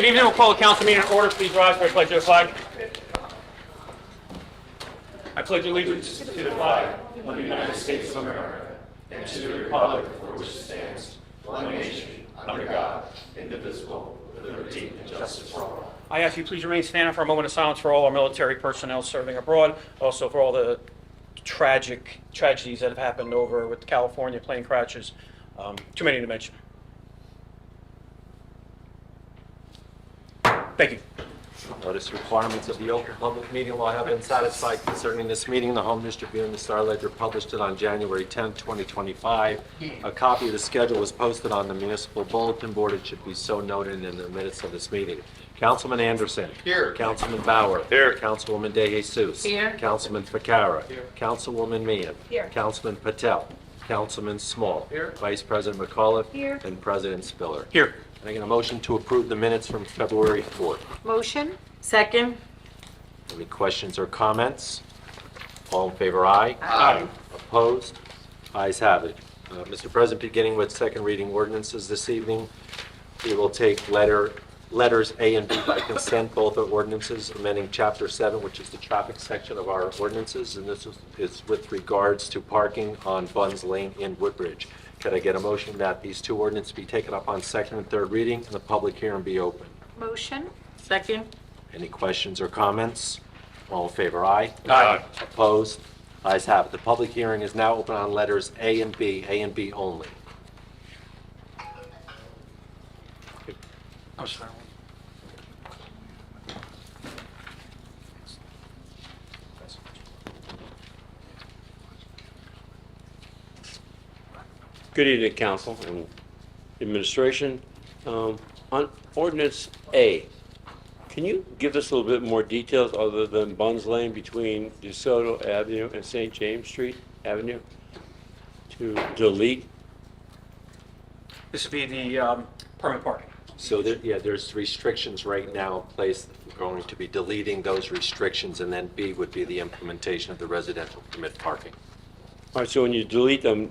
Good evening. We'll call the council meeting in order. Please rise for a pledge of the flag. I pledge allegiance to the flag of the United States of America and to the republic for which it stands, one nation, under God, indivisible, with liberty and justice for all. I ask you please remain standing for a moment of silence for all our military personnel serving abroad, also for all the tragedies that have happened over with California plane crashes. Too many to mention. Thank you. Notice requirements of the open public meeting law have been satisfied concerning this meeting. The Home District and the Star Ledger published it on January 10, 2025. A copy of the schedule was posted on the municipal bulletin board. It should be so noted in the minutes of this meeting. Councilman Anderson. Here. Councilman Bauer. Here. Councilwoman De Jesus. Here. Councilman Ficarra. Here. Councilwoman Meehan. Here. Councilman Patel. Councilman Small. Here. Vice President McAuliffe. Here. And President Spiller. Here. Can I get a motion to approve the minutes from February 4th? Motion. Second. Any questions or comments? All in favor, aye. Aye. Opposed? Ayes have it. Mr. President, beginning with second reading ordinances this evening, we will take letters A and B by consent. Both are ordinances amending Chapter 7, which is the traffic section of our ordinances, and this is with regards to parking on Buns Lane in Woodbridge. Could I get a motion that these two ordinances be taken up on second and third reading and the public hearing be open? Motion. Second. Any questions or comments? All in favor, aye. Aye. Opposed? Ayes have it. The public hearing is now open on letters A and B only. I'm sorry. Good evening, Council and Administration. On Ordinance A, can you give us a little bit more details other than Buns Lane between DeSoto Avenue and St. James Street Avenue to delete? This would be the permit parking. So there's restrictions right now in place. We're going to be deleting those restrictions, and then B would be the implementation of the residential permit parking. All right, so when you delete them,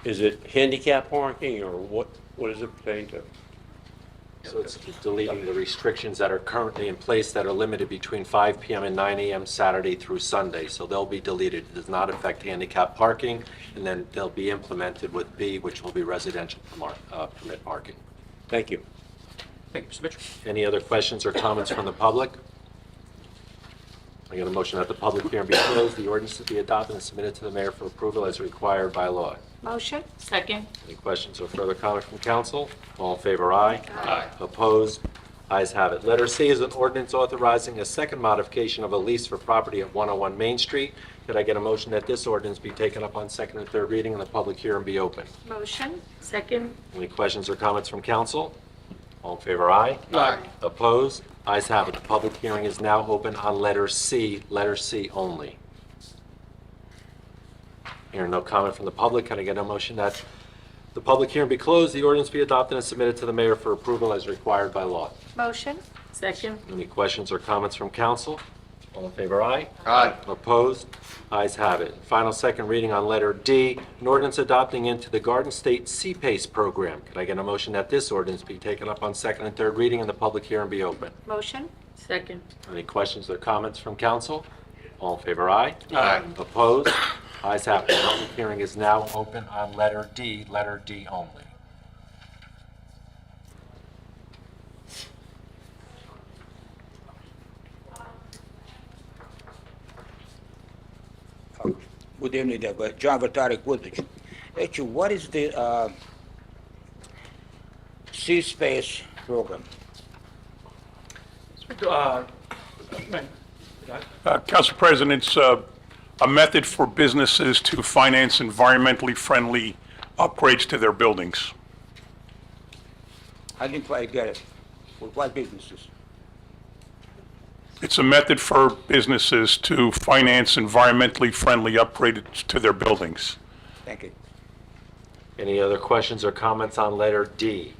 is it handicap parking or what is it pertaining to? So it's deleting the restrictions that are currently in place that are limited between 5 p.m. and 9 a.m. Saturday through Sunday. So they'll be deleted. It does not affect handicap parking, and then they'll be implemented with B, which will be residential permit parking. Thank you. Thank you, Mr. Mitchell. Any other questions or comments from the public? I get a motion that the public hearing be closed, the ordinance to be adopted and submitted to the mayor for approval as required by law. Motion. Second. Any questions or further comment from council? All in favor, aye. Aye. Opposed? Ayes have it. Letter C is an ordinance authorizing a second modification of a lease for property at 101 Main Street. Could I get a motion that this ordinance be taken up on second and third reading and the public hearing be open? Motion. Second. Any questions or comments from council? All in favor, aye. Aye. Opposed? Ayes have it. The public hearing is now open on letter C only. Hearing no comment from the public, can I get a motion that the public hearing be closed, the ordinance be adopted and submitted to the mayor for approval as required by law? Motion. Second. Any questions or comments from council? All in favor, aye. Aye. Opposed? Ayes have it. Final second reading on letter D, an ordinance adopting into the Garden State CPACE program. Could I get a motion that this ordinance be taken up on second and third reading and the public hearing be open? Motion. Second. Any questions or comments from council? All in favor, aye. Aye. Opposed? Ayes have it. The public hearing is now open on letter D only. Good evening, there. John Vatarik, Woodbridge. Actually, what is the C-Space program? Council President, it's a method for businesses to finance environmentally friendly upgrades to their buildings. I didn't quite get it. For what businesses? It's a method for businesses to finance environmentally friendly upgrades to their buildings. Thank you. Any other questions or comments on letter D?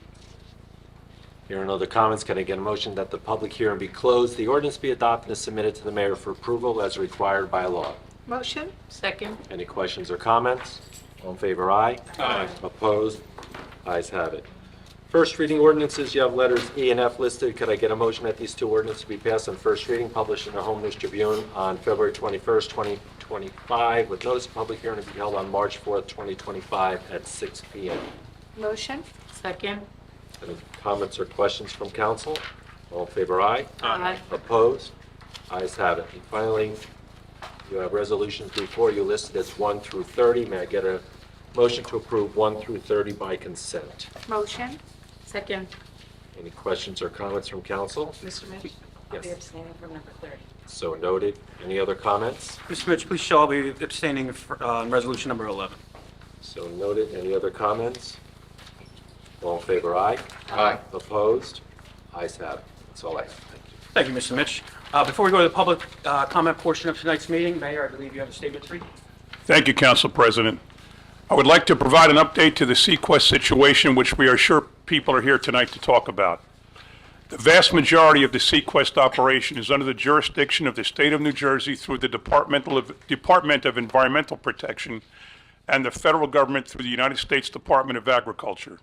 Hearing no other comments, can I get a motion that the public hearing be closed, the ordinance be adopted and submitted to the mayor for approval as required by law? Motion. Second. Any questions or comments? All in favor, aye. Aye. Opposed? Ayes have it. First reading ordinances, you have letters E and F listed. Could I get a motion that these two ordinances be passed on first reading, published in the Home News Tribune on February 21st, 2025, with notice of public hearing to be held on March 4th, 2025 at 6 p.m.? Motion. Second. Any comments or questions from council? All in favor, aye. Aye. Opposed? Ayes have it. And finally, you have resolutions before you listed as 1 through 30. May I get a motion to approve 1 through 30 by consent? Motion. Second. Any questions or comments from council? Mr. Mitch? I'll be Yes. abstaining from number 30. So noted. Any other comments? Mr. Mitch, please show I'll be abstaining on resolution number 11. So noted. Any other comments? All in favor, aye. Aye. Opposed? Ayes have it. That's all I have. Thank you. Thank you, Mr. Mitch. Before we go to the public comment portion of tonight's meeting, Mayor, I believe you have a statement to read. Thank you, Council President. I would like to provide an update to the Sequest situation, which we are sure people are here tonight to talk about. The vast majority of the Sequest operation is under the jurisdiction of the state of New Jersey through the Department of Environmental Protection and the federal government through the United States Department of Agriculture.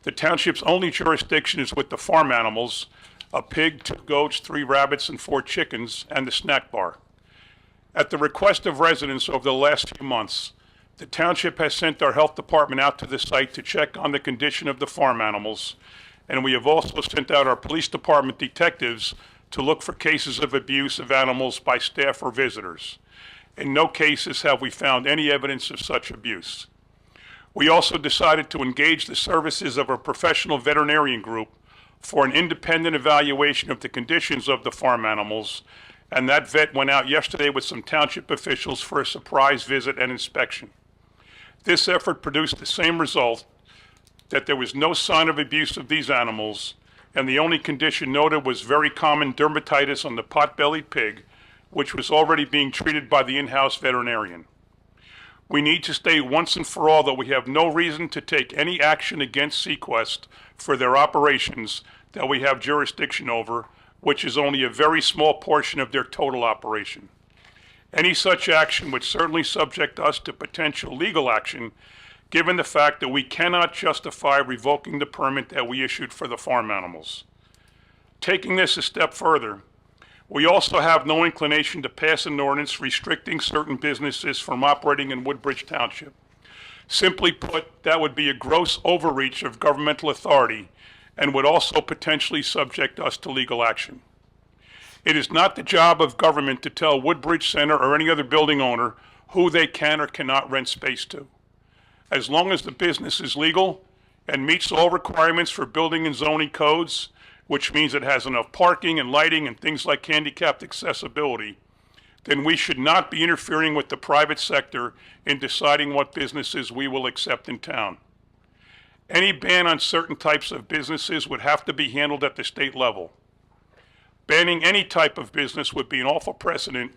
The township's only jurisdiction is with the farm animals, a pig, 2 goats, 3 rabbits, and 4 chickens, and the snack bar. At the request of residents over the last few months, the township has sent our health department out to the site to check on the condition of the farm animals, and we have also sent out our police department detectives to look for cases of abuse of animals by staff or visitors. In no cases have we found any evidence of such abuse. We also decided to engage the services of a professional veterinarian group for an independent evaluation of the conditions of the farm animals, and that vet went out yesterday with some township officials for a surprise visit and inspection. This effort produced the same result, that there was no sign of abuse of these animals, and the only condition noted was very common dermatitis on the pot-bellied pig, which was already being treated by the in-house veterinarian. We need to state once and for all that we have no reason to take any action against Sequest for their operations that we have jurisdiction over, which is only a very small portion of their total operation. Any such action would certainly subject us to potential legal action, given the fact that we cannot justify revoking the permit that we issued for the farm animals. Taking this a step further, we also have no inclination to pass an ordinance restricting certain businesses from operating in Woodbridge Township. Simply put, that would be a gross overreach of governmental authority and would also potentially subject us to legal action. It is not the job of government to tell Woodbridge Center or any other building owner who they can or cannot rent space to. As long as the business is legal and meets all requirements for building and zoning codes, which means it has enough parking and lighting and things like handicapped accessibility, then we should not be interfering with the private sector in deciding what businesses we will accept in town. Any ban on certain types of businesses would have to be handled at the state level. Banning any type of business would be an awful precedent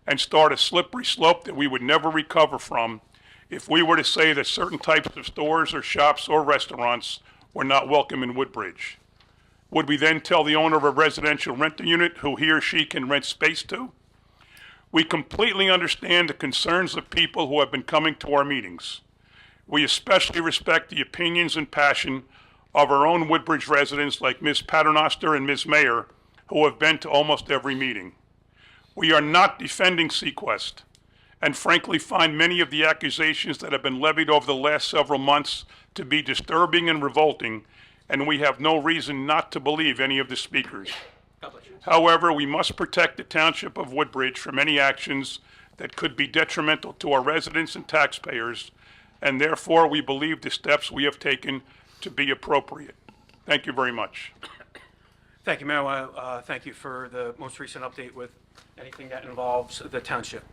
and start a slippery slope that we would never recover from if we were to say that certain types of stores or shops or restaurants were not welcome in Woodbridge. Would we then tell the owner of a residential rental unit who he or she can rent space to? We completely understand the concerns of people who have been coming to our meetings. We especially respect the opinions and passion of our own Woodbridge residents like Ms. Paternoster and Ms. Mayer, who have been to almost every meeting. We are not defending Sequest, and frankly find many of the accusations that have been levied over the last several months to be disturbing and revolting, and we have no reason not to believe any of the speakers. However, we must protect the Township of Woodbridge from any actions that could be detrimental to our residents and taxpayers, and therefore we believe the steps we have taken to be appropriate. Thank you very much. Thank you, Mayor. I want to thank you for the most recent update with anything that involves the township.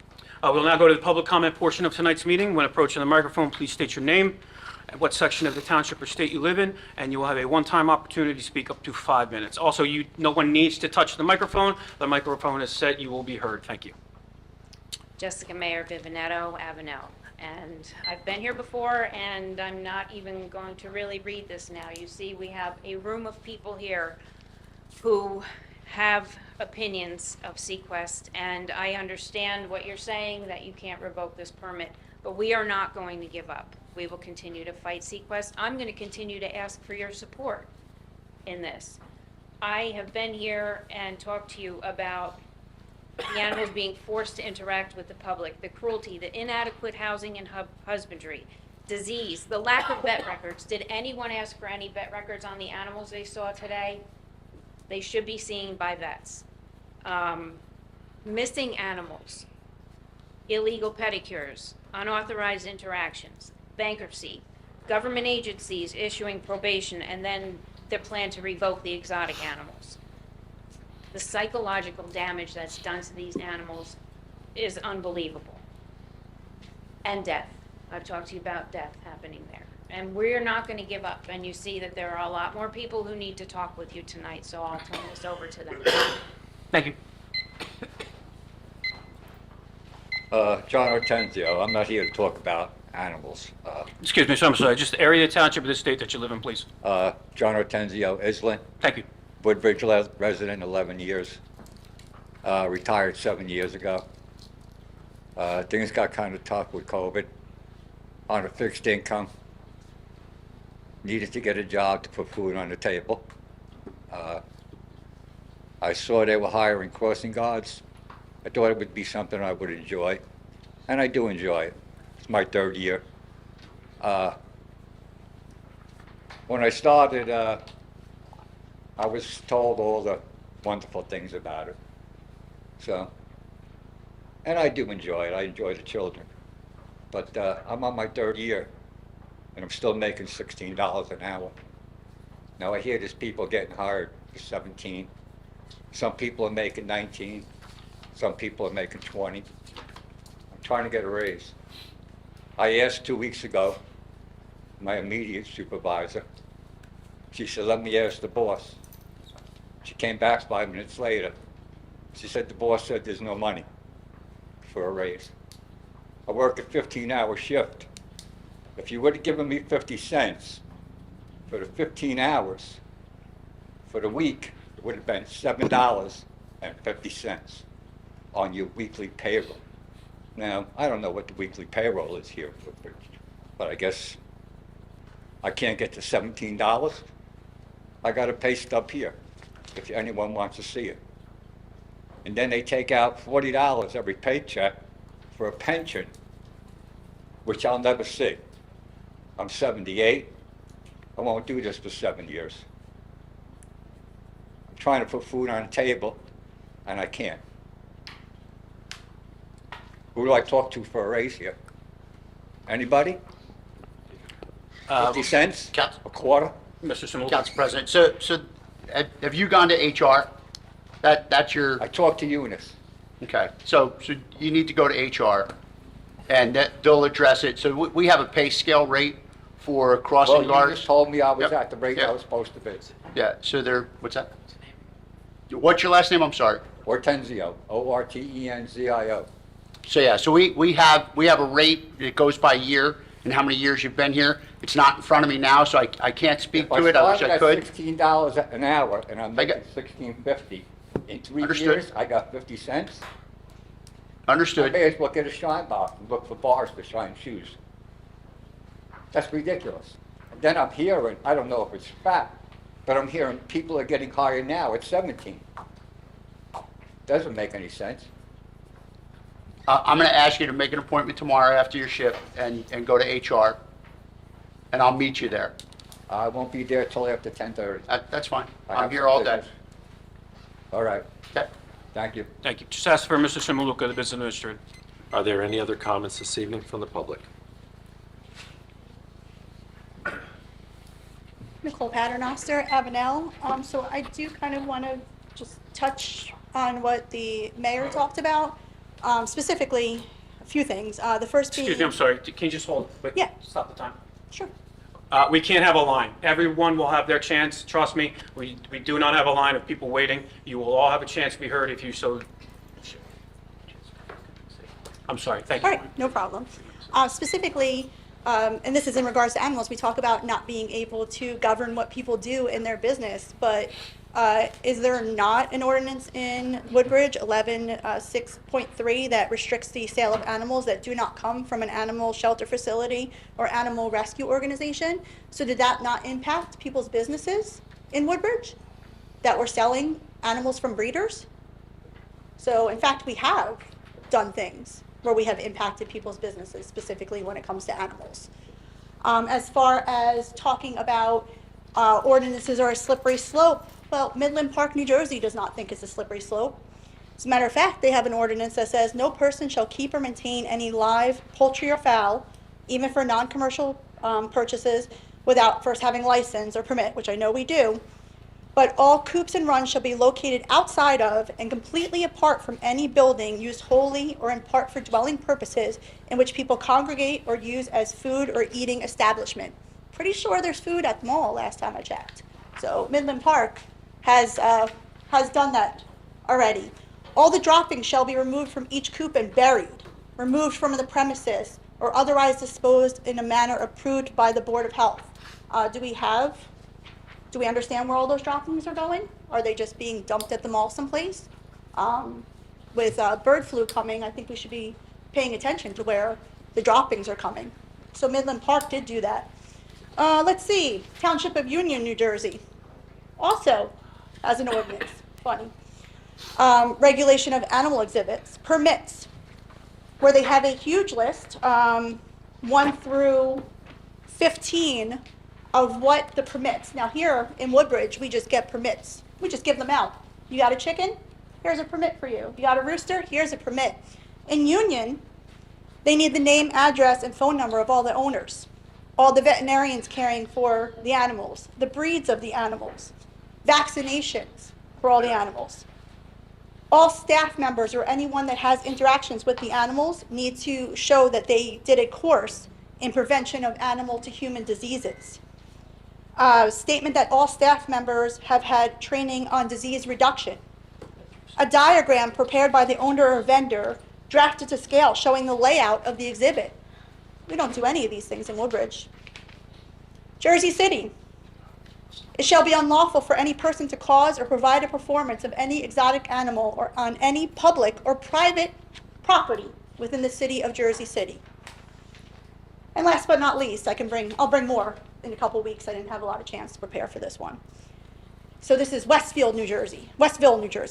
We'll now go to the public comment portion of tonight's meeting. When approaching the microphone, please state your name, and what section of the township or state you live in, and you will have a one-time opportunity to speak up to 5 minutes. Also, no one needs to touch the microphone. The microphone is set. You will be heard. Thank you. Jessica Mayer, Vivinetto, Avenel. And I've been here before, and I'm not even going to really read this now. You see, we have a room of people here who have opinions of Sequest, and I understand what you're saying, that you can't revoke this permit, but we are not going to give up. We will continue to fight sequest. I'm going to continue to ask for your support in this. I have been here and talked to you about the animals being forced to interact with the public, the cruelty, the inadequate housing and husbandry, disease, the lack of vet records. Did anyone ask for any vet records on the animals they saw today? They should be seen by vets. Missing animals, illegal pedicures, unauthorized interactions, bankruptcy, government agencies issuing probation, and then their plan to revoke the exotic animals. The psychological damage that's done to these animals is unbelievable. And death. I've talked to you about death happening there. And we're not going to give up. And you see that there are a lot more people who need to talk with you tonight, so I'll turn this over to them. Thank you. John Ortenzio. I'm not here to talk about animals. Excuse me, sir, I'm sorry. Just the area, township, of the state that you live in, please. John Ortenzio, Islin, Thank you. Woodbridge resident, 11 years. Retired 7 years ago. Things got kind of tough with COVID. On a fixed income. Needed to get a job to put food on the table. I saw they were hiring crossing guards. I thought it would be something I would enjoy, and I do enjoy it. It's my 3rd year. When I started, I was told all the wonderful things about it. So, and I do enjoy it. I enjoy the children. But I'm on my 3rd year, and I'm still making $16 an hour. Now I hear there's people getting hired for 17. Some people are making 19. Some people are making 20. I'm trying to get a raise. I asked 2 weeks ago, my immediate supervisor. She said, let me ask the boss. She came back 5 minutes later. She said, the boss said there's no money for a raise. I work a 15-hour shift. If you would have given me 50 cents for the 15 hours, for the week, it would have been $7.50 on your weekly payroll. Now, I don't know what the weekly payroll is here, but I guess I can't get to $17. I got a pay stub here, if anyone wants to see it. And then they take out $40 every paycheck for a pension, which I'll never see. I'm 78. I won't do this for 7 years. I'm trying to put food on the table, and I can't. Who do I talk to for a raise here? Anybody? 50 cents? A quarter? Mr. Simulka. Council President, so have you gone to HR? That's your, I talked to Eunice. okay, so you need to go to HR, and they'll address it. So we have a pay scale rate for Well, crossing you guards. just told me I was Yep. at the rate I Yep. was supposed to be. Yeah, so they're, what's that? What's your last name? I'm sorry. Ortenzio, Ortenzio. So yeah, so we have a rate, it goes by year and how many years you've been here. It's not in front of me now, so I can't speak to it. I wish I could. If I started at $16 an hour and I'm I got- making $16.50, in 3 Understood. years, I got 50 cents. I Understood. may as well get a shine box and look for bars to shine shoes. That's ridiculous. And then I'm hearing, I don't know if it's fact, but I'm hearing people are getting hired now at 17. Doesn't make any sense. I'm going to ask you to make an appointment tomorrow after your shift and go to HR, and I'll meet you there. I won't be there till after 10:30. That's fine. I I'm have here some all day. business. All right, Okay. thank you. Thank you. Just ask for Mr. Simulka, the business administrator. Are there any other comments this evening from the public? Nicole Paternoster, Avenel. So I do kind of want to just touch on what the mayor talked about, specifically a few things. The first being... Excuse me, I'm sorry. Can you just hold? Wait, Yeah. Stop the time. Sure. We can't have a line. Everyone will have their chance. Trust me, we do not have a line of people waiting. You will all have a chance to be heard if you so... I'm sorry. Thank you. All right, no problem. Specifically, and this is in regards to animals, we talk about not being able to govern what people do in their business, but Is there not an ordinance in Woodbridge, 11.6.3, that restricts the sale of animals that do not come from an animal shelter facility or animal rescue organization? So did that not impact people's businesses in Woodbridge that were selling animals from breeders? So in fact, we have done things where we have impacted people's businesses, specifically when it comes to animals. As far as talking about ordinances are a slippery slope, well, Midland Park, New Jersey does not think it's a slippery slope. As a matter of fact, they have an ordinance that says no person shall keep or maintain any live poultry or fowl, even for non-commercial purchases, without first having license or permit, which I know we do. But all coops and runs shall be located outside of and completely apart from any building used wholly or in part for dwelling purposes in which people congregate or use as food or eating establishment. Pretty sure there's food at the mall last time I checked. So Midland Park has done that already. All the droppings shall be removed from each coop and buried, removed from the premises, or otherwise disposed in a manner approved by the Board of Health. Do we understand where all those droppings are going? Are they just being dumped at the mall someplace? With bird flu coming, I think we should be paying attention to where the droppings are coming. So Midland Park did do that. Let's see, Township of Union, New Jersey, also has an ordinance, funny. Regulation of animal exhibits, permits, where they have a huge list, 1 through 15, of what the permits. Now here in Woodbridge, we just get permits. We just give them out. You got a chicken? Here's a permit for you. You got a rooster? Here's a permit. In Union, they need the name, address, and phone number of all the owners, all the veterinarians caring for the animals, the breeds of the animals, vaccinations for all the animals. All staff members or anyone that has interactions with the animals need to show that they did a course in prevention of animal to human diseases. Statement that all staff members have had training on disease reduction. A diagram prepared by the owner or vendor, drafted to scale, showing the layout of the exhibit. We don't do any of these things in Woodbridge. Jersey City. It shall be unlawful for any person to cause or provide a performance of any exotic animal or on any public or private property within the city of Jersey City. And last but not least, I'll bring more in a couple weeks. I didn't have a lot of chance to prepare for this one. So this is Westville, New Jersey,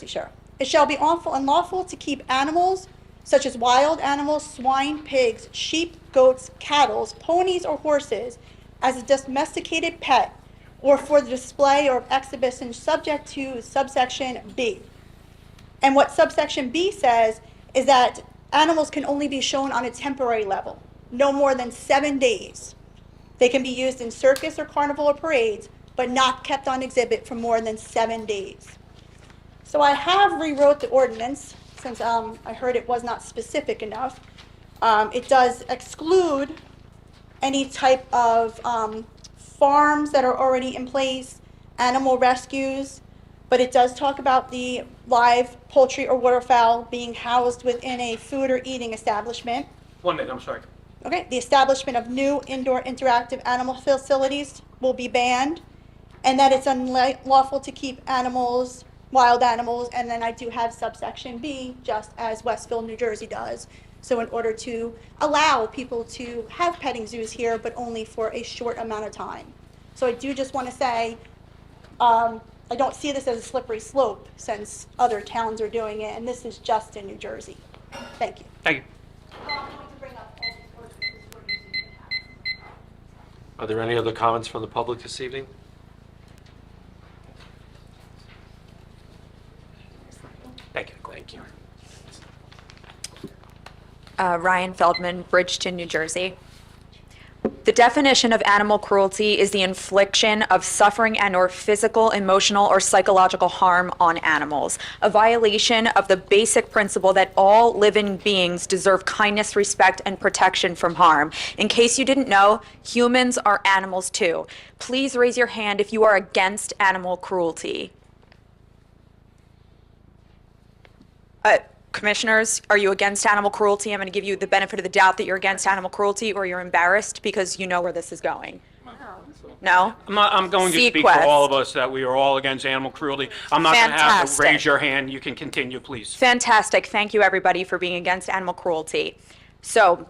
sure. It shall be unlawful to keep animals such as wild animals, swine, pigs, sheep, goats, cattle, ponies, or horses as a domesticated pet or for the display or exhibition subject to subsection B. And what subsection B says is that animals can only be shown on a temporary level, no more than 7 days. They can be used in circus or carnival or parades, but not kept on exhibit for more than 7 days. So I have rewrote the ordinance since I heard it was not specific enough. It does exclude any type of farms that are already in place, animal rescues, but it does talk about the live poultry or waterfowl being housed within a food or eating establishment. 1 minute, I'm sorry. Okay, the establishment of new indoor interactive animal facilities will be banned, and that it's unlawful to keep animals, wild animals, and then I do have subsection B, just as Westville, New Jersey does. So in order to allow people to have petting zoos here, but only for a short amount of time. So I do just want to say, I don't see this as a slippery slope since other towns are doing it, and this is just in New Jersey. Thank you. Thank you. Are there any other comments from the public this evening? Thank you. Thank you. Ryan Feldman, Bridgeton, New Jersey. The definition of animal cruelty is the infliction of suffering and/or physical, emotional, or psychological harm on animals, a violation of the basic principle that all living beings deserve kindness, respect, and protection from harm. In case you didn't know, humans are animals too. Please raise your hand if you are against animal cruelty. Commissioners, are you against animal cruelty? I'm going to give you the benefit of the doubt that you're against animal cruelty, or you're embarrassed because you know where this is going. No? I'm going to speak for Sequest. all of us that we are all against animal cruelty. I'm not going to have to Fantastic. raise your hand. You can continue, please. Fantastic. Thank you, everybody, for being against animal cruelty. So,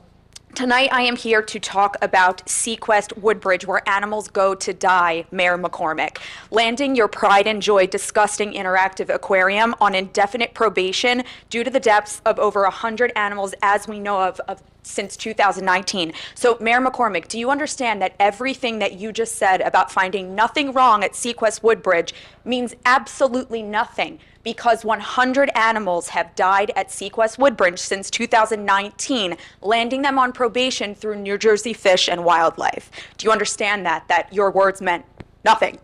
tonight I am here to talk about Sequest Woodbridge, where animals go to die, Mayor McCormick. Landing your pride and joy disgusting interactive aquarium on indefinite probation due to the deaths of over 100 animals, as we know of since 2019. So, Mayor McCormick, do you understand that everything that you just said about finding nothing wrong at Sequest Woodbridge means absolutely nothing? Because 100 animals have died at Sequest Woodbridge since 2019, landing them on probation through New Jersey Fish and Wildlife. Do you understand that your words meant nothing?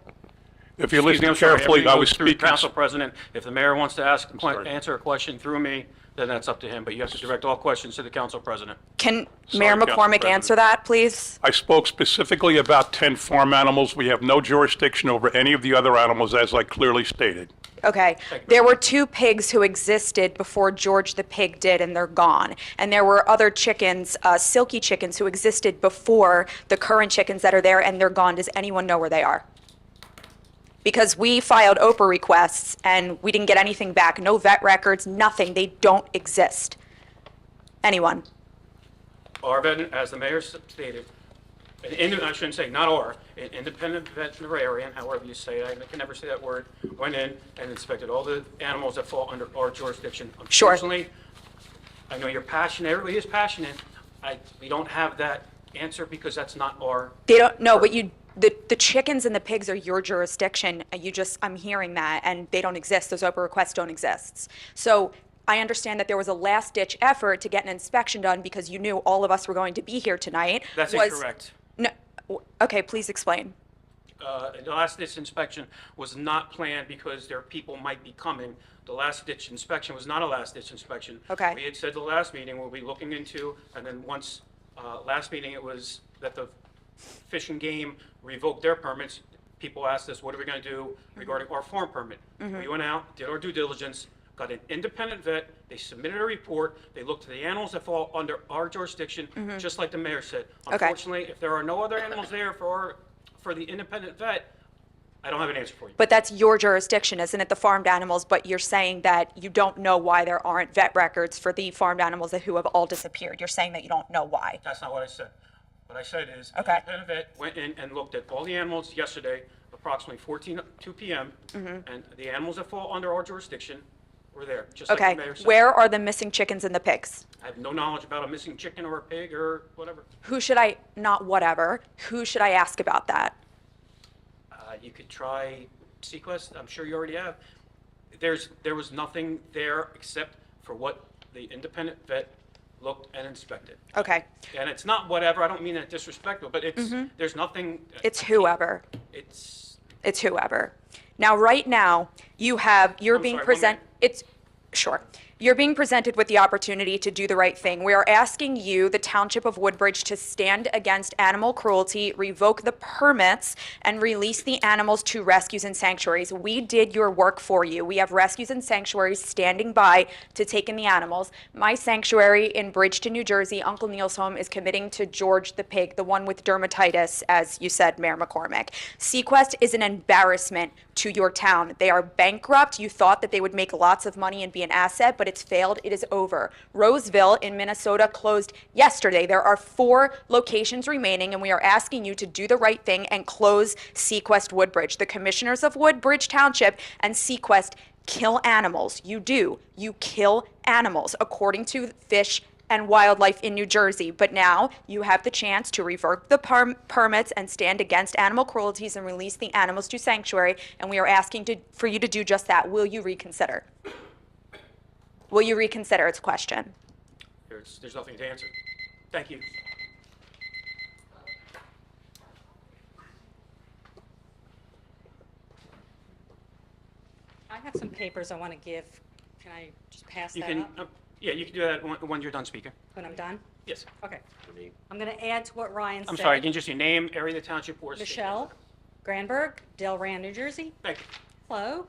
If you Excuse me, listen I'm sorry. carefully, Everything I goes was through speaking. Council President, if the mayor wants to sorry. answer a question through me, then that's up to him, but you have to direct all questions to the Council President. Can Sorry, Mayor Council McCormick President. answer that, please? I spoke specifically about 10 farm animals. We have no jurisdiction over any of the other animals, as I clearly stated. Okay. There were 2 pigs who existed before George the pig did, and they're gone. And there were other chickens, silky chickens, who existed before the current chickens that are there, and they're gone. Does anyone know where they are? Because we filed OPA requests, and we didn't get anything back. No vet records, nothing. They don't exist. Anyone? Our vet, as the mayor stated, I shouldn't say not our, an independent veterinarian, however you say it, I can never say that word, went in and inspected all the animals that fall under our jurisdiction. Sure. Unfortunately, I know you're passionate, everybody is passionate. We don't have that answer because that's not our. They don't, no, but the chickens and the pigs are your jurisdiction. I'm hearing that, and they don't exist. Those OPA requests don't exist. So I understand that there was a last-ditch effort to get an inspection done because you knew all of us were going to be here tonight. That's incorrect. No, okay, please explain. The last ditch inspection was not planned because people might be coming. The last ditch inspection was not a last ditch inspection. Okay. We had said the last meeting we'll be looking into, and then once, last meeting it was that the Fish and Game revoked their permits. People asked us, what are we going to do regarding our farm permit? We went out, did our due diligence, got an independent vet, they submitted a report, they looked at the animals that fall under our jurisdiction, just like the mayor said. Okay. Unfortunately, if there are no other animals there for the independent vet, I don't have an answer for you. But that's your jurisdiction, isn't it, the farmed animals? But you're saying that you don't know why there aren't vet records for the farmed animals who have all disappeared. You're saying that you don't know why. That's not what I said. What I said is, Okay. the independent vet went in and looked at all the animals yesterday, approximately 2 p.m., and the animals that fall under our jurisdiction were there, just like Okay, the mayor said. where are the missing chickens and the pigs? I have no knowledge about a missing chicken or a pig or whatever. Who should I ask about that? You could try Sequest, I'm sure you already have. There was nothing there except for what the independent vet looked and inspected. Okay, And it's not whatever, I don't mean that disrespectful, but there's nothing. it's whoever. It's, It's whoever. Now, right now, you're being sorry, 1 minute. Sure. You're being presented with the opportunity to do the right thing. We are asking you, the Township of Woodbridge, to stand against animal cruelty, revoke the permits, and release the animals to rescues and sanctuaries. We did your work for you. We have rescues and sanctuaries standing by to take in the animals. My sanctuary in Bridgeton, New Jersey, Uncle Neil's home, is committing to George the pig, the one with dermatitis, as you said, Mayor McCormick. Sequest is an embarrassment to your town. They are bankrupt. You thought that they would make lots of money and be an asset, but it's failed. It is over. Roseville in Minnesota closed yesterday. There are 4 locations remaining, and we are asking you to do the right thing and close Sequest Woodbridge. The commissioners of Woodbridge Township and Sequest kill animals. You do. You kill animals, according to Fish and Wildlife in New Jersey. But now you have the chance to revoke the permits and stand against animal cruelties and release the animals to sanctuary, and we are asking for you to do just that. Will you reconsider? Will you reconsider? It's a question. there's nothing to answer. Thank you. I have some papers I want to give. Can I just pass You that can, up yeah, you can do that when you're done speaking. when I'm done? Yes. Okay. I'm going to add to what Ryan said. I'm sorry, can you just your name, area of the township, or state? Michelle Granberg, Delran, New Jersey. Thank you. Hello.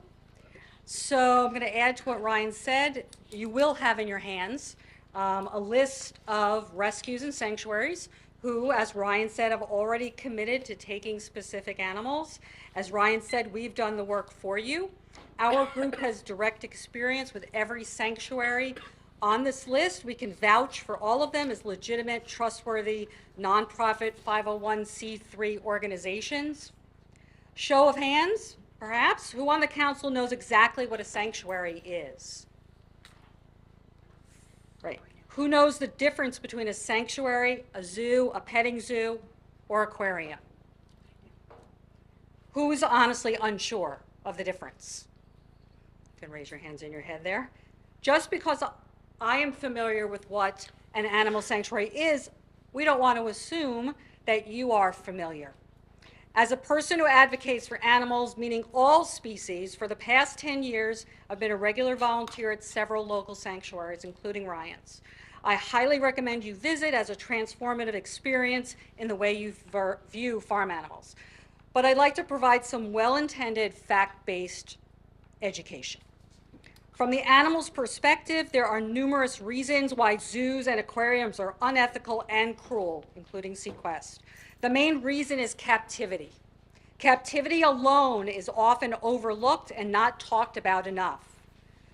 So I'm going to add to what Ryan said. You will have in your hands a list of rescues and sanctuaries who, as Ryan said, have already committed to taking specific animals. As Ryan said, we've done the work for you. Our group has direct experience with every sanctuary on this list. We can vouch for all of them as legitimate, trustworthy, nonprofit 501c3 organizations. Show of hands, perhaps, who on the council knows exactly what a sanctuary is? Right. Who knows the difference between a sanctuary, a zoo, a petting zoo, or aquarium? Who is honestly unsure of the difference? You can raise your hands in your head there. Just because I am familiar with what an animal sanctuary is, we don't want to assume that you are familiar. As a person who advocates for animals, meaning all species, for the past 10 years, I've been a regular volunteer at several local sanctuaries, including Ryan's. I highly recommend you visit as a transformative experience in the way you view farm animals. But I'd like to provide some well-intended, fact-based education. From the animal's perspective, there are numerous reasons why zoos and aquariums are unethical and cruel, including Sequest. The main reason is captivity. Captivity alone is often overlooked and not talked about enough.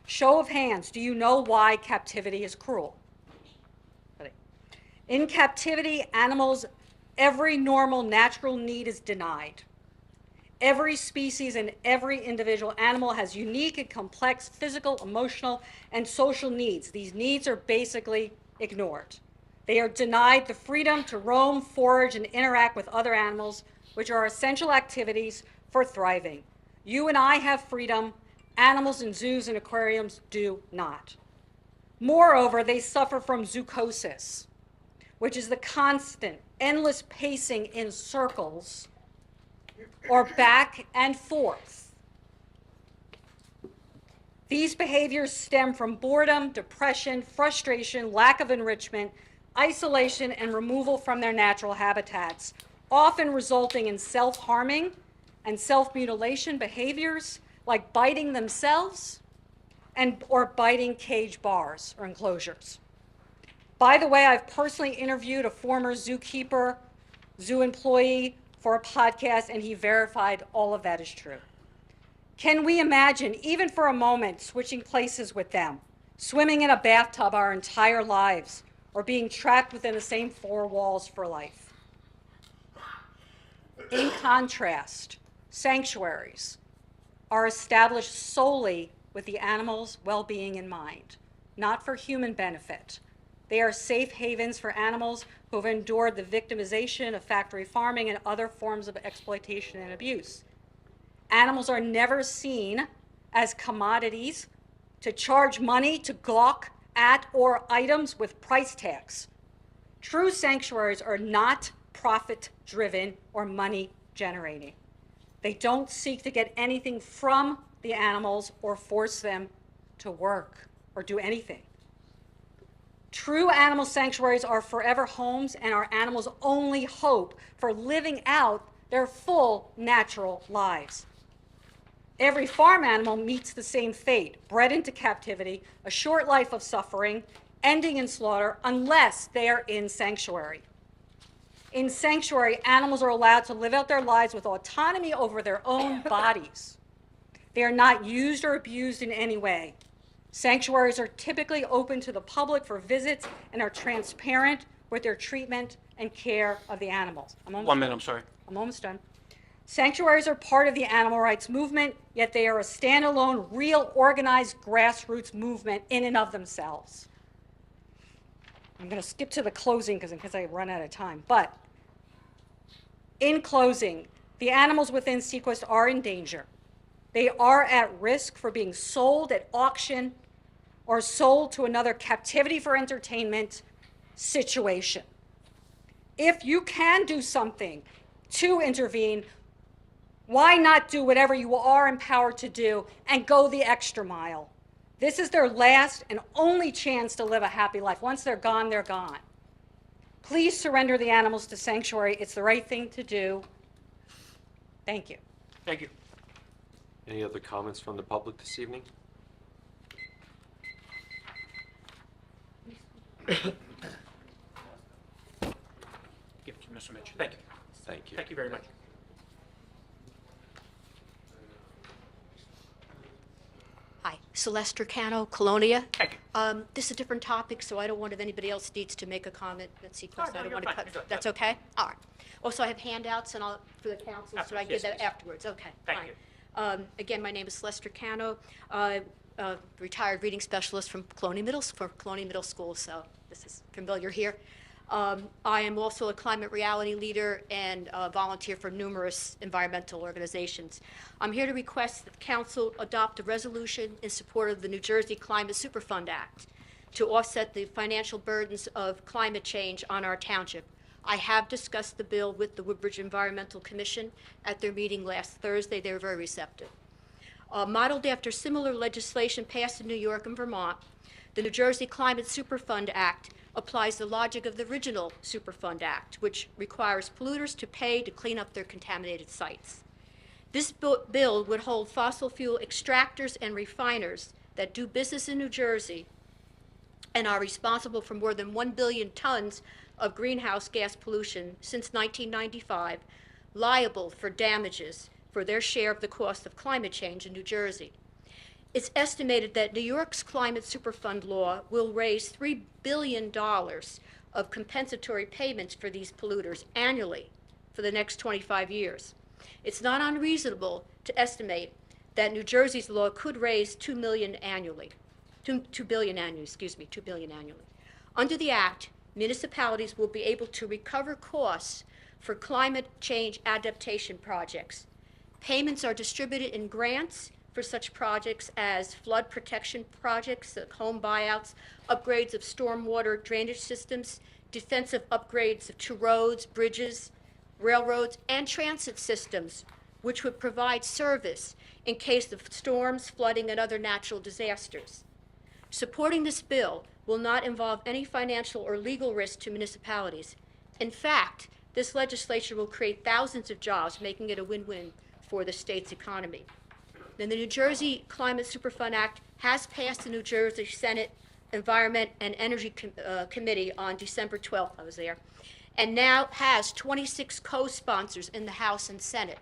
Show of hands, do you know why captivity is cruel? In captivity, animals, every normal natural need is denied. Every species and every individual animal has unique and complex physical, emotional, and social needs. These needs are basically ignored. They are denied the freedom to roam, forage, and interact with other animals, which are essential activities for thriving. You and I have freedom. Animals in zoos and aquariums do not. Moreover, they suffer from zoochosis, which is the constant, endless pacing in circles or back and forth. These behaviors stem from boredom, depression, frustration, lack of enrichment, isolation, and removal from their natural habitats, often resulting in self-harming and self-mutilation behaviors like biting themselves or biting cage bars or enclosures. By the way, I've personally interviewed a former zookeeper, zoo employee for a podcast, and he verified all of that is true. Can we imagine, even for a moment, switching places with them, swimming in a bathtub our entire lives, or being trapped within the same four walls for life? In contrast, sanctuaries are established solely with the animal's well-being in mind, not for human benefit. They are safe havens for animals who have endured the victimization of factory farming and other forms of exploitation and abuse. Animals are never seen as commodities to charge money to gawk at or items with price tags. True sanctuaries are not profit-driven or money-generating. They don't seek to get anything from the animals or force them to work or do anything. True animal sanctuaries are forever homes and are animals' only hope for living out their full natural lives. Every farm animal meets the same fate, bred into captivity, a short life of suffering, ending in slaughter, unless they are in sanctuary. In sanctuary, animals are allowed to live out their lives with autonomy over their own bodies. They are not used or abused in any way. Sanctuaries are typically open to the public for visits and are transparent with their treatment and care of the animals. I'm almost done. Sanctuaries are part of the animal rights movement, yet they are a standalone, real, organized grassroots movement in and of themselves. I'm going to skip to the closing because I run out of time. But in closing, the animals within Sequest are in danger. They are at risk for being sold at auction or sold to another captivity for entertainment situation. If you can do something to intervene, why not do whatever you are empowered to do and go the extra mile? This is their last and only chance to live a happy life. Once they're gone, they're gone. Please surrender the animals to sanctuary. It's the right thing to do. Thank you. Thank you. Any other comments from the public this evening? Mr. Mitchell. Thank you. Thank you. Thank you very much. Hi, Celeste Turcano, Colonia. Thank you. This is a different topic, so I don't want if anybody else needs to make a comment. Let's see, Oh, I no, don't you're want to fine. cut. You're good. That's okay? All right. Also, I have handouts and for the council, so I Afterwards, give yes, that please. afterwards. Okay, Thank fine. you. Again, my name is Celeste Turcano, retired reading specialist from Colonia Middle School, so this is familiar here. I am also a climate reality leader and volunteer for numerous environmental organizations. I'm here to request that council adopt a resolution in support of the New Jersey Climate Superfund Act to offset the financial burdens of climate change on our township. I have discussed the bill with the Woodbridge Environmental Commission at their meeting last Thursday. They were very receptive. Modeled after similar legislation passed in New York and Vermont, the New Jersey Climate Superfund Act applies the logic of the original Superfund Act, which requires polluters to pay to clean up their contaminated sites. This bill would hold fossil fuel extractors and refiners that do business in New Jersey and are responsible for more than 1 billion tons of greenhouse gas pollution since 1995, liable for damages for their share of the cost of climate change in New Jersey. It's estimated that New York's Climate Superfund law will raise $3 billion of compensatory payments for these polluters annually for the next 25 years. It's not unreasonable to estimate that New Jersey's law could raise $2 billion annually. Under the Act, municipalities will be able to recover costs for climate change adaptation projects. Payments are distributed in grants for such projects as flood protection projects, home buyouts, upgrades of stormwater drainage systems, defensive upgrades to roads, bridges, railroads, and transit systems, which would provide service in case of storms, flooding, and other natural disasters. Supporting this bill will not involve any financial or legal risk to municipalities. In fact, this legislation will create thousands of jobs, making it a win-win for the state's economy. Then the New Jersey Climate Superfund Act has passed the New Jersey Senate Environment and Energy Committee on December 12th, I was there, and now has 26 co-sponsors in the House and Senate.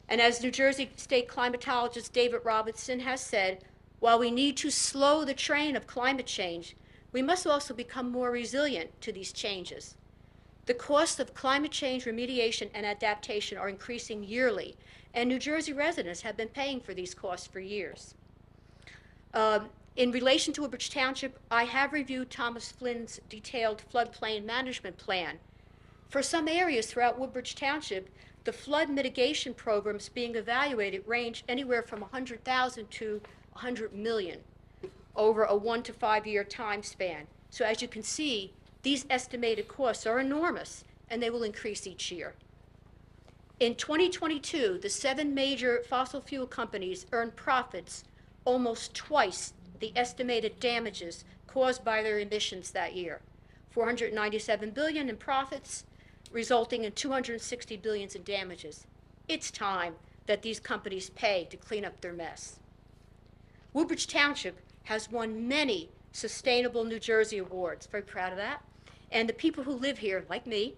And as New Jersey state climatologist David Robinson has said, while we need to slow the train of climate change, we must also become more resilient to these changes. The costs of climate change remediation and adaptation are increasing yearly, and New Jersey residents have been paying for these costs for years. In relation to Woodbridge Township, I have reviewed Thomas Flynn's detailed floodplain management plan. For some areas throughout Woodbridge Township, the flood mitigation programs being evaluated range anywhere from 100,000 to 100 million over a 1 to 5 year time span. So as you can see, these estimated costs are enormous, and they will increase each year. In 2022, the 7 major fossil fuel companies earned profits almost twice the estimated damages caused by their emissions that year. 497 billion in profits, resulting in 260 billion in damages. It's time that these companies pay to clean up their mess. Woodbridge Township has won many Sustainable New Jersey awards. Very proud of that. And the people who live here, like me,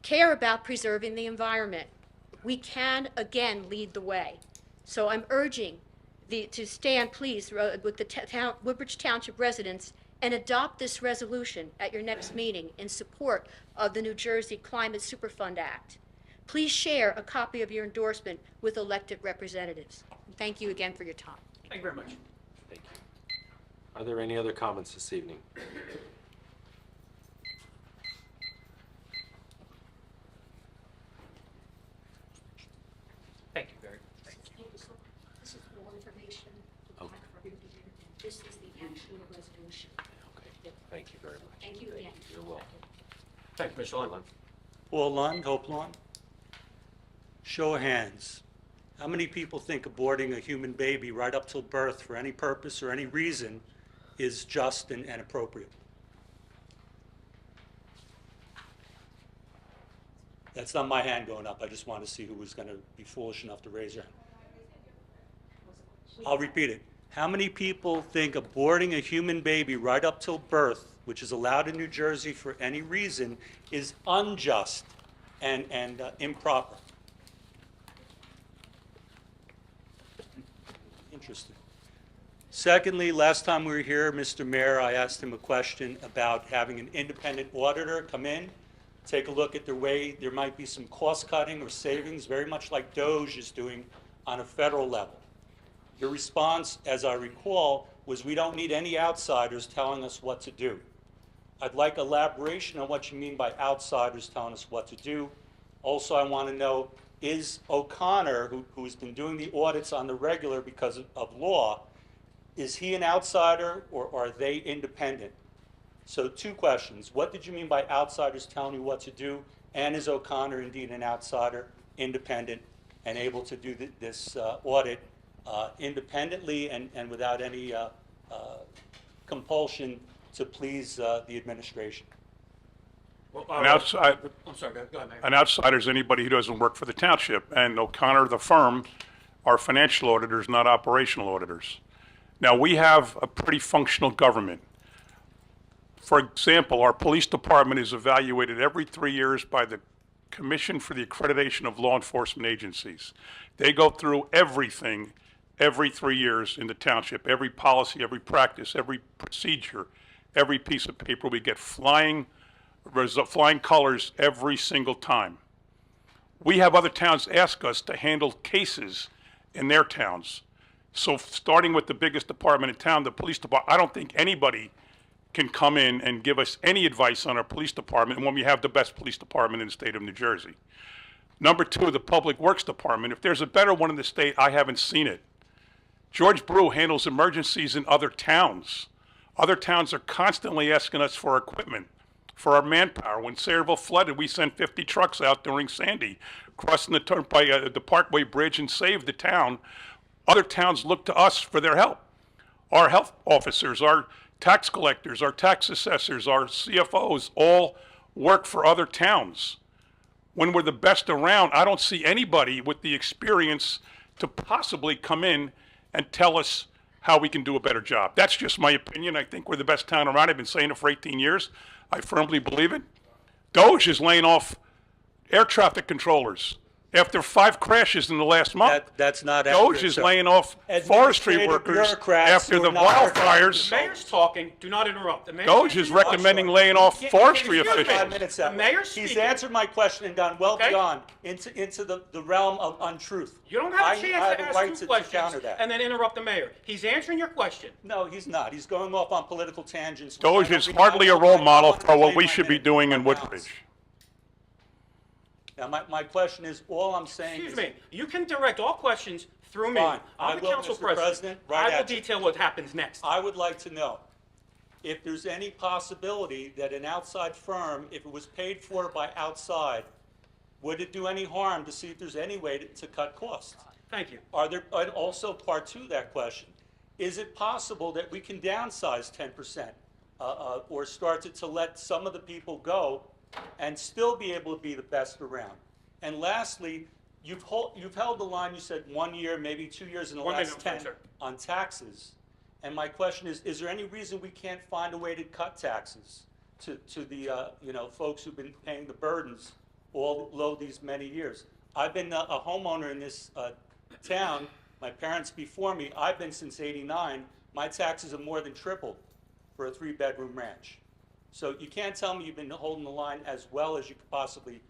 care about preserving the environment. We can, again, lead the way. So I'm urging to stand, please, with the Woodbridge Township residents and adopt this resolution at your next meeting in support of the New Jersey Climate Superfund Act. Please share a copy of your endorsement with elected representatives. Thank you again for your time. Thank you very much. Thank you. Are there any other comments this evening? Thank you very much. This is more information. Okay. This is the actual resolution. Okay. Thank you very much. Thank you again. You're welcome. Thank you, Mr. Lund. Paul Lund, Hope Lawn. Show of hands. How many people think aborting a human baby right up till birth for any purpose or any reason is just and appropriate? That's not my hand going up. I just want to see who was going to be foolish enough to raise their hand. I'll repeat it. How many people think aborting a human baby right up till birth, which is allowed in New Jersey for any reason, is unjust and improper? Interesting. Secondly, last time we were here, Mr. Mayor, I asked him a question about having an independent auditor come in, take a look at the way there might be some cost cutting or savings, very much like DOJ is doing on a federal level. Your response, as I recall, was we don't need any outsiders telling us what to do. I'd like elaboration on what you mean by outsiders telling us what to do. Also, I want to know, is O'Connor, who's been doing the audits on the regular because of law, is he an outsider or are they independent? So 2 questions. What did you mean by outsiders telling you what to do? And is O'Connor indeed an outsider, independent, and able to do this audit independently and without any compulsion to please the administration? Well, An outside, I'm sorry, go ahead, Mayor. an outsider is anybody who doesn't work for the township, and O'Connor, the firm, are financial auditors, not operational auditors. Now, we have a pretty functional government. For example, our police department is evaluated every 3 years by the Commission for the Accreditation of Law Enforcement Agencies. They go through everything every 3 years in the township, every policy, every practice, every procedure, every piece of paper. We get flying colors every single time. We have other towns ask us to handle cases in their towns. So starting with the biggest department in town, the police department, I don't think anybody can come in and give us any advice on our police department when we have the best police department in the state of New Jersey. Number 2, the Public Works Department. If there's a better one in the state, I haven't seen it. George Brew handles emergencies in other towns. Other towns are constantly asking us for equipment, for our manpower. When Sayreville flooded, we sent 50 trucks out during Sandy, crossing the turnpike, the Parkway Bridge, and saved the town. Other towns look to us for their help. Our health officers, our tax collectors, our tax assessors, our CFOs all work for other towns. When we're the best around, I don't see anybody with the experience to possibly come in and tell us how we can do a better job. That's just my opinion. I think we're the best town around. I've been saying it for 18 years. I firmly believe it. DOJ is laying off air traffic controllers after 5 crashes in the last month. That's not DOJ accurate, is sir. laying off forestry Administrative workers bureaucrats after who the are not wildfires. The mayor's talking. Do not interrupt. The mayor's DOJ is answering your recommending question. laying off Yeah, forestry excuse me. officials. 5 minutes The out. mayor's He's speaking. answered my question and gone well Okay. beyond into the realm of untruth. You don't have a chance I have to a ask right 2 to questions counter that. and then interrupt the mayor. He's answering your question. No, he's not. He's going off on political tangents. DOJ is hardly a role model for what we should be doing in Woodbridge. Now, my question is, all I'm saying is... Excuse me. You can direct all questions through me. Fine. I I'm the will, council Mr. president. President, right I will at you. detail what happens next. I would like to know if there's any possibility that an outside firm, if it was paid for by outside, would it do any harm to see if there's any way to cut costs? Thank you. And also part 2 of that question, is it possible that we can downsize 10% or start to let some of the people go and still be able to be the best around? And lastly, you've held the line, you said 1 year, maybe 2 years in the One minute, last I'm sorry, 10 sir. on taxes. And my question is there any reason we can't find a way to cut taxes to the folks who've been paying the burdens all these many years? I've been a homeowner in this town. My parents before me, I've been since '89. My taxes have more than tripled for a 3-bedroom ranch. So you can't tell me you've been holding the line as well as you could possibly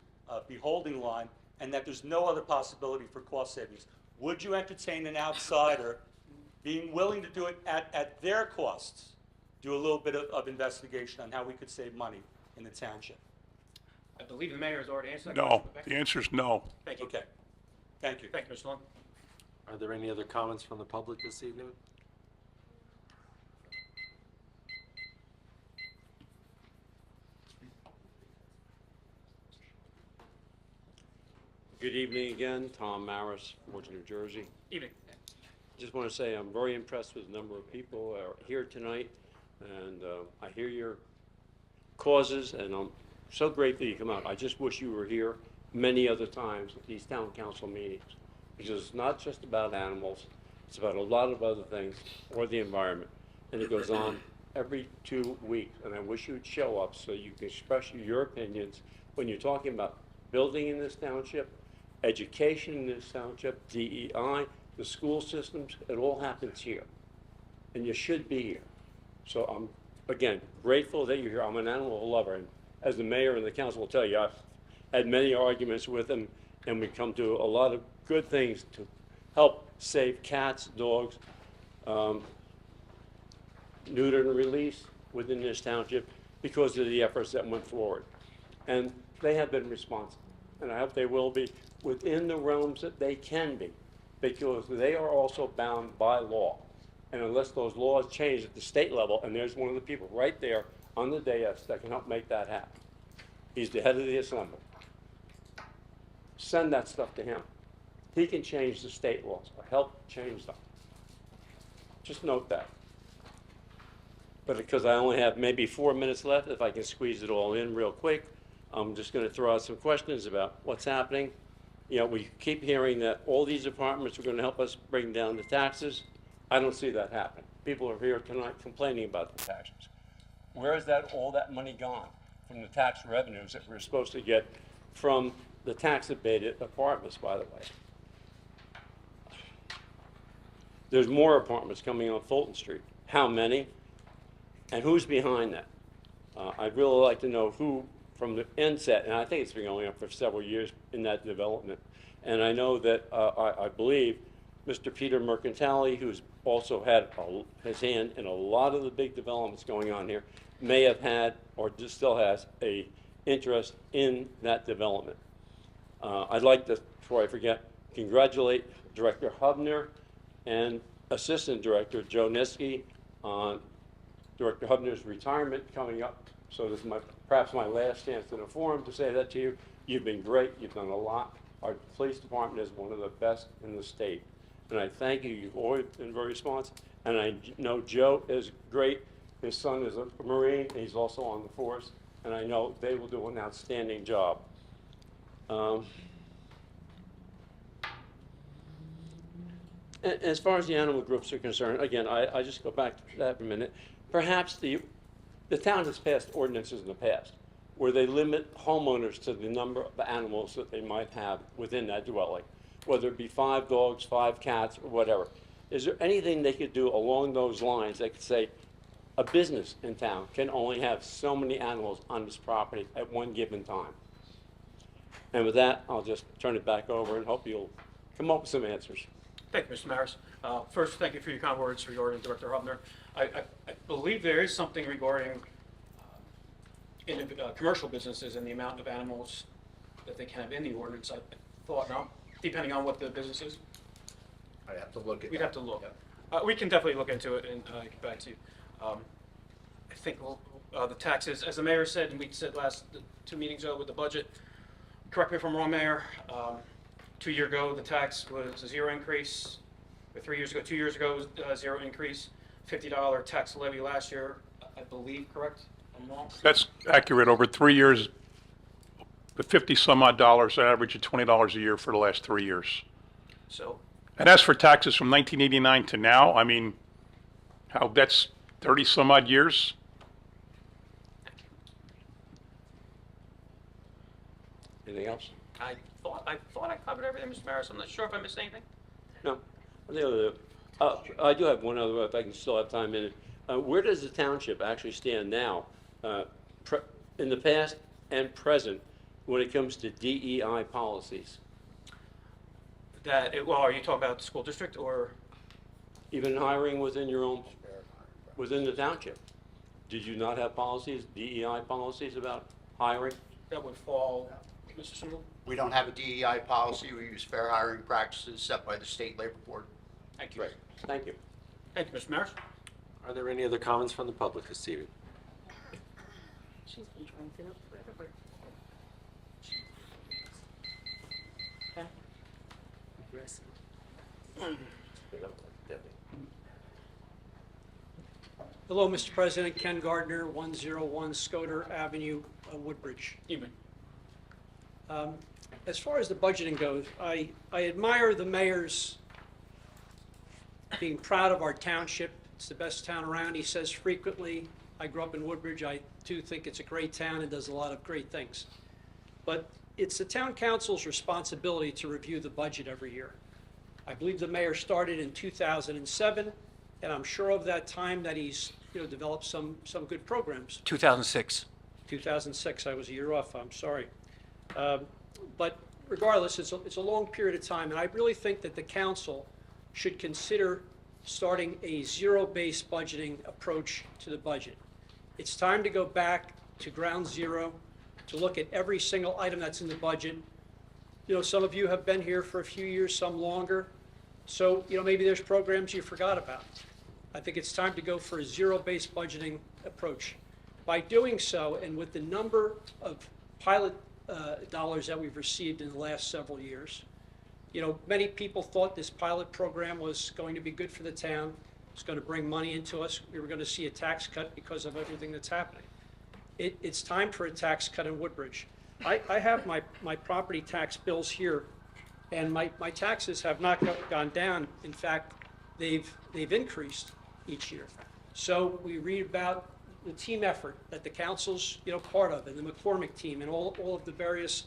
be holding the line, and that there's no other possibility for cost savings. Would you entertain an outsider being willing to do it at their costs, do a little bit of investigation on how we could save money in the township? I believe the mayor has already answered that No, question. the answer is no. Thank you. Okay. Thank you. Thank you, Mr. Long. Are there any other comments from the public this evening? Good evening again, Tom Maris, Woodbridge, New Jersey. Evening. Just want to say I'm very impressed with the number of people who are here tonight, and I hear your causes, and I'm so grateful you come out. I just wish you were here many other times at these town council meetings, because it's not just about animals, It's about a lot of other things, or the environment, and it goes on every 2 weeks. And I wish you'd show up so you can express your opinions when you're talking about building in this township, education in this township, DEI, the school systems. It all happens here, and you should be here. So I'm, again, grateful that you're here. I'm an animal lover, and as the mayor and the council will tell you, I've had many arguments with him, and we come to a lot of good things to help save cats, dogs, neuter and release within this township because of the efforts that went forward. And they have been responsive, and I hope they will be within the realms that they can be, because they are also bound by law. And unless those laws change at the state level, and there's one of the people right there on the dais that can help make that happen. He's the head of the assembly. Send that stuff to him. He can change the state laws, or help change them. Just note that. But because I only have maybe 4 minutes left, if I can squeeze it all in real quick, I'm just going to throw out some questions about what's happening. You know, we keep hearing that all these departments are going to help us bring down the taxes. I don't see that happening. People are here tonight complaining about the taxes. Where is all that money gone from the tax revenues that we're supposed to get from the tax abated apartments, by the way? There's more apartments coming on Fulton Street. How many? And who's behind that? I'd really like to know who from the inset, and I think it's been going on for several years in that development. And I know that I believe Mr. Peter Mercantile, who's also had his hand in a lot of the big developments going on here, may have had, or just still has, a interest in that development. I'd like to, before I forget, congratulate Director Hubner and Assistant Director Joe Niski on Director Hubner's retirement coming up. So this is perhaps my last chance in a forum to say that to you. You've been great. You've done a lot. Our police department is one of the best in the state. And I thank you. You've always been very responsive. And I know Joe is great. His son is a Marine, and he's also on the force. And I know they will do an outstanding job. As far as the animal groups are concerned, again, I just go back to that for a minute. Perhaps the town has passed ordinances in the past where they limit homeowners to the number of animals that they might have within that dwelling, whether it be 5 dogs, 5 cats, or whatever. Is there anything they could do along those lines that could say a business in town can only have so many animals on this property at one given time? And with that, I'll just turn it back over and hope you'll come up with some answers. Thank you, Mr. Maris. First, thank you for your kind words regarding Director Hubner. I believe there is something regarding commercial businesses and the amount of animals that they can have in the ordinance. I thought, no, depending on what the business is. I'd have to look at We'd that. have to look. We can definitely look into it and get back to you. I think the taxes, as the mayor said, and we said the 2 meetings ago with the budget, correct me if I'm wrong, Mayor, 2 years ago, the tax was a 0 increase. Or 3 years ago, 2 years ago, was 0 increase. $50 tax levy last year, I believe, correct? I'm wrong? That's accurate. Over 3 years, the 50 some odd dollars, an average of $20 a year for the last 3 years. So, And as for taxes from 1989 to now, I mean, that's 30 some odd years. Anything else? I thought I covered everything, Mr. Maris. I'm not sure if I missed anything. No. I do have one other, if I can still have time in it. Where does the township actually stand now, in the past and present, when it comes to DEI policies? Well, are you talking about the school district or? Even hiring within your own, within the township? Did you not have policies, DEI policies about hiring? That would fall, Mr. Sindel? We don't have a DEI policy. We use fair hiring practices set by the State Labor Board. Thank you. Great, thank you. Thank you, Mr. Maris. Are there any other comments from the public this evening? She's been trying to get up forever. Okay. Hello, Mr. President. Ken Gardner, 101 Scoter Avenue, Woodbridge. Evening. As far as the budgeting goes, I admire the mayor's being proud of our township. It's the best town around, he says frequently. I grew up in Woodbridge. I do think it's a great town and does a lot of great things. But it's the town council's responsibility to review the budget every year. I believe the mayor started in 2007, and I'm sure of that time that he's, developed some good programs. 2006. 2006, I was a year off, I'm sorry. But regardless, it's a long period of time, and I really think that the council should consider starting a zero-based budgeting approach to the budget. It's time to go back to ground zero, to look at every single item that's in the budget. Some of you have been here for a few years, some longer. So, maybe there's programs you forgot about. I think it's time to go for a zero-based budgeting approach. By doing so, and with the number of pilot dollars that we've received in the last several years, many people thought this pilot program was going to be good for the town. It's going to bring money into us. We were going to see a tax cut because of everything that's happening. It's time for a tax cut in Woodbridge. I have my property tax bills here, and my taxes have not gone down. In fact, they've increased each year. So we read about the team effort that the council's part of, and the McCormick team, and all of the various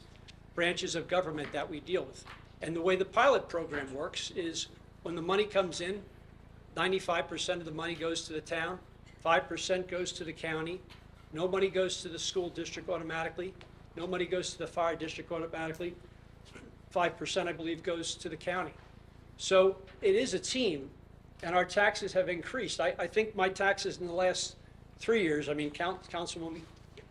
branches of government that we deal with. And the way the pilot program works is when the money comes in, 95% of the money goes to the town, 5% goes to the county, no money goes to the school district automatically, no money goes to the fire district automatically, 5% I believe goes to the county. So it is a team, and our taxes have increased. I think my taxes in the last 3 years, Councilwoman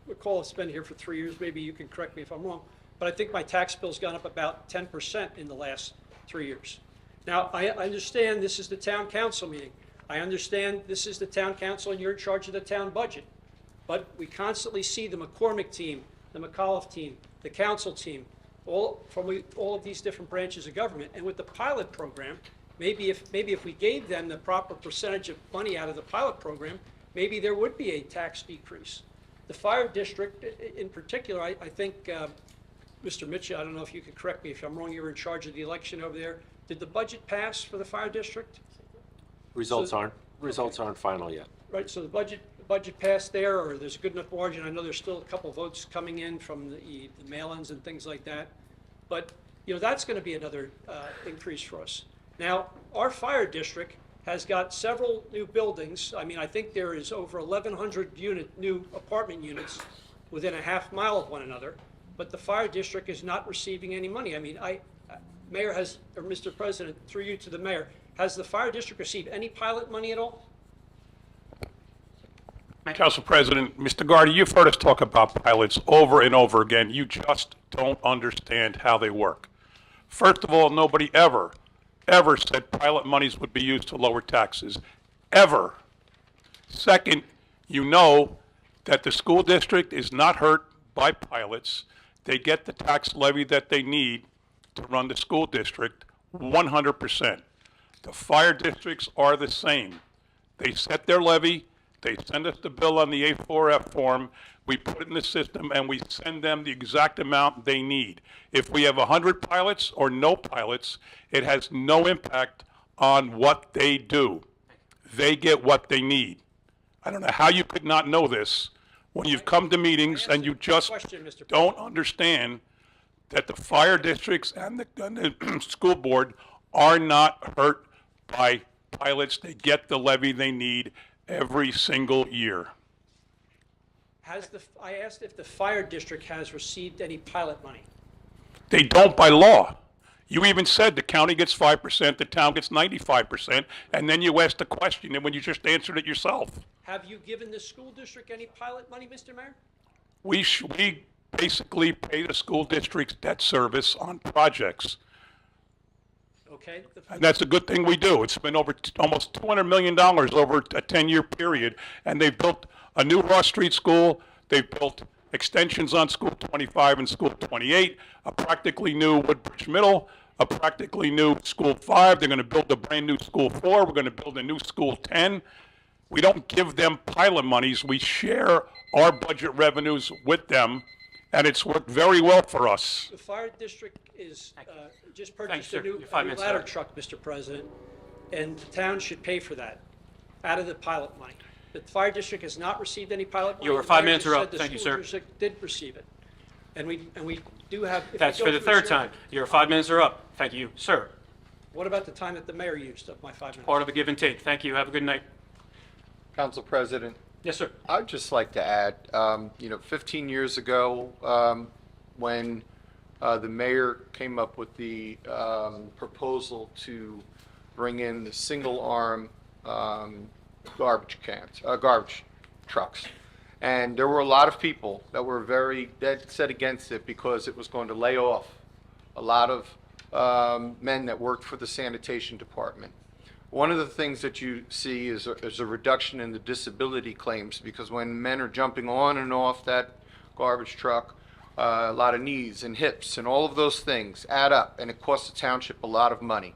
McCall has been here for 3 years, maybe you can correct me if I'm wrong, but I think my tax bill's gone up about 10% in the last 3 years. Now, I understand this is the town council meeting. I understand this is the town council and you're in charge of the town budget. But we constantly see the McCormick team, the McAuliffe team, the council team, all of these different branches of government. And with the pilot program, maybe if we gave them the proper percentage of money out of the pilot program, maybe there would be a tax decrease. The fire district in particular, I think, Mr. Mitchell, I don't know if you could correct me if I'm wrong, you were in charge of the election over there. Did the budget pass for the fire district? Results aren't final yet. Right, so the budget passed there, or there's a good enough margin. I know there's still a couple votes coming in from the mail-ins and things like that. But, that's going to be another increase for us. Now, our fire district has got several new buildings. I think there is over 1,100 new apartment units within a half mile of one another, but the fire district is not receiving any money. Mayor has, or Mr. President, through you to the mayor, has the fire district received any pilot money at all? Council President, Mr. Gardy, you've heard us talk about pilots over and over again. You just don't understand how they work. First of all, nobody ever said pilot monies would be used to lower taxes. Ever. Second, you know that the school district is not hurt by pilots. They get the tax levy that they need to run the school district 100%. The fire districts are the same. They set their levy, they send us the bill on the A4F form, we put it in the system, and we send them the exact amount they need. If we have 100 pilots or no pilots, it has no impact on what they do. They get what they need. I don't know how you could not know this when you've come to meetings and you just don't understand that the fire districts and the school board are not hurt by pilots. They get the levy they need every single year. I asked if the fire district has received any pilot money. They don't by law. You even said the county gets 5%, the town gets 95%, and then you asked the question, and when you just answered it yourself. Have you given the school district any pilot money, Mr. Mayor? We basically pay the school district's debt service on projects. Okay. And that's a good thing we do. It's been over almost $200 million over a 10-year period, and they've built a new Ross Street School. They've built extensions on School 25 and School 28, a practically new Woodbridge Middle, a practically new School 5. They're going to build a brand new School 4. We're going to build a new School 10. We don't give them pilot monies. We share our budget revenues with them, and it's worked very well for us. The fire district is just purchased a new ladder truck, Mr. President. and the town should pay for that out of the pilot money. The fire district has not received any pilot money. Your The 5 mayor minutes just are said up. the Thank you, school sir. district did receive it. And we do have. if we That's go for the through a third zero- time. Your 5 minutes are up. Thank you, sir. What about the time that the mayor used of my 5 minutes? Part of the give and take. Thank you. Have a good night. Council President, Yes, sir. I'd just like to add, 15 years ago, when the mayor came up with the proposal to bring in the single-arm garbage trucks. And there were a lot of people that were very dead set against it because it was going to lay off a lot of men that worked for the sanitation department. One of the things that you see is a reduction in the disability claims, because when men are jumping on and off that garbage truck, a lot of knees and hips and all of those things add up, and it costs the township a lot of money.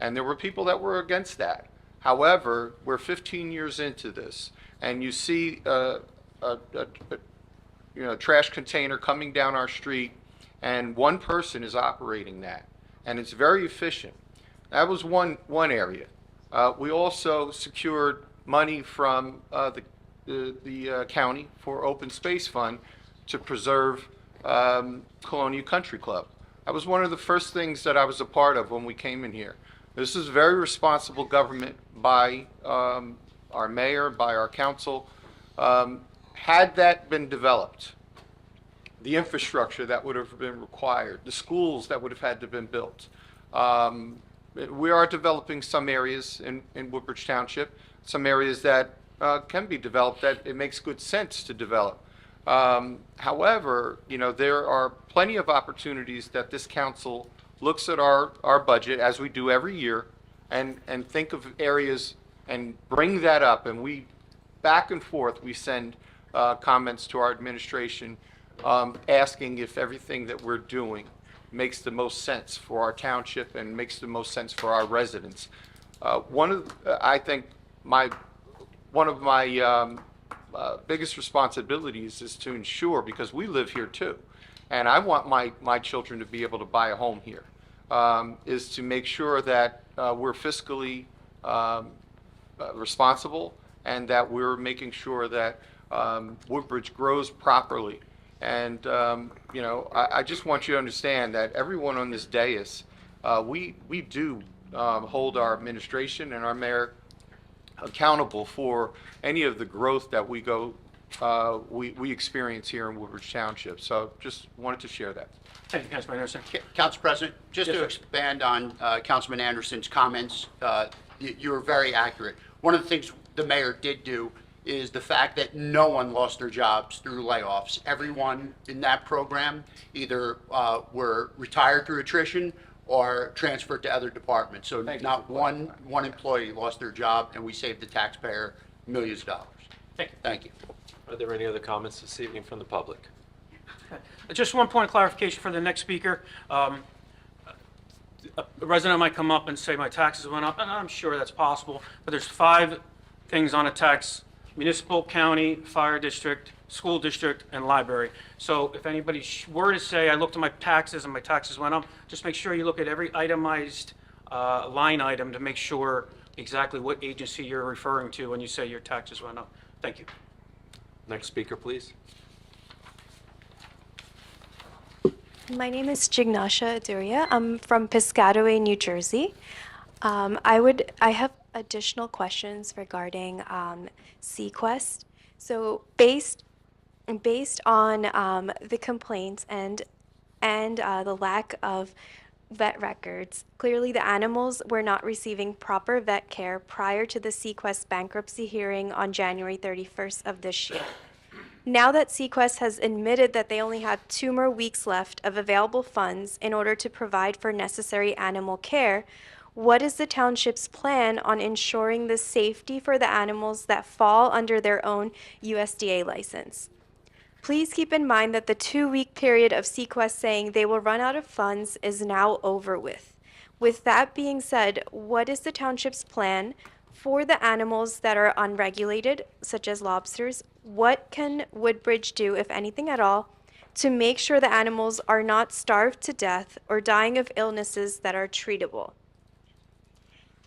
And there were people that were against that. However, we're 15 years into this, and you see a trash container coming down our street, and one person is operating that, and it's very efficient. That was one area. We also secured money from the county for Open Space Fund to preserve Colonia Country Club. That was one of the first things that I was a part of when we came in here. This is very responsible government by our mayor, by our council. Had that been developed, the infrastructure that would have been required, the schools that would have had to have been built. We are developing some areas in Woodbridge Township, some areas that can be developed that it makes good sense to develop. However, there are plenty of opportunities that this council looks at our budget, as we do every year, and think of areas and bring that up, and we back and forth we send comments to our administration asking if everything that we're doing makes the most sense for our township and makes the most sense for our residents. I think one of my biggest responsibilities is to ensure, because we live here too, and I want my children to be able to buy a home here, is to make sure that we're fiscally responsible, and that we're making sure that Woodbridge grows properly. And, I just want you to understand that everyone on this dais, we do hold our administration and our mayor accountable for any of the growth that we experience here in Woodbridge Township. So just wanted to share that. Thank you, Councilman Anderson. Council President, just Yes, to sir. expand on Councilman Anderson's comments, you were very accurate. One of the things the mayor did do is the fact that no one lost their jobs through layoffs. Everyone in that program either were retired through attrition or transferred to other departments. So not one employee lost their job, and we saved the taxpayer millions of dollars. Thank you. Are there any other comments this evening from the public? Just one point of clarification for the next speaker. A resident might come up and say my taxes went up, and I'm sure that's possible, but there's 5 things on a tax: municipal, county, fire district, school district, and library. So if anybody were to say, I looked at my taxes and my taxes went up, just make sure you look at every itemized line item to make sure exactly what agency you're referring to when you say your taxes went up. Thank you. Next speaker, please. My name is Jignasha Aduria. I'm from Piscataway, New Jersey. I have additional questions regarding Sequest. So based on the complaints and the lack of vet records, clearly the animals were not receiving proper vet care prior to the Sequest bankruptcy hearing on January 31st of this year. Now that Sequest has admitted that they only have 2 more weeks left of available funds in order to provide for necessary animal care, what is the township's plan on ensuring the safety for the animals that fall under their own USDA license? Please keep in mind that the 2-week period of Sequest saying they will run out of funds is now over with. With that being said, what is the township's plan for the animals that are unregulated, such as lobsters? What can Woodbridge do, if anything at all, to make sure the animals are not starved to death or dying of illnesses that are treatable?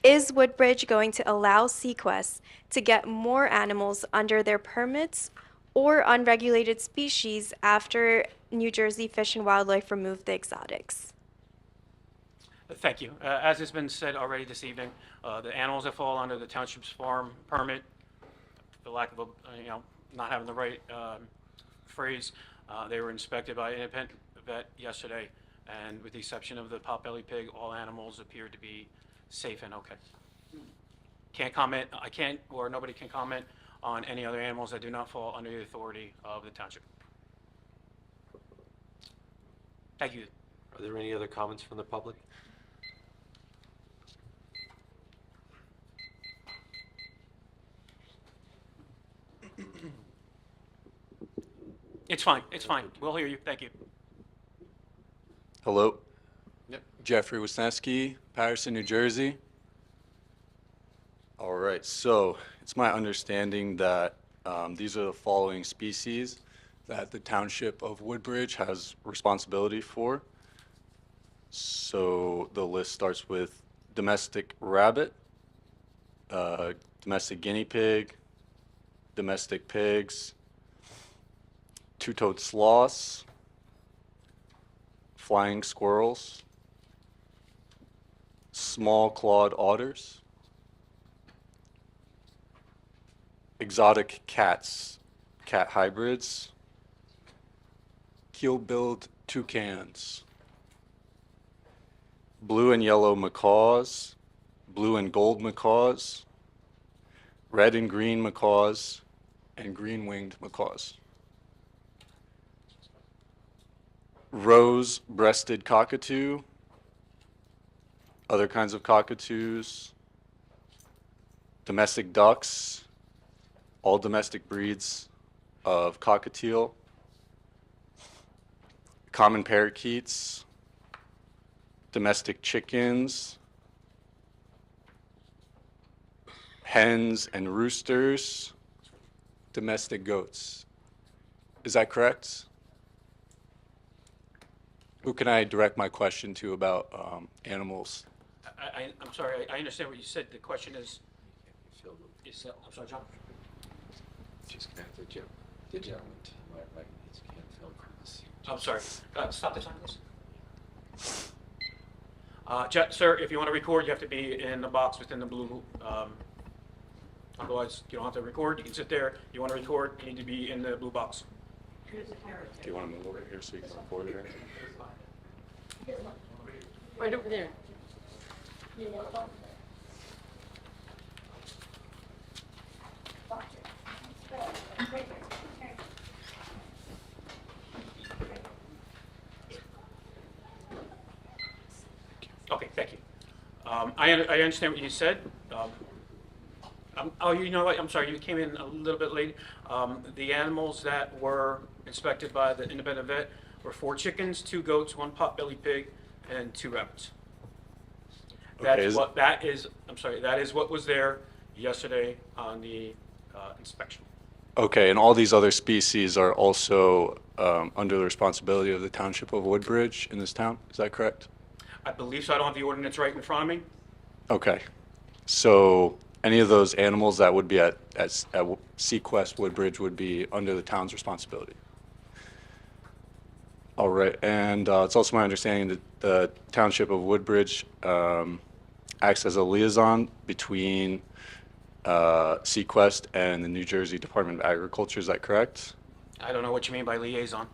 Is Woodbridge going to allow Sequest to get more animals under their permits or unregulated species after New Jersey Fish and Wildlife removed the exotics? Thank you. As has been said already this evening, the animals that fall under the township's farm permit, for lack of a, not having the right phrase, they were inspected by an independent vet yesterday, and with the exception of the potbelly pig, all animals appear to be safe and okay. Can't comment, I can't, or nobody can comment on any other animals that do not fall under the authority of the township. Thank you. Are there any other comments from the public? It's fine, it's fine. We'll hear you. Thank you. Hello. Yep. Jeffrey Wisniewski, Patterson, New Jersey. All right, so it's my understanding that these are the following species that the Township of Woodbridge has responsibility for. So the list starts with domestic rabbit, domestic guinea pig, domestic pigs, two-toed sloths, flying squirrels, small clawed otters, exotic cats, cat hybrids, keel-billed toucans, blue and yellow macaws, blue and gold macaws, red and green macaws, and green-winged macaws. Rose-breasted cockatoo, other kinds of cockatoos, domestic ducks, all domestic breeds of cockatiel, common parakeets, domestic chickens, hens and roosters, domestic goats. Is that correct? Who can I direct my question to about animals? I'm sorry, I understand what you said. The question is, I'm sorry, John? Just gonna have to the gentleman to my right needs to fill from the seat. I'm sorry. Stop the time, please. Sir, if you want to record, you have to be in the box within the blue. Otherwise, you don't have to record. You can sit there. You want to record, you need to be in the blue box. Do you want to move over here so you can record it? Right over there. Okay, thank you. I understand what you said. Oh, you know what? I'm sorry, you came in a little bit late. The animals that were inspected by the independent vet were 4 chickens, 2 goats, 1 potbelly pig, and 2 rabbits. That's what that is. I'm sorry, that is what was there yesterday on the inspection. Okay, and all these other species are also under the responsibility of the Township of Woodbridge in this town, is that correct? I believe so. I don't have the ordinance right in front of me. Okay, so any of those animals that would be at Sequest Woodbridge would be under the town's responsibility? All right, and it's also my understanding that the Township of Woodbridge acts as a liaison between Sequest and the New Jersey Department of Agriculture, is that correct? I don't know what you mean by liaison.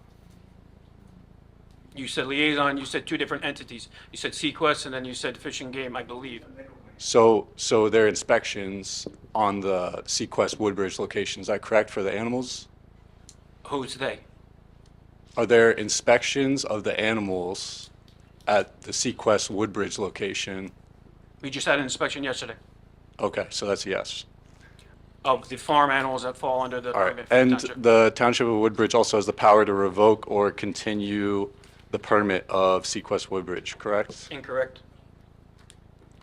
You said liaison, you said 2 different entities. You said Sequest and then you said Fish and Game, I believe. So there are inspections on the Sequest Woodbridge location, is that correct, for the animals? Who's they? Are there inspections of the animals at the Sequest Woodbridge location? We just had an inspection yesterday Okay, so that's a yes. of the farm animals that fall under the All right, permit for the and township. the Township of Woodbridge also has the power to revoke or continue the permit of Sequest Woodbridge, correct? Incorrect.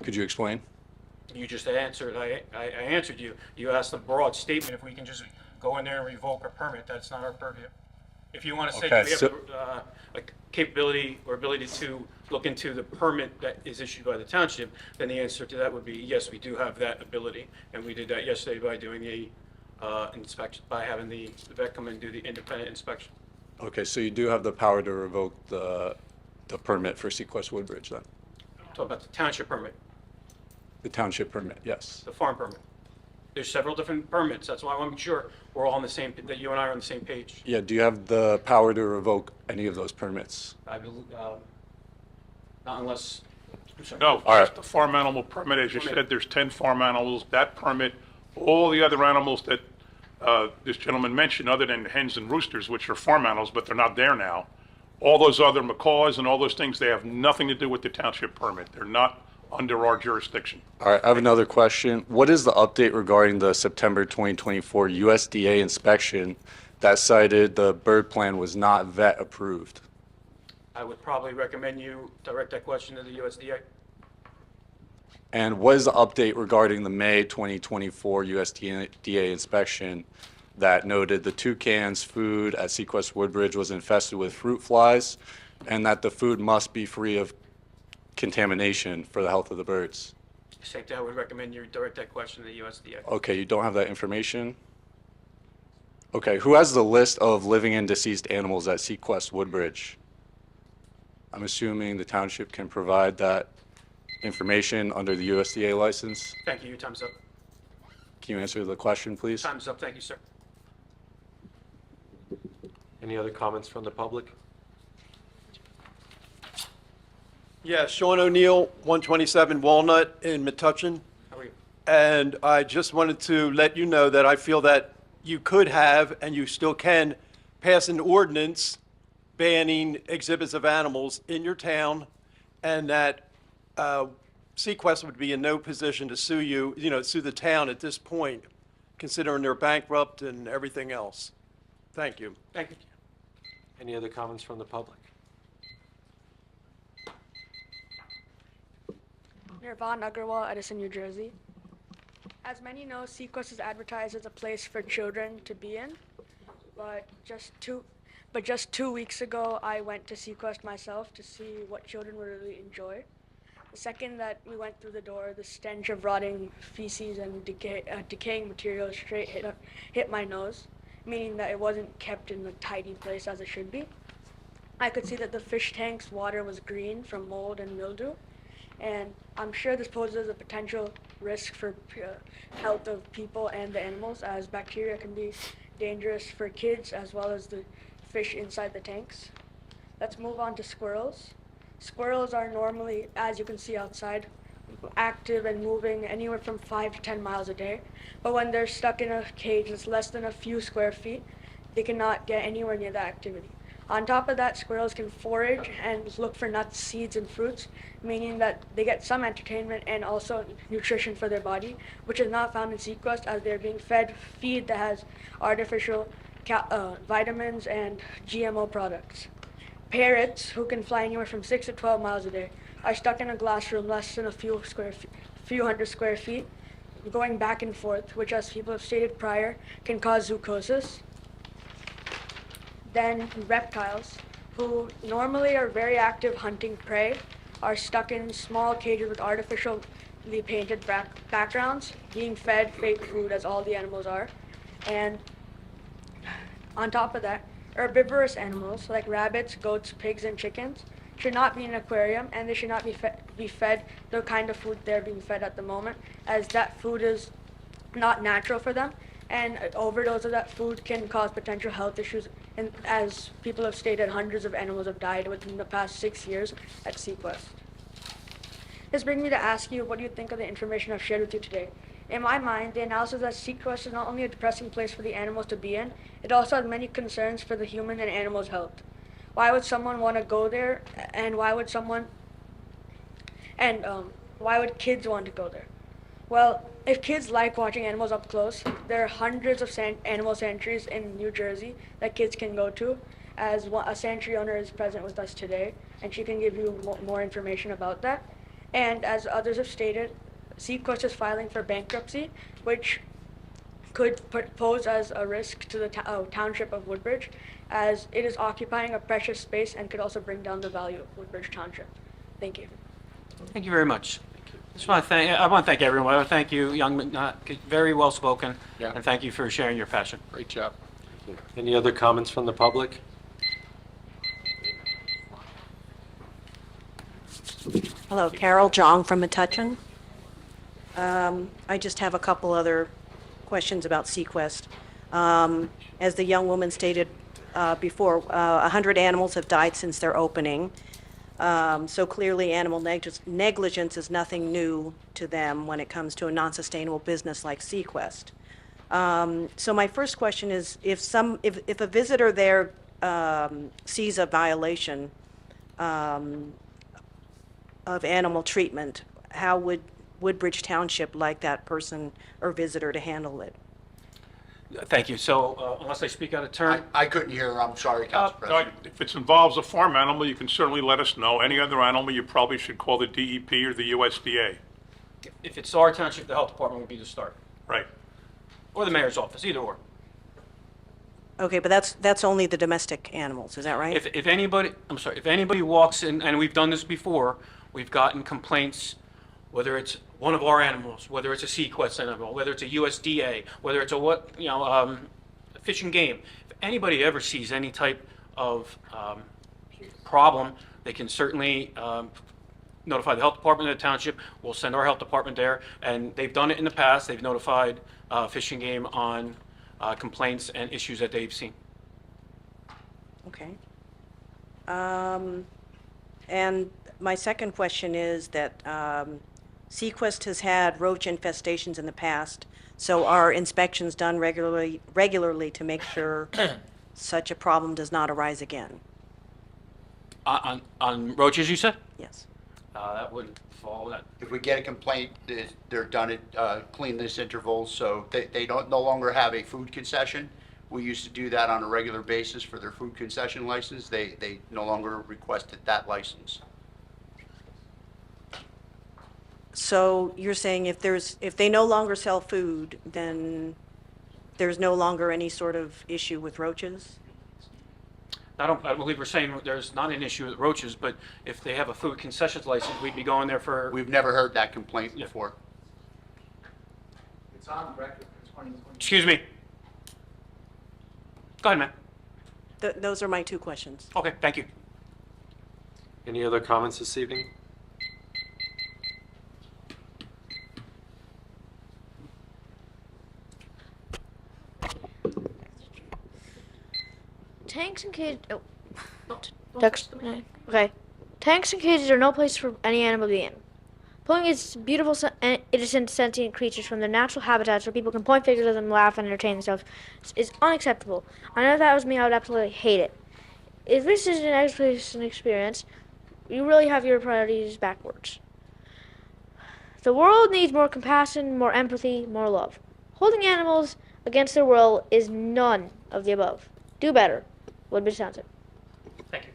Could you explain? You just answered. I answered you. You asked a broad statement if we can just go in there and revoke a permit. That's not our purview. If you want to say Okay, we have a capability or ability to look into the permit that is issued by the township, then the answer to that would be, yes, we do have that ability. And we did that yesterday by doing a inspection, by having the vet come in and do the independent inspection. Okay, so you do have the power to revoke the permit for Sequest Woodbridge then? Talk about the township permit, The township permit, yes. the farm permit. There's several different permits. That's why I want to be sure we're all on the same, that you and I are on the same page. Yeah, do you have the power to revoke any of those permits? I believe, not unless, I'm sorry. No, All right. just the farm animal permit, as you Permit. said, there's 10 farm animals. That permit, all the other animals that this gentleman mentioned, other than hens and roosters, which are farm animals, but they're not there now, all those other macaws and all those things, they have nothing to do with the township permit. They're not under our jurisdiction. All right, I have another question. What is the update regarding the September 2024 USDA inspection that cited the bird plan was not vet approved? I would probably recommend you direct that question to the USDA. And what is the update regarding the May 2024 USDA inspection that noted the toucans food at Sequest Woodbridge was infested with fruit flies and that the food must be free of contamination for the health of the birds? Same thing, I would recommend you direct that question to the USDA. Okay, you don't have that information? Okay, who has the list of living and deceased animals at Sequest Woodbridge? I'm assuming the township can provide that information under the USDA license. Thank you, your time's up. Can you answer the question, please? Time's up, thank you, sir. Any other comments from the public? Yeah, Sean O'Neill, 127 Walnut in Metuchen. How are you? And I just wanted to let you know that I feel that you could have, and you still can, pass an ordinance banning exhibits of animals in your town, and that Sequest would be in no position to sue you, sue the town at this point, considering they're bankrupt and everything else. Thank you. Thank you. Any other comments from the public? Nirvan Agarwal, Edison, New Jersey. As many know, Sequest is advertised as a place for children to be in, but just 2 weeks ago, I went to Sequest myself to see what children would really enjoy. The second that we went through the door, the stench of rotting feces and decaying material straight hit my nose, meaning that it wasn't kept in a tidy place as it should be. I could see that the fish tank's water was green from mold and mildew, and I'm sure this poses a potential risk for health of people and the animals, as bacteria can be dangerous for kids as well as the fish inside the tanks. Let's move on to squirrels. Squirrels are normally, as you can see outside, active and moving anywhere from 5 to 10 miles a day. But when they're stuck in a cage that's less than a few square feet, they cannot get anywhere near that activity. On top of that, squirrels can forage and look for nuts, seeds, and fruits, meaning that they get some entertainment and also nutrition for their body, which is not found in Sequest, as they're being fed feed that has artificial vitamins and GMO products. Parrots, who can fly anywhere from 6 to 12 miles a day, are stuck in a glass room less than a few hundred square feet, going back and forth, which, as people have stated prior, can cause zoonosis. Then reptiles, who normally are very active hunting prey, are stuck in small cages with artificially painted backgrounds, being fed fake food as all the animals are. And on top of that, herbivorous animals like rabbits, goats, pigs, and chickens should not be in an aquarium, and they should not be fed the kind of food they're being fed at the moment, as that food is not natural for them, and an overdose of that food can cause potential health issues. And as people have stated, hundreds of animals have died within the past 6 years at Sequest. This brings me to ask you, what do you think of the information I've shared with you today? In my mind, the analysis that Sequest is not only a depressing place for the animals to be in, it also has many concerns for the human and animals' health. Why would someone want to go there, and why would kids want to go there? Well, if kids like watching animals up close, there are hundreds of animal sanctuaries in New Jersey that kids can go to, as a sanctuary owner is present with us today, and she can give you more information about that. And as others have stated, Sequest is filing for bankruptcy, which could pose as a risk to the Township of Woodbridge, as it is occupying a precious space and could also bring down the value of Woodbridge Township. Thank you. Thank you very much. I want to thank everyone. I want to thank you, young man, very well spoken, Yeah. and thank you for sharing your passion. Great job. Any other comments from the public? Hello, Carol Jong from Metuchen. I just have a couple other questions about Sequest. As the young woman stated before, 100 animals have died since their opening. So clearly animal negligence is nothing new to them when it comes to a non-sustainable business like Sequest. So my first question is, if a visitor there sees a violation of animal treatment, how would Woodbridge Township like that person or visitor to handle it? Thank you. So unless I speak out of turn. I couldn't hear her. I'm sorry, Council President. If it involves a farm animal, you can certainly let us know. Any other animal, you probably should call the DEP or the USDA. If it's our township, the health department would be the start. Right. Or the mayor's office, either or. Okay, but that's only the domestic animals, is that right? If anybody, I'm sorry, if anybody walks in, and we've done this before, we've gotten complaints, whether it's one of our animals, whether it's a Sequest animal, whether it's a USDA, whether it's a Fish and Game. If anybody ever sees any type of problem, they can certainly notify the health department of the township. We'll send our health department there, and they've done it in the past. They've notified Fish and Game on complaints and issues that they've seen. Okay. And my second question is that Sequest has had roach infestations in the past, so are inspections done regularly to make sure such a problem does not arise again? On roaches, you said? Yes. That wouldn't fall that. If we get a complaint, they're done at cleanliness intervals, so they don't no longer have a food concession. We used to do that on a regular basis for their food concession license. They no longer requested that license. So you're saying if they no longer sell food, then there's no longer any sort of issue with roaches? I believe we're saying there's not an issue with roaches, but if they have a food concessions license, we'd be going there for. We've never heard that complaint before. It's on record for 2020. Excuse me. Go ahead, ma'am. Those are my two questions. Okay, thank you. Any other comments this evening? Tanks and cages. Okay. Tanks and cages are no place for any animal to be in. Pulling its beautiful, innocent, sentient creatures from their natural habitats where people can point fingers at them, laugh, and entertain themselves is unacceptable. I know if that was me, I would absolutely hate it. If this is an education experience, you really have your priorities backwards. The world needs more compassion, more empathy, more love. Holding animals against their will is none of the above. Do better. Woodbridge Township. Thank you.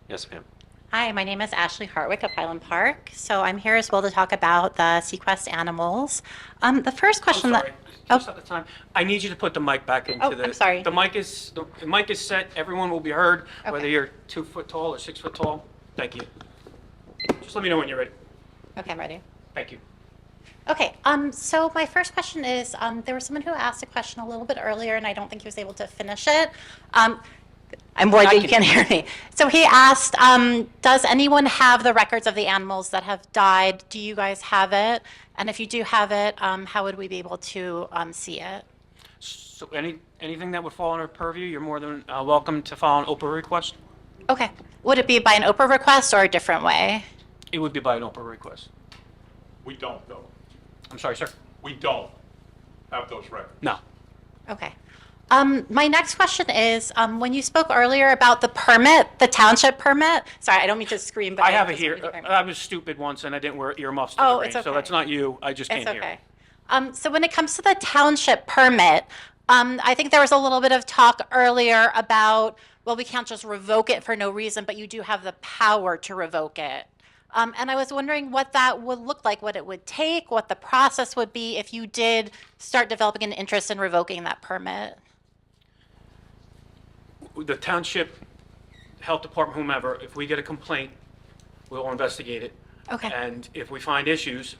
Yes, ma'am. Hi, my name is Ashley Hartwick of Highland Park. So I'm here as well to talk about the Sequest animals. The first question I'm sorry. Just at the time, I need you to put the mic back into the. I'm sorry. The mic is set. Everyone will be heard, whether you're 2 foot tall or 6 foot tall. Thank you. Just let me know when you're ready. Okay, I'm ready. Thank you. Okay, so my first question is, there was someone who asked a question a little bit earlier, and I don't think he was able to finish it. I'm worried that you can't hear me. So he asked, does anyone have the records of the animals that have died? Do you guys have it? And if you do have it, how would we be able to see it? So anything that would fall under purview, you're more than welcome to file an Oprah request. Okay. Would it be by an Oprah request or a different way? It would be by an Oprah request. We don't, though. I'm sorry, sir. We don't have those records. No. Okay. My next question is, when you spoke earlier about the permit, the township permit, sorry, I don't mean to scream, but I have it here. I was stupid once and I didn't wear earmuffs to the Oh, rain, it's okay. so that's not you. I just It's can't hear. okay. So when it comes to the township permit, I think there was a little bit of talk earlier about, well, we can't just revoke it for no reason, but you do have the power to revoke it. And I was wondering what that would look like, what it would take, what the process would be if you did start developing an interest in revoking that permit. The township, health department, whomever, if we get a complaint, we'll investigate it. Okay. And if we find issues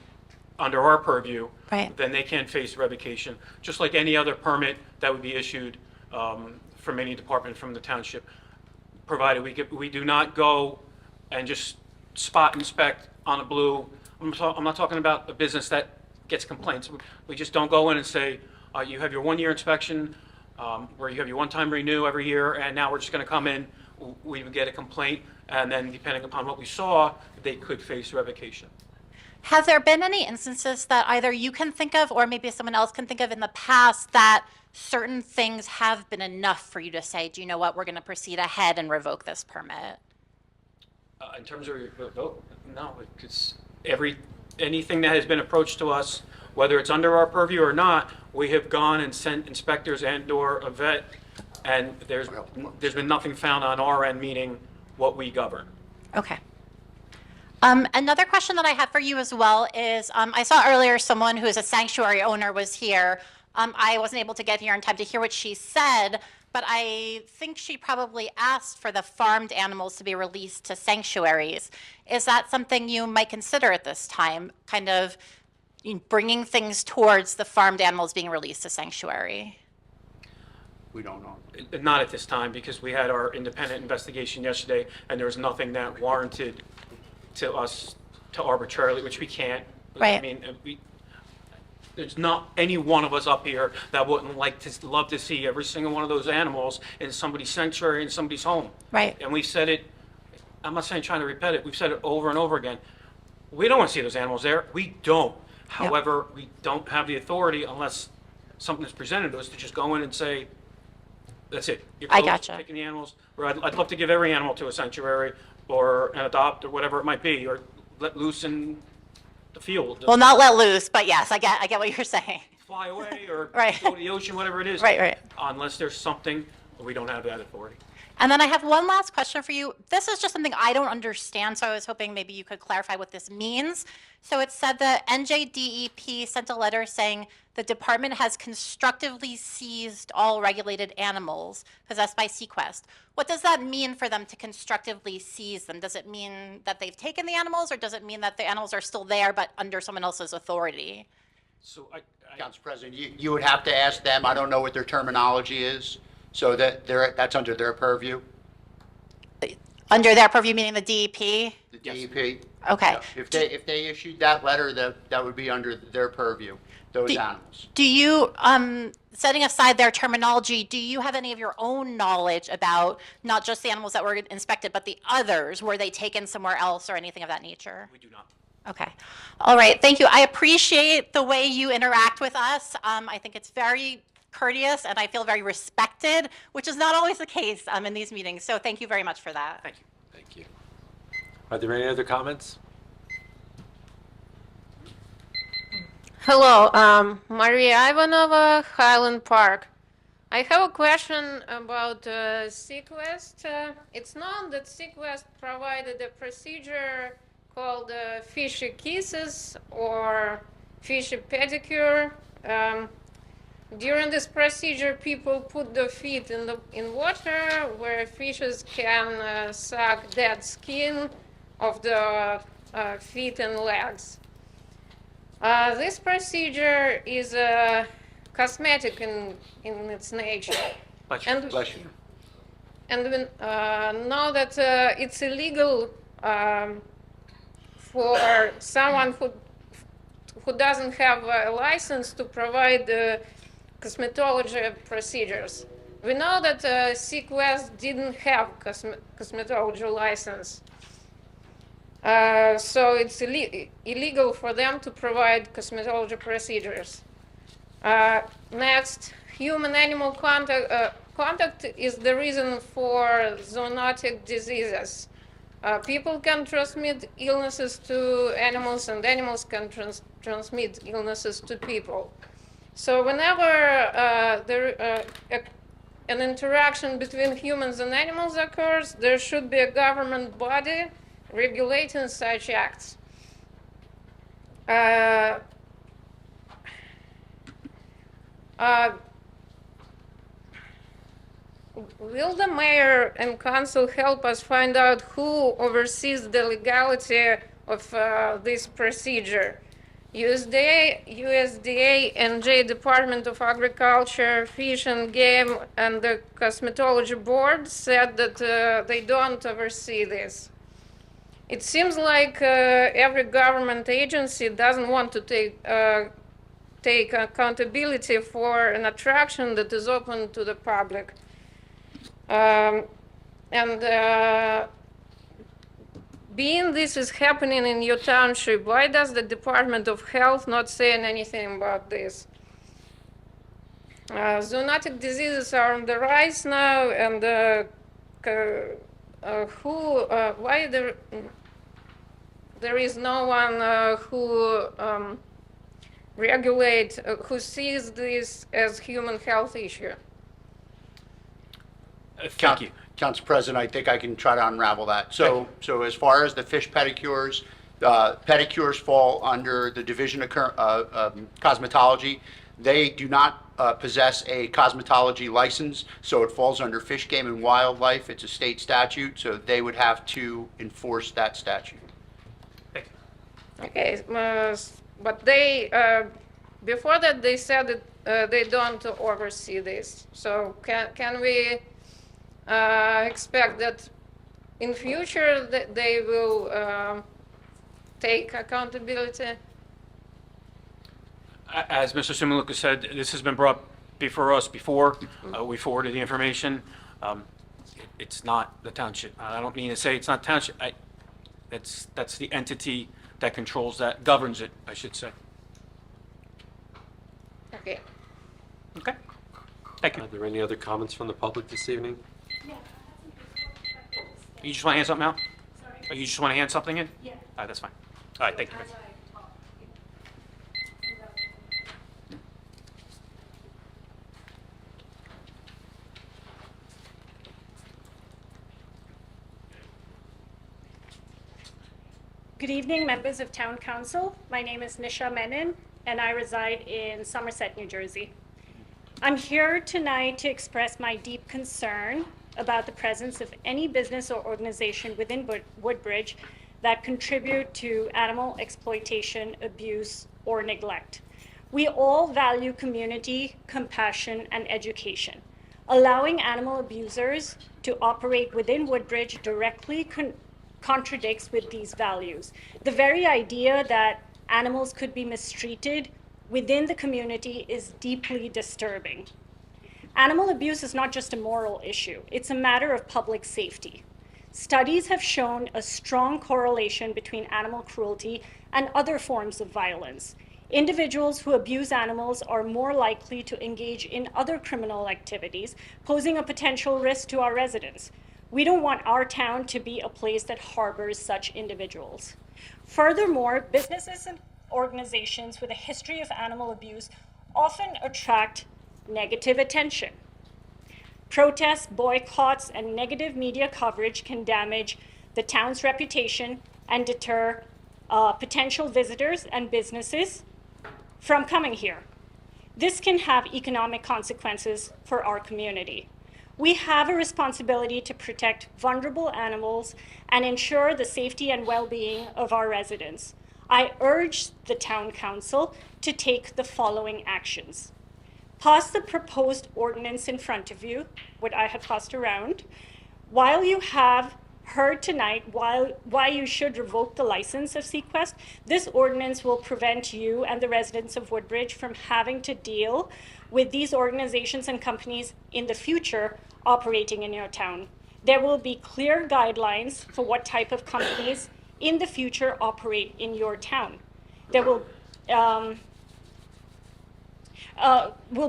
under our purview, Right. then they can face revocation, just like any other permit that would be issued from any department from the township, provided we do not go and just spot inspect on a blue. I'm not talking about a business that gets complaints. We just don't go in and say, you have your one-year inspection, where you have your one-time renew every year, and now we're just going to come in, we would get a complaint, and then depending upon what we saw, they could face revocation. Have there been any instances that either you can think of or maybe someone else can think of in the past that certain things have been enough for you to say, do you know what, we're going to proceed ahead and revoke this permit? In terms of your vote, no, because anything that has been approached to us, whether it's under our purview or not, we have gone and sent inspectors and/or a vet, and there's been nothing found on our end, meaning what we govern. Okay. Another question that I had for you as well is, I saw earlier someone who is a sanctuary owner was here. I wasn't able to get here in time to hear what she said, but I think she probably asked for the farmed animals to be released to sanctuaries. Is that something you might consider at this time, kind of bringing things towards the farmed animals being released to sanctuary? We don't know. Not at this time, because we had our independent investigation yesterday, and there was nothing that warranted to us to arbitrarily, which we can't. Right. I mean, there's not any one of us up here that wouldn't love to see every single one of those animals in somebody's sanctuary, in somebody's home. Right. And we've said it, I'm not saying trying to repeat it, we've said it over and over again. We don't want to see those animals there. We don't. However, we don't have the authority unless something is presented to us to just go in and say, that's it. You're I closed, gotcha. taking the animals. Or I'd love to give every animal to a sanctuary or an adopt or whatever it might be, or let loose in the field. Well, not let loose, but yes, I get what you're saying. Fly away or Right. go to the ocean, whatever it is. Right. Unless there's something, we don't have that authority. And then I have one last question for you. This is just something I don't understand, so I was hoping maybe you could clarify what this means. So it said the NJDEP sent a letter saying the department has constructively seized all regulated animals possessed by Sequest. What does that mean for them to constructively seize them? Does it mean that they've taken the animals, or does it mean that the animals are still there but under someone else's authority? So Council President, you would have to ask them. I don't know what their terminology is, so that's under their purview. Under their purview, meaning the DEP? The DEP. Okay. Yeah. If they issued that letter, that would be under their purview, those animals. Do you, setting aside their terminology, do you have any of your own knowledge about not just the animals that were inspected, but the others? Were they taken somewhere else or anything of that nature? We do not. Okay. All right. Thank you. I appreciate the way you interact with us. I think it's very courteous, and I feel very respected, which is not always the case in these meetings. So thank you very much for that. Thank you. Thank you. Are there any other comments? Hello, Maria Ivanova, Highland Park. I have a question about Sequest. It's known that Sequest provided a procedure called fishy kisses or fishy pedicure. During this procedure, people put their feet in water where fishes can suck dead skin of the feet and legs. This procedure is cosmetic in its nature. Bless you. And we know that it's illegal for someone who doesn't have a license to provide cosmetology procedures. We know that Sequest didn't have cosmetology license. So it's illegal for them to provide cosmetology procedures. Next, human-animal contact is the reason for zoonotic diseases. People can transmit illnesses to animals, and animals can transmit illnesses to people. So whenever an interaction between humans and animals occurs, there should be a government body regulating such acts. Uh, will the mayor and council help us find out who oversees the legality of this procedure? USDA, NJ Department of Agriculture, Fish and Game, and the Cosmetology Board said that they don't oversee this. It seems like every government agency doesn't want to take accountability for an attraction that is open to the public. Being this is happening in your township, why does the Department of Health not say anything about this? Zoonotic diseases are on the rise now, and why there is no one who who sees this as human health issue? Thank you. Council President, I think I can try to unravel that. So as far as the fish pedicures, pedicures fall under the Division of Cosmetology. They do not possess a cosmetology license, so it falls under Fish, Game, and Wildlife. It's a state statute, so they would have to enforce that statute. Okay, but they, before that, they said that they don't oversee this. So can we expect that in future that they will take accountability? As Mr. Simulica said, this has been brought before us before. We forwarded the information. It's not the township. I don't mean to say it's not township. That's the entity that controls that, governs it, I should say. Okay. Okay. Thank you. Are there any other comments from the public this evening? You just want to hand something out? Sorry? Oh, you just want to hand something in? Yeah. All right, that's fine. All right, thank you. Good evening, members of Town Council. My name is Nisha Menon, and I reside in Somerset, New Jersey. I'm here tonight to express my deep concern about the presence of any business or organization within Woodbridge that contribute to animal exploitation, abuse, or neglect. We all value community, compassion, and education. Allowing animal abusers to operate within Woodbridge directly contradicts with these values. The very idea that animals could be mistreated within the community is deeply disturbing. Animal abuse is not just a moral issue, it's a matter of public safety. Studies have shown a strong correlation between animal cruelty and other forms of violence. Individuals who abuse animals are more likely to engage in other criminal activities, posing a potential risk to our residents. We don't want our town to be a place that harbors such individuals. Furthermore, businesses and organizations with a history of animal abuse often attract negative attention. Protests, boycotts, and negative media coverage can damage the town's reputation and deter potential visitors and businesses from coming here. This can have economic consequences for our community. We have a responsibility to protect vulnerable animals and ensure the safety and well-being of our residents. I urge the Town Council to take the following actions. Pass the proposed ordinance in front of you, what I have passed around. While you have heard tonight why you should revoke the license of Sequest, this ordinance will prevent you and the residents of Woodbridge from having to deal with these organizations and companies in the future operating in your town. There will be clear guidelines for what type of companies in the future operate in your town. There will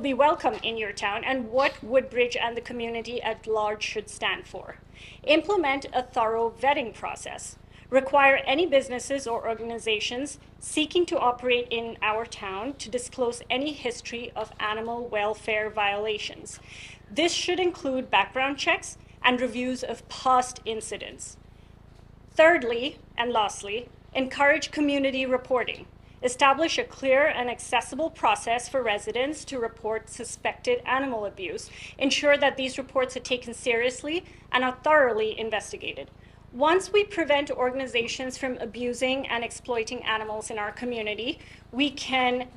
be welcome in your town and what Woodbridge and the community at large should stand for. Implement a thorough vetting process. Require any businesses or organizations seeking to operate in our town to disclose any history of animal welfare violations. This should include background checks and reviews of past incidents. Thirdly, and lastly, encourage community reporting. Establish a clear and accessible process for residents to report suspected animal abuse. Ensure that these reports are taken seriously and are thoroughly investigated. Once we prevent organizations from abusing and exploiting animals in our community, we can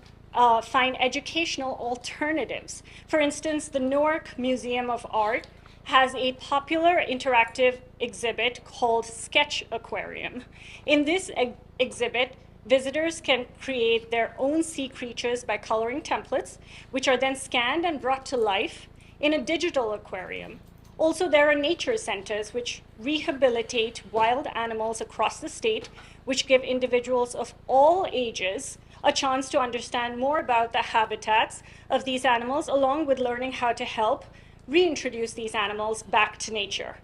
find educational alternatives. For instance, the Newark Museum of Art has a popular interactive exhibit called Sketch Aquarium. In this exhibit, visitors can create their own sea creatures by coloring templates, which are then scanned and brought to life in a digital aquarium. Also, there are nature centers which rehabilitate wild animals across the state, which give individuals of all ages a chance to understand more about the habitats of these animals, along with learning how to help reintroduce these animals back to nature.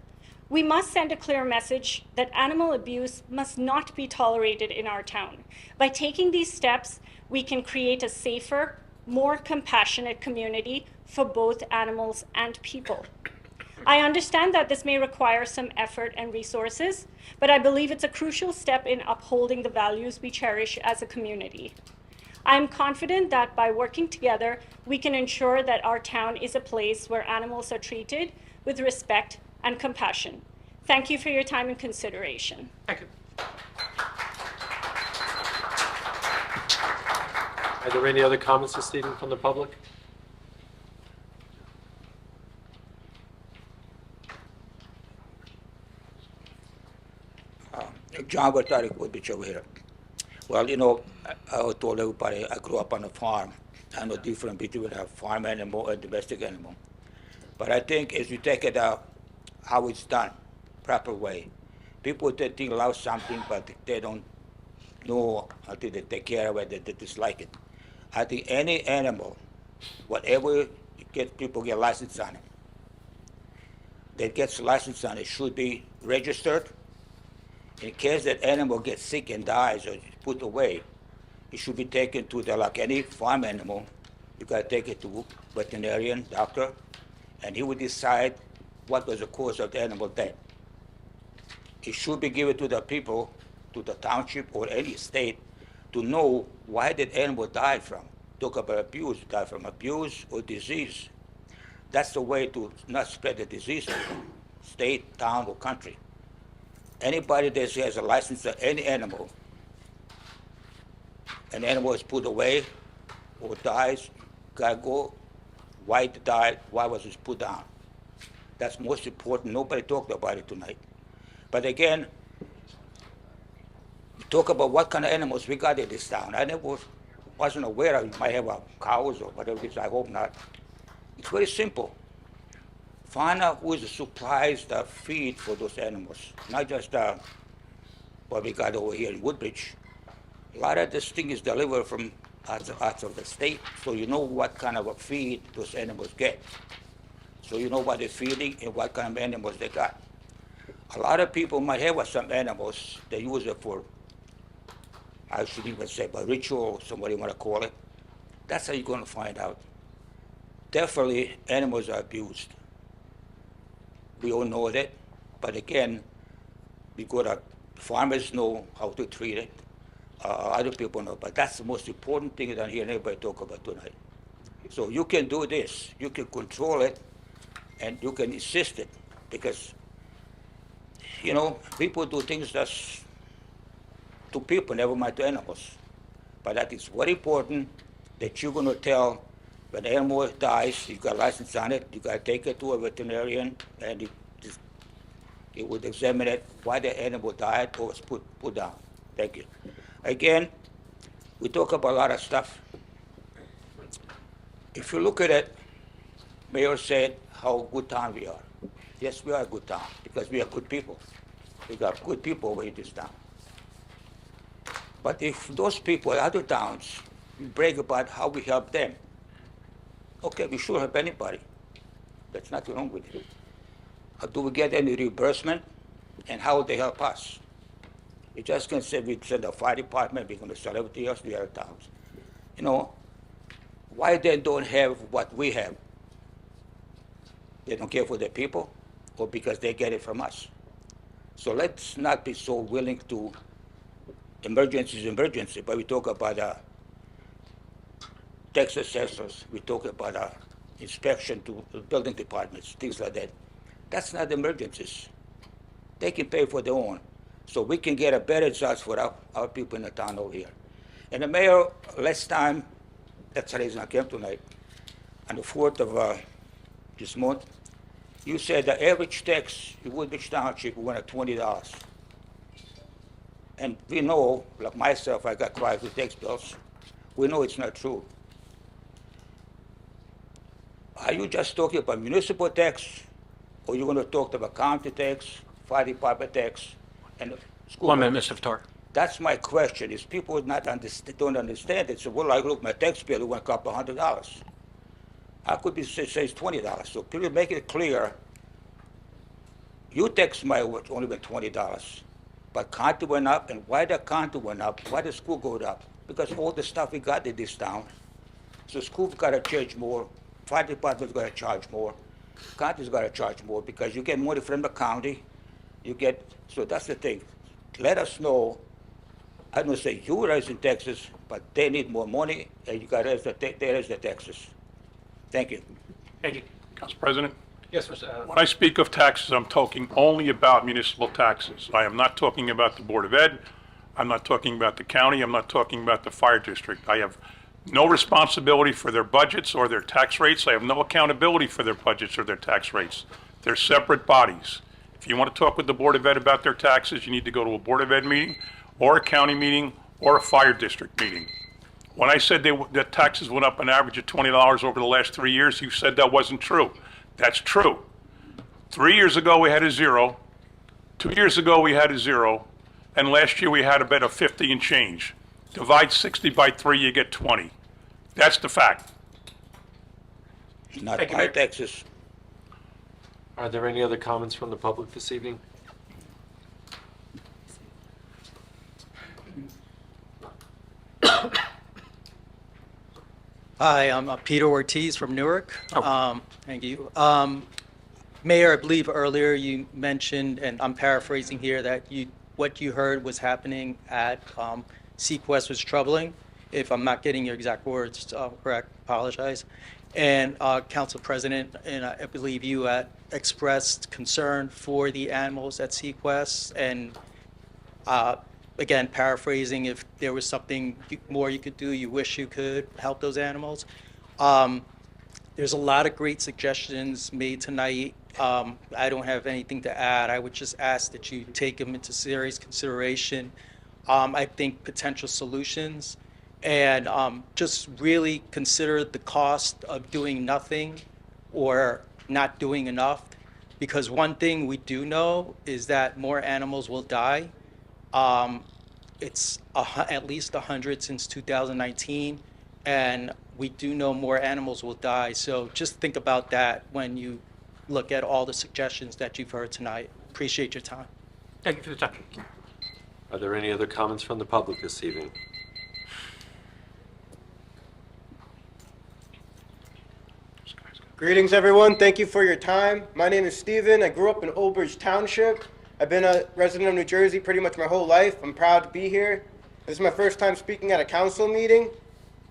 We must send a clear message that animal abuse must not be tolerated in our town. By taking these steps, we can create a safer, more compassionate community for both animals and people. I understand that this may require some effort and resources, but I believe it's a crucial step in upholding the values we cherish as a community. I am confident that by working together, we can ensure that our town is a place where animals are treated with respect and compassion. Thank you for your time and consideration. Thank you. Are there any other comments this evening from the public? John Bertari, Woodbridge over here. Well, you know, I told everybody I grew up on a farm. I know different between a farm animal and domestic animal. But I think if you take it out, how it's done, proper way. People they think love something, but they don't know until they take care of it, they dislike it. I think any animal, whatever people get license on it, that gets license on it should be registered. In case that animal gets sick and dies or is put away, it should be taken to like any farm animal. You gotta take it to veterinarian, doctor, and he would decide what was the cause of the animal death. It should be given to the people, to the township or any state, to know why that animal died from. Talk about abuse, died from abuse or disease. That's the way to not spread the disease to state, town, or country. Anybody that has a license of any animal, an animal is put away or dies, gotta go, why it died, why was it put down. That's most important. Nobody talked about it tonight. But again, talk about what kind of animals we got in this town. I never wasn't aware of, you might have cows or whatever it is, I hope not. It's very simple. Find out who supplies the feed for those animals, not just what we got over here in Woodbridge. A lot of this thing is delivered from out of the state, so you know what kind of a feed those animals get. So you know what they're feeding and what kind of animals they got. A lot of people might have some animals, they use it for, I shouldn't even say, but ritual, somebody want to call it. That's how you're going to find out. Definitely, animals are abused. We all know that, but again, farmers know how to treat it. Other people know, but that's the most important thing that I hear anybody talk about tonight. So you can do this, you can control it, and you can assist it, because, you know, people do things that's to people, never mind to animals. But that is very important that you're going to tell when the animal dies, you got a license on it, you got to take it to a veterinarian, and it would examine it, why the animal died or was put down. Thank you. Again, we talk about a lot of stuff. If you look at it, Mayor said how good town we are. Yes, we are a good town because we are good people. We got good people over in this town. But if those people in other towns brag about how we help them, okay, we should help anybody. That's nothing wrong with it. Do we get any reimbursement? And how would they help us? You just can say we send the fire department, we're going to sell everything else to the other towns. You know, why they don't have what we have? They don't care for their people, or because they get it from us? So let's not be so willing to, emergency is emergency, but we talk about tax assessors, we talk about inspection to building departments, things like that. That's not emergencies. They can pay for their own. So we can get a better judge for our people in the town over here. And the mayor, last time, that's the reason I came tonight, on the 4th of this month, you said the average tax in Woodbridge Township went at $20. And we know, like myself, I got quite a few tax bills. We know it's not true. Are you just talking about municipal tax, or you going to talk about county tax, fire department tax, and school? 1 minute, Mr. Vitar. That's my question. Is people don't understand it? So, well, I look, my tax bill, it went a couple $100. How could be say it's $20? So please make it clear. Your tax might have only been $20, but county went up, and why the county went up? Why the school go up? Because all the stuff we got in this town. So school's got to charge more. Fire department's got to charge more. County's got to charge more because you get money from the county. You get, so that's the thing. Let us know. I don't say you raise in taxes, but they need more money, and you got to raise the taxes. Thank you. Thank you. Council President? Yes, Mr. When I speak of taxes, I'm talking only about municipal taxes. I am not talking about the Board of Ed. I'm not talking about the county. I'm not talking about the fire district. I have no responsibility for their budgets or their tax rates. I have no accountability for their budgets or their tax rates. They're separate bodies. If you want to talk with the Board of Ed about their taxes, you need to go to a Board of Ed meeting or a county meeting or a fire district meeting. When I said that taxes went up an average of $20 over the last 3 years, you said that wasn't true. That's true. 3 years ago, we had a 0. 2 years ago, we had a 0. And last year, we had about a 50 and change. Divide 60 by 3, you get 20. That's the fact. Not high taxes. Are there any other comments from the public this evening? Hi, I'm Peter Ortiz from Newark. Thank you. Mayor, I believe earlier you mentioned, and I'm paraphrasing here, that what you heard was happening at Sequest was troubling. If I'm not getting your exact words correct, apologize. And Council President, and I believe you expressed concern for the animals at Sequest, and again, paraphrasing, if there was something more you could do, you wish you could help those animals. There's a lot of great suggestions made tonight. I don't have anything to add. I would just ask that you take them into serious consideration. I think potential solutions, and just really consider the cost of doing nothing or not doing enough. Because one thing we do know is that more animals will die. It's at least 100 since 2019, and we do know more animals will die. So just think about that when you look at all the suggestions that you've heard tonight. Appreciate your time. Thank you for the time. Are there any other comments from the public this evening? Greetings, everyone. Thank you for your time. My name is Steven. I grew up in Woodbridge Township. I've been a resident of New Jersey pretty much my whole life. I'm proud to be here. This is my first time speaking at a council meeting.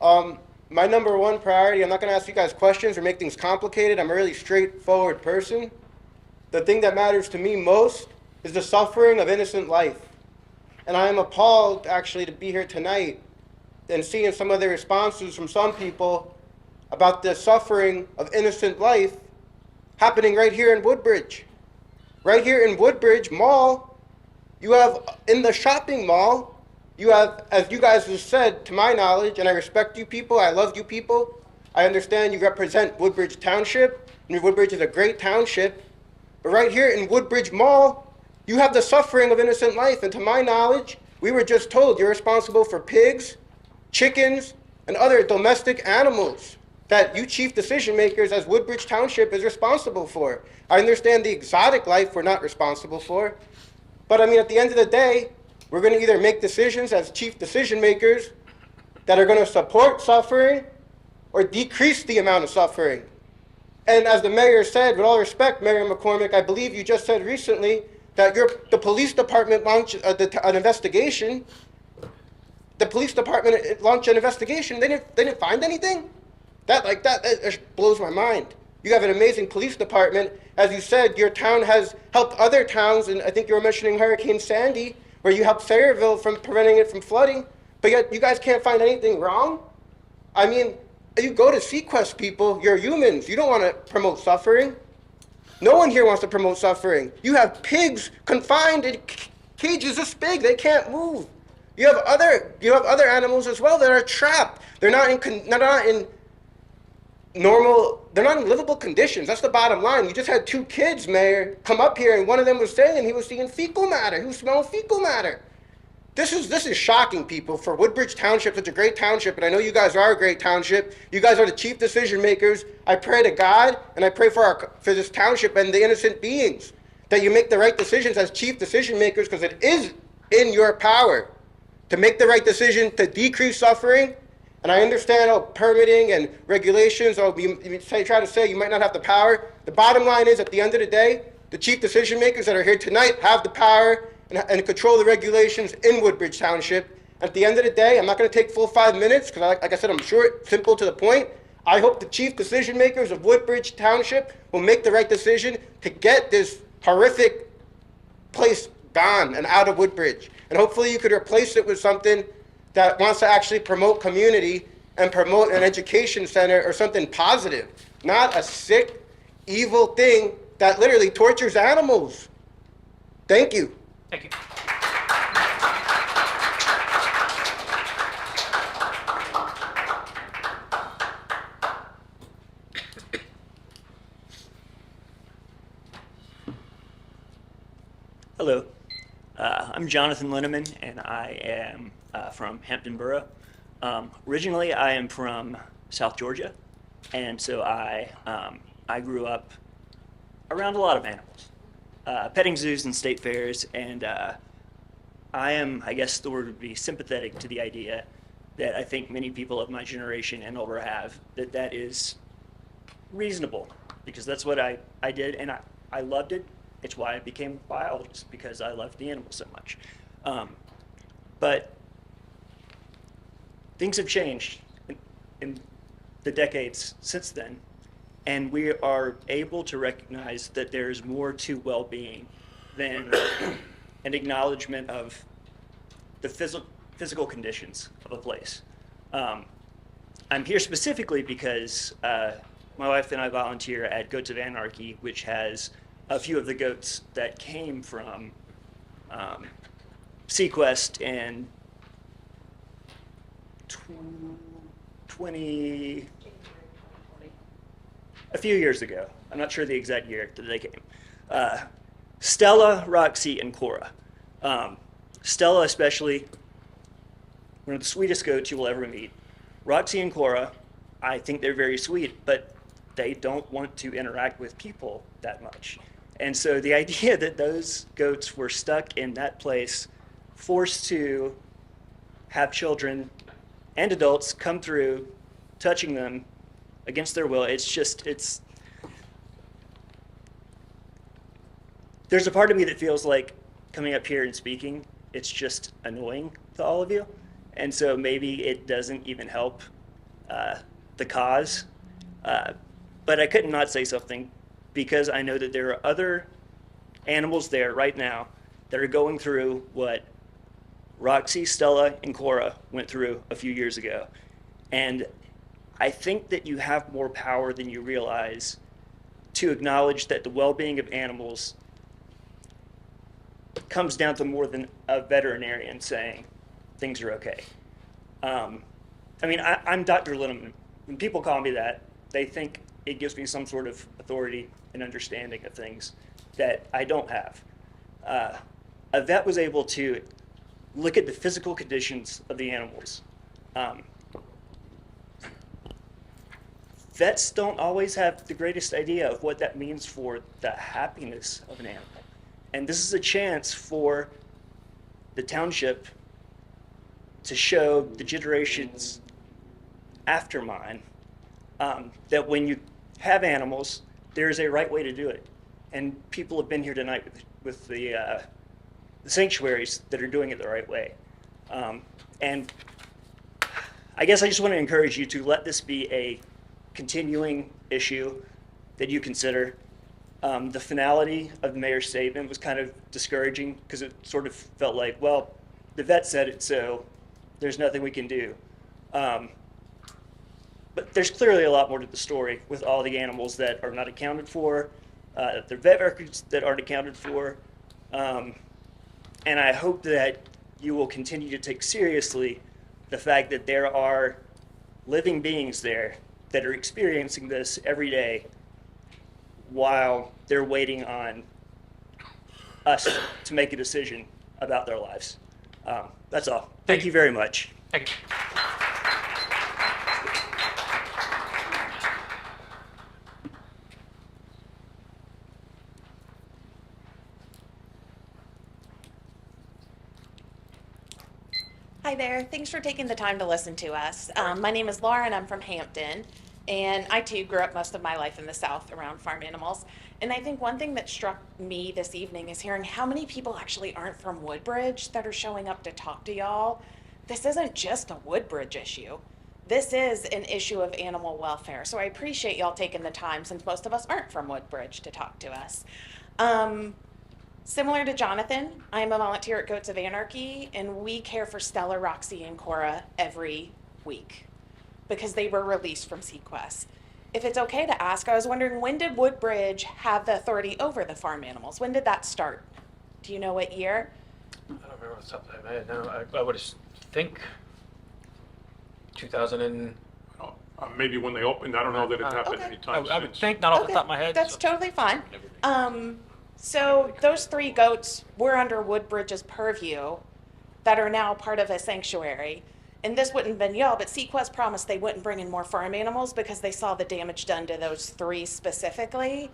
My number one priority, I'm not going to ask you guys questions or make things complicated. I'm a really straightforward person. The thing that matters to me most is the suffering of innocent life. And I am appalled, actually, to be here tonight and seeing some of the responses from some people about the suffering of innocent life happening right here in Woodbridge. Right here in Woodbridge Mall, you have, in the shopping mall, you have, as you guys have said, to my knowledge, and I respect you people, I love you people, I understand you represent Woodbridge Township, and Woodbridge is a great township, but right here in Woodbridge Mall, you have the suffering of innocent life, and to my knowledge, we were just told you're responsible for pigs, chickens, and other domestic animals that you chief decision makers as Woodbridge Township is responsible for. I understand the exotic life we're not responsible for, but I mean, at the end of the day, we're going to either make decisions as chief decision makers that are going to support suffering or decrease the amount of suffering. And as the mayor said, with all respect, Mayor McCormick, I believe you just said recently that the police department launched an investigation. The police department launched an investigation. They didn't find anything. That blows my mind. You have an amazing police department. As you said, your town has helped other towns, and I think you were mentioning Hurricane Sandy, where you helped Sayreville from preventing it from flooding, but yet you guys can't find anything wrong? I mean, you go to Sequest, people, you're humans. You don't want to promote suffering. No one here wants to promote suffering. You have pigs confined in cages this big. They can't move. You have other animals as well that are trapped. They're not in livable conditions. That's the bottom line. You just had 2 kids, Mayor, come up here, and one of them was saying he was seeing fecal matter. He was smelling fecal matter. This is shocking, people. For Woodbridge Township, such a great township, and I know you guys are a great township. You guys are the chief decision makers. I pray to God, and I pray for this township and the innocent beings, that you make the right decisions as chief decision makers, because it is in your power to make the right decision to decrease suffering. And I understand permitting and regulations, you try to say you might not have the power. The bottom line is, at the end of the day, the chief decision makers that are here tonight have the power and control the regulations in Woodbridge Township. At the end of the day, I'm not going to take full 5 minutes, because like I said, I'm short, simple, to the point. I hope the chief decision makers of Woodbridge Township will make the right decision to get this horrific place gone and out of Woodbridge. And hopefully you could replace it with something that wants to actually promote community and promote an education center or something positive, not a sick, evil thing that literally tortures animals. Thank you. Thank you. Hello, I'm Jonathan Linneman, and I am from Hampton Borough. Originally, I am from South Georgia, and so I grew up around a lot of animals, petting zoos and state fairs, and I am, I guess the word would be, sympathetic to the idea that I think many people of my generation and older have, that is reasonable, because that's what I did, and I loved it. It's why I became a biologist, because I loved the animals so much. But things have changed in the decades since then, and we are able to recognize that there's more to well-being than an acknowledgement of the physical conditions of a place. I'm here specifically because my wife and I volunteer at Goats of Anarchy, which has a few of the goats that came from Sequest in 20, a few years ago. I'm not sure the exact year that they came. Stella, Roxy, and Cora. Stella especially, one of the sweetest goats you will ever meet. Roxy and Cora, I think they're very sweet, but they don't want to interact with people that much. And so the idea that those goats were stuck in that place, forced to have children and adults come through, touching them against their will, there's a part of me that feels like coming up here and speaking, it's just annoying to all of you. And so maybe it doesn't even help the cause. But I couldn't not say something, because I know that there are other animals there right now that are going through what Roxy, Stella, and Cora went through a few years ago. And I think that you have more power than you realize to acknowledge that the well-being of animals comes down to more than a veterinarian saying things are okay. I'm Dr. Linneman. When people call me that, they think it gives me some sort of authority and understanding of things that I don't have. A vet was able to look at the physical conditions of the animals. Vets don't always have the greatest idea of what that means for the happiness of an animal. And this is a chance for the township to show the generations after mine that when you have animals, there is a right way to do it. and people have been here tonight with the sanctuaries that are doing it the right way. And I guess I just want to encourage you to let this be a continuing issue that you consider. The finality of the mayor's statement was kind of discouraging because it sort of felt like, well, the vet said it, so there's nothing we can do. But there's clearly a lot more to the story with all the animals that are not accounted for, the vet records that aren't accounted for. And I hope that you will continue to take seriously the fact that there are living beings there that are experiencing this every day while they're waiting on us to make a decision about their lives. That's all. Thank you very much. Thank you. Hi there. Thanks for taking the time to listen to us. My name is Laura and I'm from Hampton. And I too grew up most of my life in the South around farm animals. And I think one thing that struck me this evening is hearing how many people actually aren't from Woodbridge that are showing up to talk to y'all. This isn't just a Woodbridge issue. This is an issue of animal welfare. So I appreciate y'all taking the time, since most of us aren't from Woodbridge, to talk to us. Similar to Jonathan, I'm a volunteer at Goats of Anarchy, and we care for Stella, Roxy, and Cora every week because they were released from Sequest. If it's okay to ask, I was wondering, when did Woodbridge have the authority over the farm animals? When did that start? Do you know what year? I don't remember what's up there, man. No, I would think 2000 and... Maybe when they opened, I don't know that it happened Okay. any time I would since. think, not off the top of my head. That's totally fine. So those 3 goats were under Woodbridge's purview that are now part of a sanctuary. And this wouldn't have been y'all, but Sequest promised they wouldn't bring in more farm animals because they saw the damage done to those 3 specifically.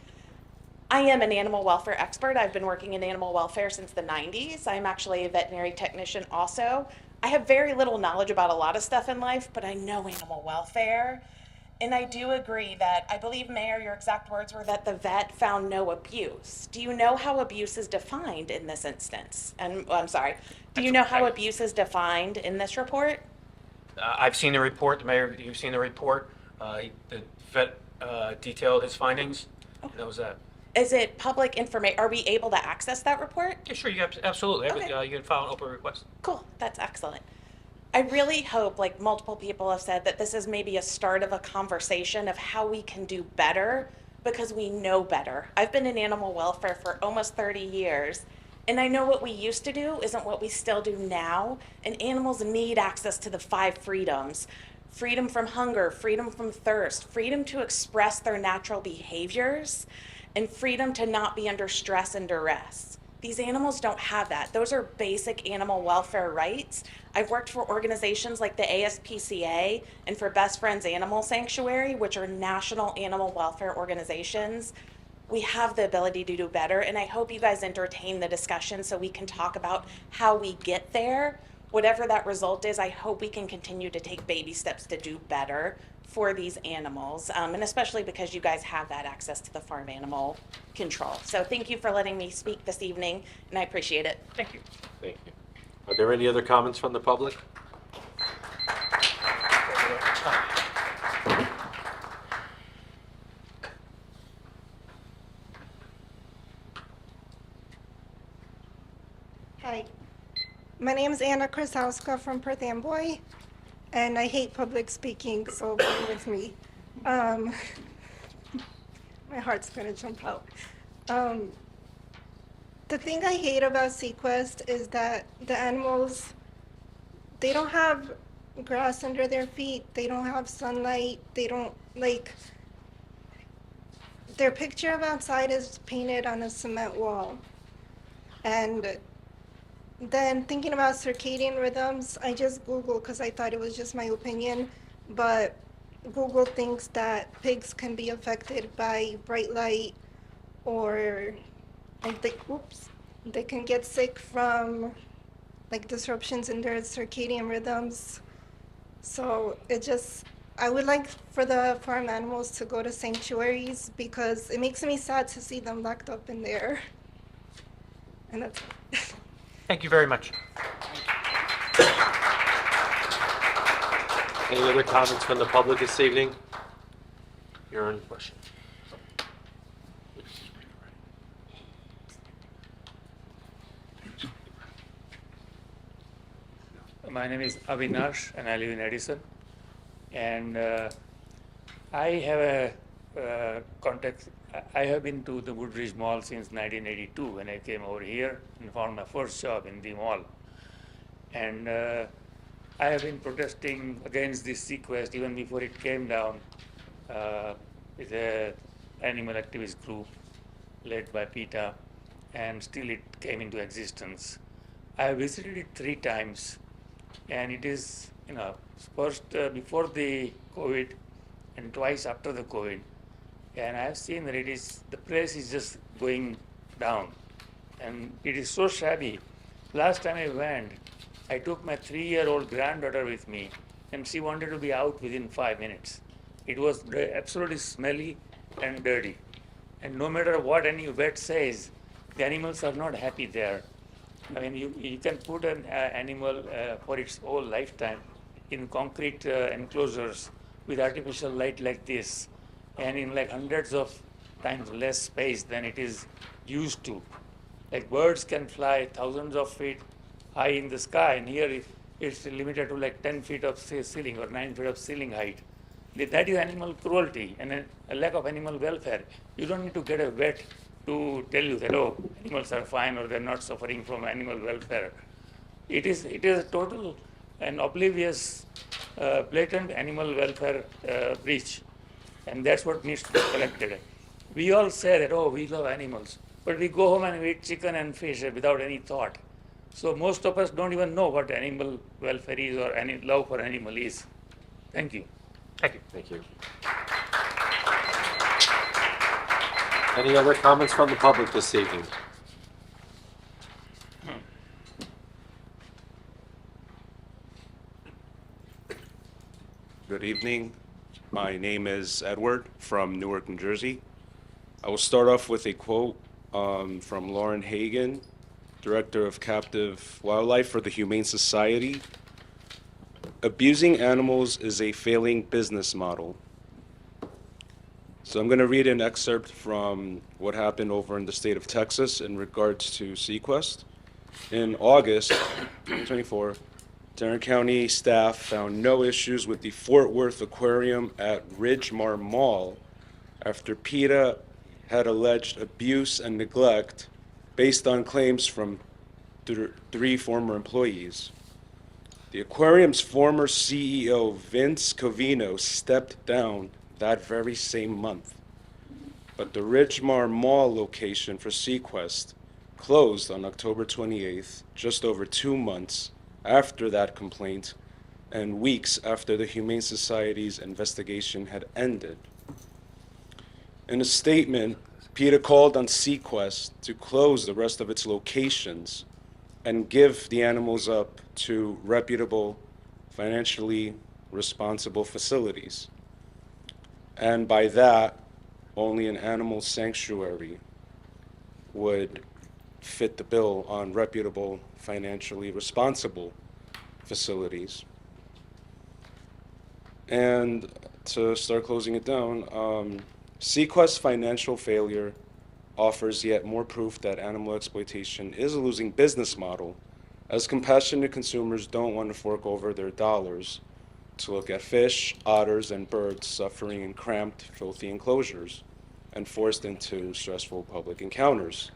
I am an animal welfare expert. I've been working in animal welfare since the 90s. I'm actually a veterinary technician also. I have very little knowledge about a lot of stuff in life, but I know animal welfare. And I do agree that, I believe, Mayor, your exact words were that the vet found no abuse. Do you know how abuse is defined in this instance? And, I'm sorry, do you know how abuse is defined in this report? I've seen the report. The mayor, you've seen the report. The vet detailed his findings. And that was that. Is it public information? Are we able to access that report? Yeah, sure, absolutely. Okay. You can file an open request. Cool, that's excellent. I really hope, like multiple people have said, that this is maybe a start of a conversation of how we can do better because we know better. I've been in animal welfare for almost 30 years, and I know what we used to do isn't what we still do now, and animals need access to the 5 freedoms. Freedom from hunger, freedom from thirst, freedom to express their natural behaviors, and freedom to not be under stress and duress. These animals don't have that. Those are basic animal welfare rights. I've worked for organizations like the ASPCA and for Best Friends Animal Sanctuary, which are national animal welfare organizations. We have the ability to do better, and I hope you guys entertain the discussion so we can talk about how we get there. Whatever that result is, I hope we can continue to take baby steps to do better for these animals, and especially because you guys have that access to the farm animal control. So thank you for letting me speak this evening, and I appreciate it. Thank you. Thank you. Are there any other comments from the public? Hi, my name is Anna Krasowska from Perth Amboy, and I hate public speaking, so bear with me. My heart's gonna jump out. The thing I hate about Sequest is that the animals, they don't have grass under their feet, they don't have sunlight, they don't, like, their picture of outside is painted on a cement wall. And then thinking about circadian rhythms, I just Googled because I thought it was just my opinion, but Google thinks that pigs can be affected by bright light, or like they can get sick from like disruptions in their circadian rhythms. So I would like for the farm animals to go to sanctuaries because it makes me sad to see them locked up in there. And that's Thank you very much. Any other comments from the public this evening? Your own question. My name is Avinash and I live in Edison. And I have a contact. I have been to the Woodbridge Mall since 1982 when I came over here and found my first job in the mall. And I have been protesting against this sequest even before it came down with an animal activist group led by PETA, and still it came into existence. I have visited it 3 times, and it is, first before the COVID and twice after the COVID. And I have seen that the place is just going down, and it is so shabby. Last time I went, I took my 3-year-old granddaughter with me, and she wanted to be out within 5 minutes. It was absolutely smelly and dirty. And no matter what any vet says, the animals are not happy there. I mean, you can put an animal for its whole lifetime in concrete enclosures with artificial light like this, and in like hundreds of times less space than it is used to. Like birds can fly thousands of feet high in the sky, and here it's limited to like 10 feet of ceiling or 9 feet of ceiling height. That is animal cruelty and a lack of animal welfare. You don't need to get a vet to tell you that, oh, animals are fine or they're not suffering from animal welfare. It is a total and oblivious, blatant animal welfare breach. And that's what needs to be corrected. We all say that, oh, we love animals, but we go home and we eat chicken and fish without any thought. So most of us don't even know what animal welfare is or any love for animal is. Thank you. Thank you. Thank you. Any other comments from the public this evening? Good evening. My name is Edward from Newark, New Jersey. I will start off with a quote from Lauren Hagen, Director of Captive Wildlife for the Humane Society. Abusing animals is a failing business model. So I'm going to read an excerpt from what happened over in the state of Texas in regards to sequest. In August 2024, Tarrant County staff found no issues with the Fort Worth Aquarium at Ridgemar Mall after PETA had alleged abuse and neglect based on claims from 3 former employees. The aquarium's former CEO, Vince Covino, stepped down that very same month. But the Ridgemar Mall location for sequest closed on October 28th, just over 2 months after that complaint and weeks after the Humane Society's investigation had ended. In a statement, PETA called on sequest to close the rest of its locations and give the animals up to reputable, financially responsible facilities. And by that, only an animal sanctuary would fit the bill on reputable, financially responsible facilities. And to start closing it down, sequest's financial failure offers yet more proof that animal exploitation is a losing business model, as compassionate consumers don't want to fork over their dollars to look at fish, otters, and birds suffering in cramped, filthy enclosures and forced into stressful public encounters,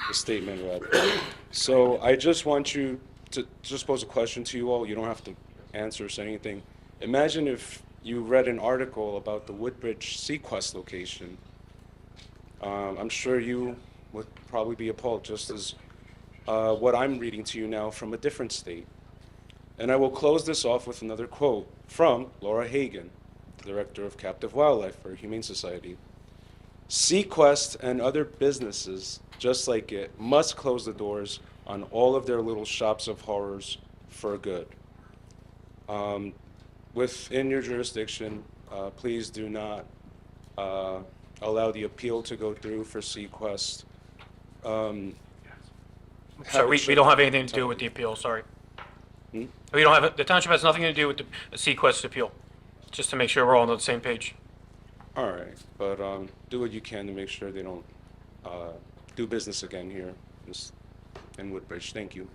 the statement read. So I just want you to just pose a question to you all. You don't have to answer or say anything. Imagine if you read an article about the Woodbridge sequest location. I'm sure you would probably be appalled, just as what I'm reading to you now from a different state. And I will close this off with another quote from Laura Hagen, the Director of Captive Wildlife for Humane Society. sequest and other businesses just like it must close the doors on all of their little shops of horrors for good. within your jurisdiction, please do not allow the appeal to go through for Sequest. So we don't have anything to do with the appeal, sorry. Hmm? We don't have, the township has nothing to do with the Sequest appeal, just to make sure we're all on the same page. All right, but do what you can to make sure they don't do business again here in Woodbridge. Thank you.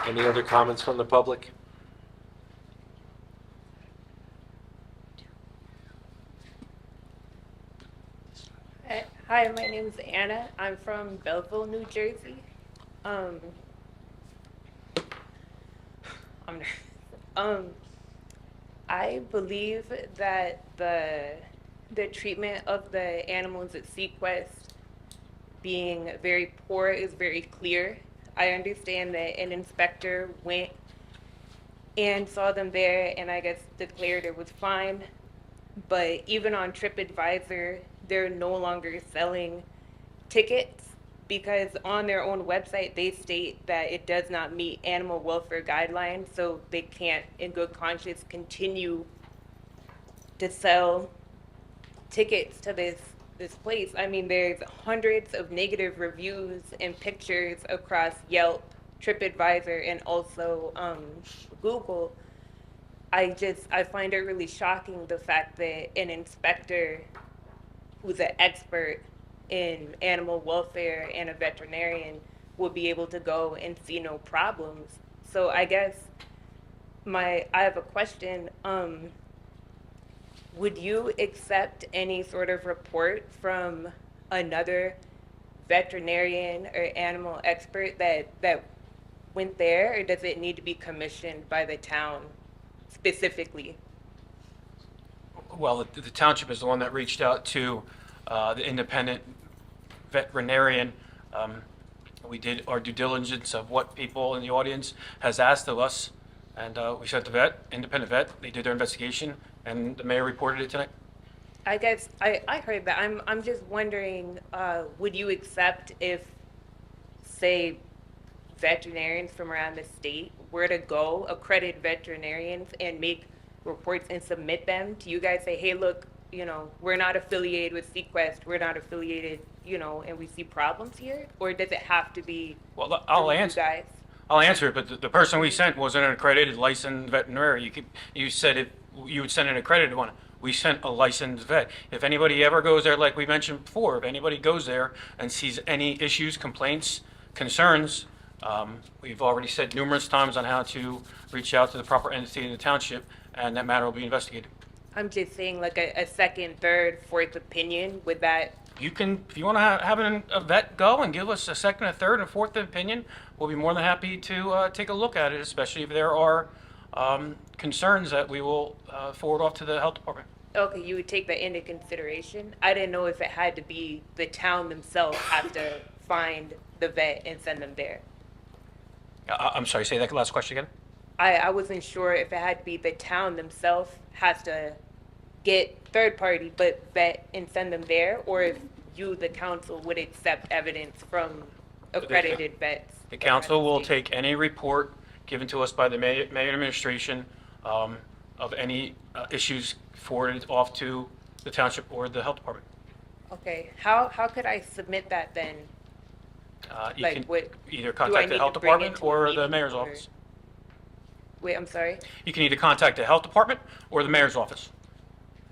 Any other comments from the public? Hi, my name is Anna. I'm from Belleville, New Jersey. I'm I believe that the treatment of the animals at Sequest being very poor is very clear. I understand that an inspector went and saw them there and I guess declared it was fine. But even on TripAdvisor, they're no longer selling tickets because on their own website they state that it does not meet animal welfare guidelines, so they can't in good conscience continue to sell tickets to this place. I mean, there's hundreds of negative reviews and pictures across Yelp, TripAdvisor, and also Google. I find it really shocking the fact that an inspector who's an expert in animal welfare and a veterinarian would be able to go and see no problems. So I guess I have a question. Would you accept any sort of report from another veterinarian or animal expert that went there, or does it need to be commissioned by the town specifically? Well, the township is the one that reached out to the independent veterinarian. We did our due diligence of what people in the audience has asked of us, and we sent the independent vet. They did their investigation, and the mayor reported it tonight. I guess I heard that. I'm just wondering, would you accept if, say, veterinarians from around the state were to go, accredited veterinarians, and make reports and submit them to you guys, say, hey, look, we're not affiliated with Sequest, we're not affiliated, and we see problems here? Or does it have to be Well, I'll you answer. guys? I'll answer it, but the person we sent wasn't an accredited licensed veterinarian. You said you would send an accredited one. We sent a licensed vet. If anybody ever goes there, like we mentioned before, if anybody goes there and sees any issues, complaints, concerns, we've already said numerous times on how to reach out to the proper entity in the township, and that matter will be investigated. I'm just saying, like a second, third, fourth opinion, would that? You can, if you want to have a vet go and give us a second, a third, and fourth opinion, we'll be more than happy to take a look at it, especially if there are concerns that we will forward off to the health department. Okay, you would take that into consideration? I didn't know if it had to be the town themselves have to find the vet and send them there. I'm sorry, say that last question again? I wasn't sure if it had to be the town themselves has to get third party but vet and send them there, or if you, the council, would accept evidence from accredited vets. The council will take any report given to us by the mayor administration of any issues forwarded off to the township or the health department. Okay, how could I submit that then? You Like, can what- either do I contact the need health to bring it department to a or the meeting, mayor's or- office. Wait, I'm sorry? You can either contact the health department or the mayor's office.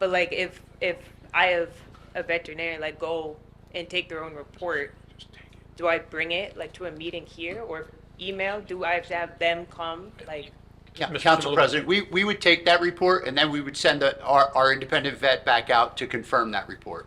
But like if I have a veterinarian like go and take their own report, do I bring it like to a meeting here or email? Do I have to have them come like? Council President, we would take that report and then we would send our independent vet back out to confirm that report.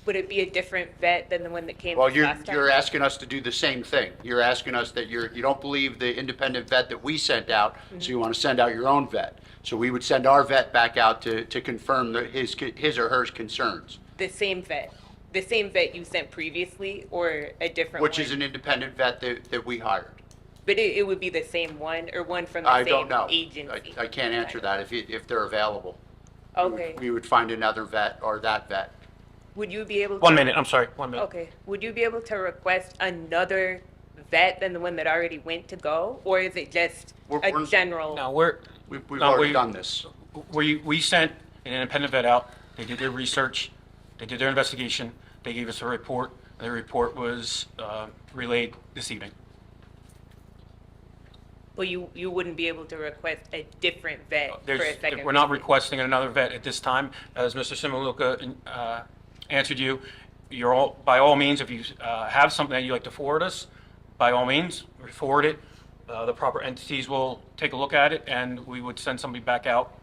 Would it be a different vet than the one that came Well, last time? you're asking us to do the same thing. You're asking us that you don't believe the independent vet that we sent out, so you want to send out your own vet. So we would send our vet back out to confirm his or her concerns. The same vet you sent previously, or a different one? Which is an independent vet that we hired. But it would be the same one, or one from the I same don't know. agency? I can't answer that if they're available. Okay. We would find another vet or that vet. Would you be able to? 1 minute, I'm sorry, 1 minute. Okay. Would you be able to request another vet than the one that already went to go? Or is it just a general? No, We've no, already done this. We sent an independent vet out. They did their research. They did their investigation. They gave us a report. The report was relayed this evening. Well, you wouldn't be able to request a different vet for a second? We're not requesting another vet at this time. As Mr. Simaluka answered you, you're all, by all means, if you have something that you'd like to forward us, by all means, forward it. The proper entities will take a look at it, and we would send somebody back out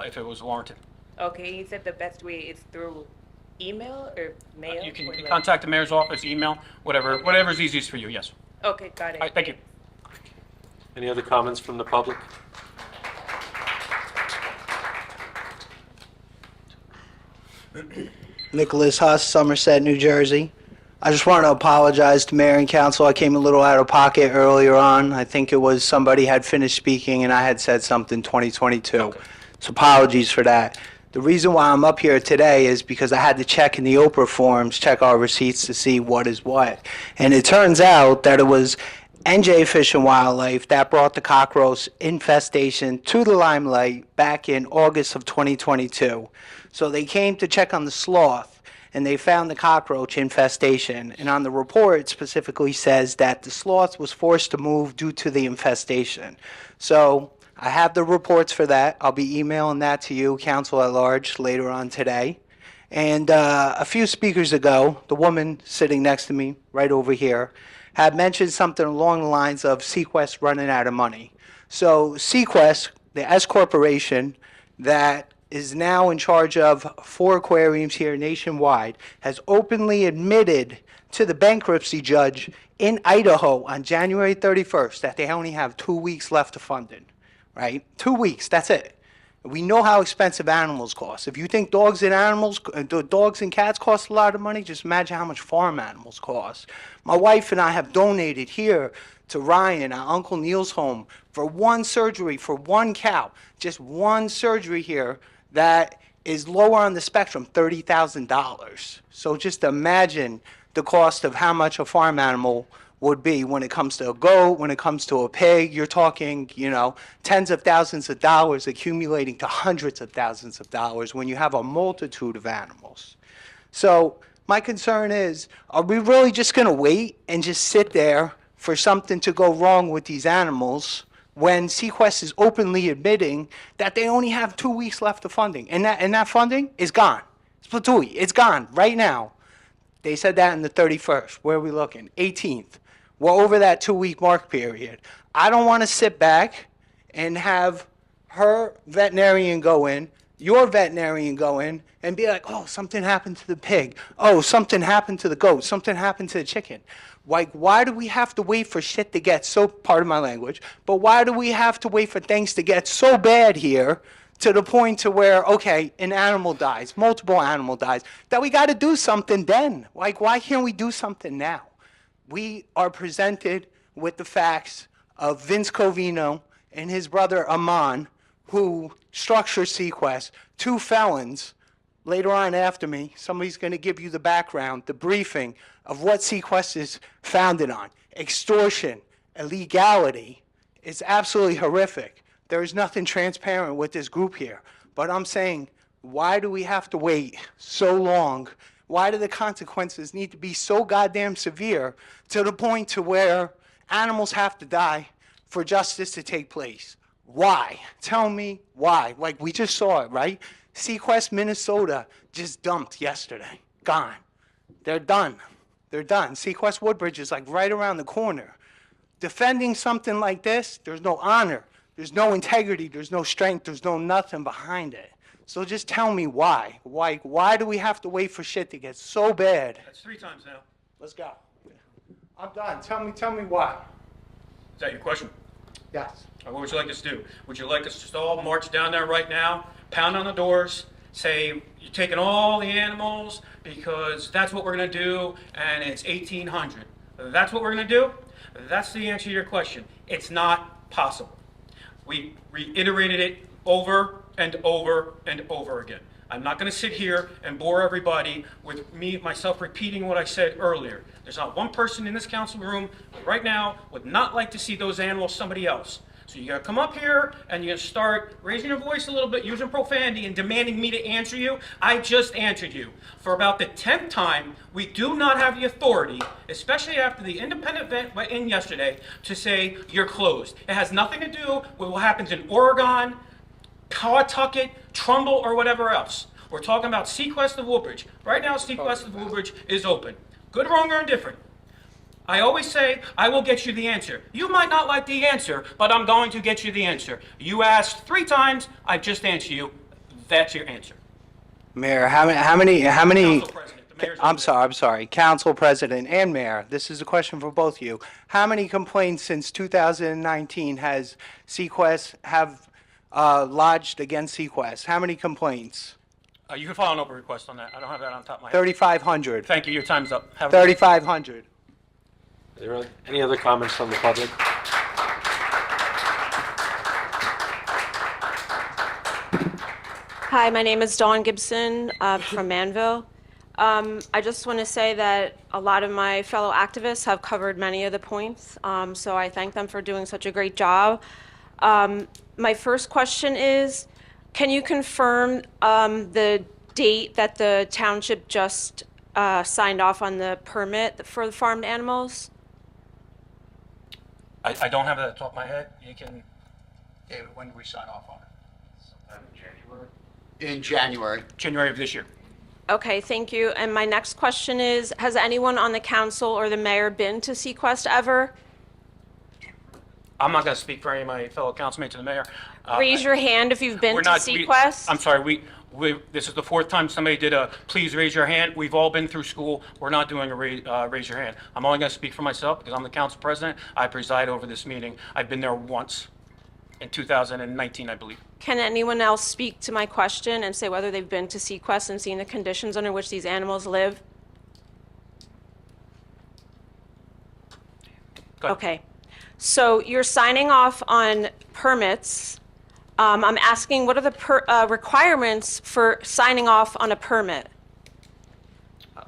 if it was warranted. Okay, you said the best way is through email or mail? You can Or like- contact the mayor's office, email, whatever's easiest for you, yes. Okay, got it. All right, thank you. Any other comments from the public? Nicholas Huss, Somerset, New Jersey. I just want to apologize to Mayor and Council. I came a little out of pocket earlier on. I think it was somebody had finished speaking and I had said something 2022. Okay. So apologies for that. The reason why I'm up here today is because I had to check in the Oprah forms, check our receipts to see what is what. And it turns out that it was NJ Fish and Wildlife that brought the cockroach infestation to the limelight back in August of 2022. So they came to check on the sloth, and they found the cockroach infestation. And on the report, it specifically says that the sloth was forced to move due to the infestation. So I have the reports for that. I'll be emailing that to you, Council at Large, later on today. And a few speakers ago, the woman sitting next to me, right over here, had mentioned something along the lines of Sequest running out of money. So Sequest, the S corporation that is now in charge of 4 aquariums here nationwide, has openly admitted to the bankruptcy judge in Idaho on January 31st that they only have 2 weeks left of funding, right? 2 weeks, that's it. We know how expensive animals cost. If you think dogs and cats cost a lot of money, just imagine how much farm animals cost. My wife and I have donated here to Ryan, our Uncle Neil's home, for one surgery for one cow. Just one surgery here that is lower on the spectrum, $30,000. So just imagine the cost of how much a farm animal would be when it comes to a goat, when it comes to a pig. You're talking, tens of thousands of dollars accumulating to hundreds of thousands of dollars when you have a multitude of animals. So my concern is, are we really just going to wait and just sit there for something to go wrong with these animals when Sequest is openly admitting that they only have 2 weeks left of funding? And that funding is gone. It's gone right now. They said that in the 31st. Where are we looking? 18th. We're over that 2-week mark period. I don't want to sit back and have her veterinarian go in, your veterinarian go in, and be like, oh, something happened to the pig. Oh, something happened to the goat. Something happened to the chicken. Like, why do we have to wait for shit to get so, pardon my language, but why do we have to wait for things to get so bad here to the point to where, okay, an animal dies, multiple animal dies, that we got to do something then? Like, why can't we do something now? We are presented with the facts of Vince Covino and his brother Amon, who structured Sequest, 2 felons. Later on after me, somebody's going to give you the background, the briefing of what Sequest is founded on. Extortion, illegality. It's absolutely horrific. There is nothing transparent with this group here. But I'm saying, why do we have to wait so long? Why do the consequences need to be so goddamn severe to the point to where animals have to die for justice to take place? Why? Tell me why. Like, we just saw it, right? Sequest, Minnesota just dumped yesterday. Gone. They're done. They're done. Sequest Woodbridge is like right around the corner. Defending something like this, there's no honor. There's no integrity. There's no strength. There's no nothing behind it. So just tell me why. Why do we have to wait for shit to get so bad? That's 3 times now. Let's go. I'm done. Tell me why. Is that your question? Yes. What would you like us to do? Would you like us to just all march down there right now, pound on the doors, say, you're taking all the animals because that's what we're going to do, and it's 1,800. That's what we're going to do? That's the answer to your question. It's not possible. We reiterated it over and over and over again. I'm not going to sit here and bore everybody with myself repeating what I said earlier. There's not one person in this council room right now would not like to see those animals somebody else. So you gotta come up here and you're gonna start raising your voice a little bit, using profanity and demanding me to answer you. I just answered you. For about the 10th time, we do not have the authority, especially after the independent vet went in yesterday, to say you're closed. It has nothing to do with what happens in Oregon, Pawtucket, Trumbull, or whatever else. We're talking about Sequest of Woodbridge. Right now, Sequest of Woodbridge is open. Good, wrong, or indifferent. I always say, I will get you the answer. You might not like the answer, but I'm going to get you the answer. You asked 3 times, I just answered you. That's your answer. Mayor, how many, I'm sorry, Council President and Mayor, this is a question for both of you. How many complaints since 2019 has Sequest have lodged against Sequest? How many complaints? You can file an open request on that. I don't have that on top of my head. 3,500. Thank you. Your time's up. 3,500. Are there any other comments from the public? Hi, my name is Dawn Gibson from Manville. I just want to say that a lot of my fellow activists have covered many of the points, so I thank them for doing such a great job. My first question is, can you confirm the date that the township just signed off on the permit for the farmed animals? I don't have that at the top of my head. You can. David, when did we sign off on it? Sometime in January. In January. January of this year. Okay, thank you. And my next question is, has anyone on the council or the mayor been to Sequest ever? I'm not going to speak for any of my fellow councilmates and the mayor. Raise your hand if you've been to Sequest. I'm sorry, this is the 4th time somebody did a please raise your hand. We've all been through school. We're not doing a raise your hand. I'm only going to speak for myself because I'm the council president. I preside over this meeting. I've been there once in 2019, I believe. Can anyone else speak to my question and say whether they've been to Sequest and seen the conditions under which these animals live? Go ahead. Okay. So you're signing off on permits. I'm asking, what are the requirements for signing off on a permit?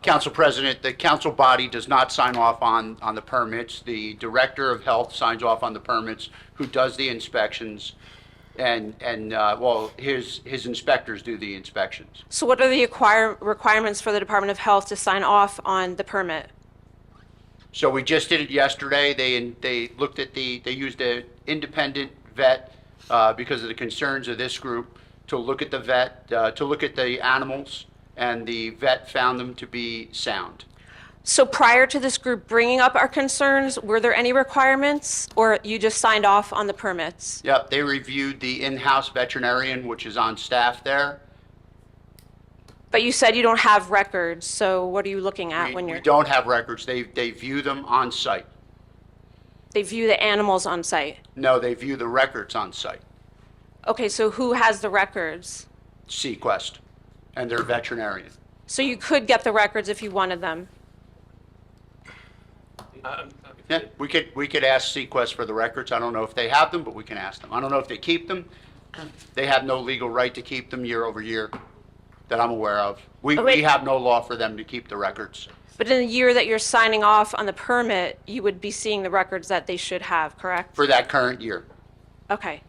Council President, the council body does not sign off on the permits. The Director of Health signs off on the permits, who does the inspections, and his inspectors do the inspections. So what are the requirements for the Department of Health to sign off on the permit? So we just did it yesterday. They looked at they used an independent vet because of the concerns of this group to look at the animals, and the vet found them to be sound. So prior to this group bringing up our concerns, were there any requirements, or you just signed off on the permits? Yep, they reviewed the in-house veterinarian, which is on staff there. But you said you don't have records, so what are you looking at when you're... We don't have records. They view them on site. They view the animals on site? No, they view the records on site. Okay, so who has the records? Sequest and their veterinarian. So you could get the records if you wanted them? Yeah, we could ask Sequest for the records. I don't know if they have them, but we can ask them. I don't know if they keep them. They have no legal right to keep them year over year that I'm aware of. We have no law for them to keep the records. But in the year that you're signing off on the permit, you would be seeing the records that they should have, correct? For that current year. Okay.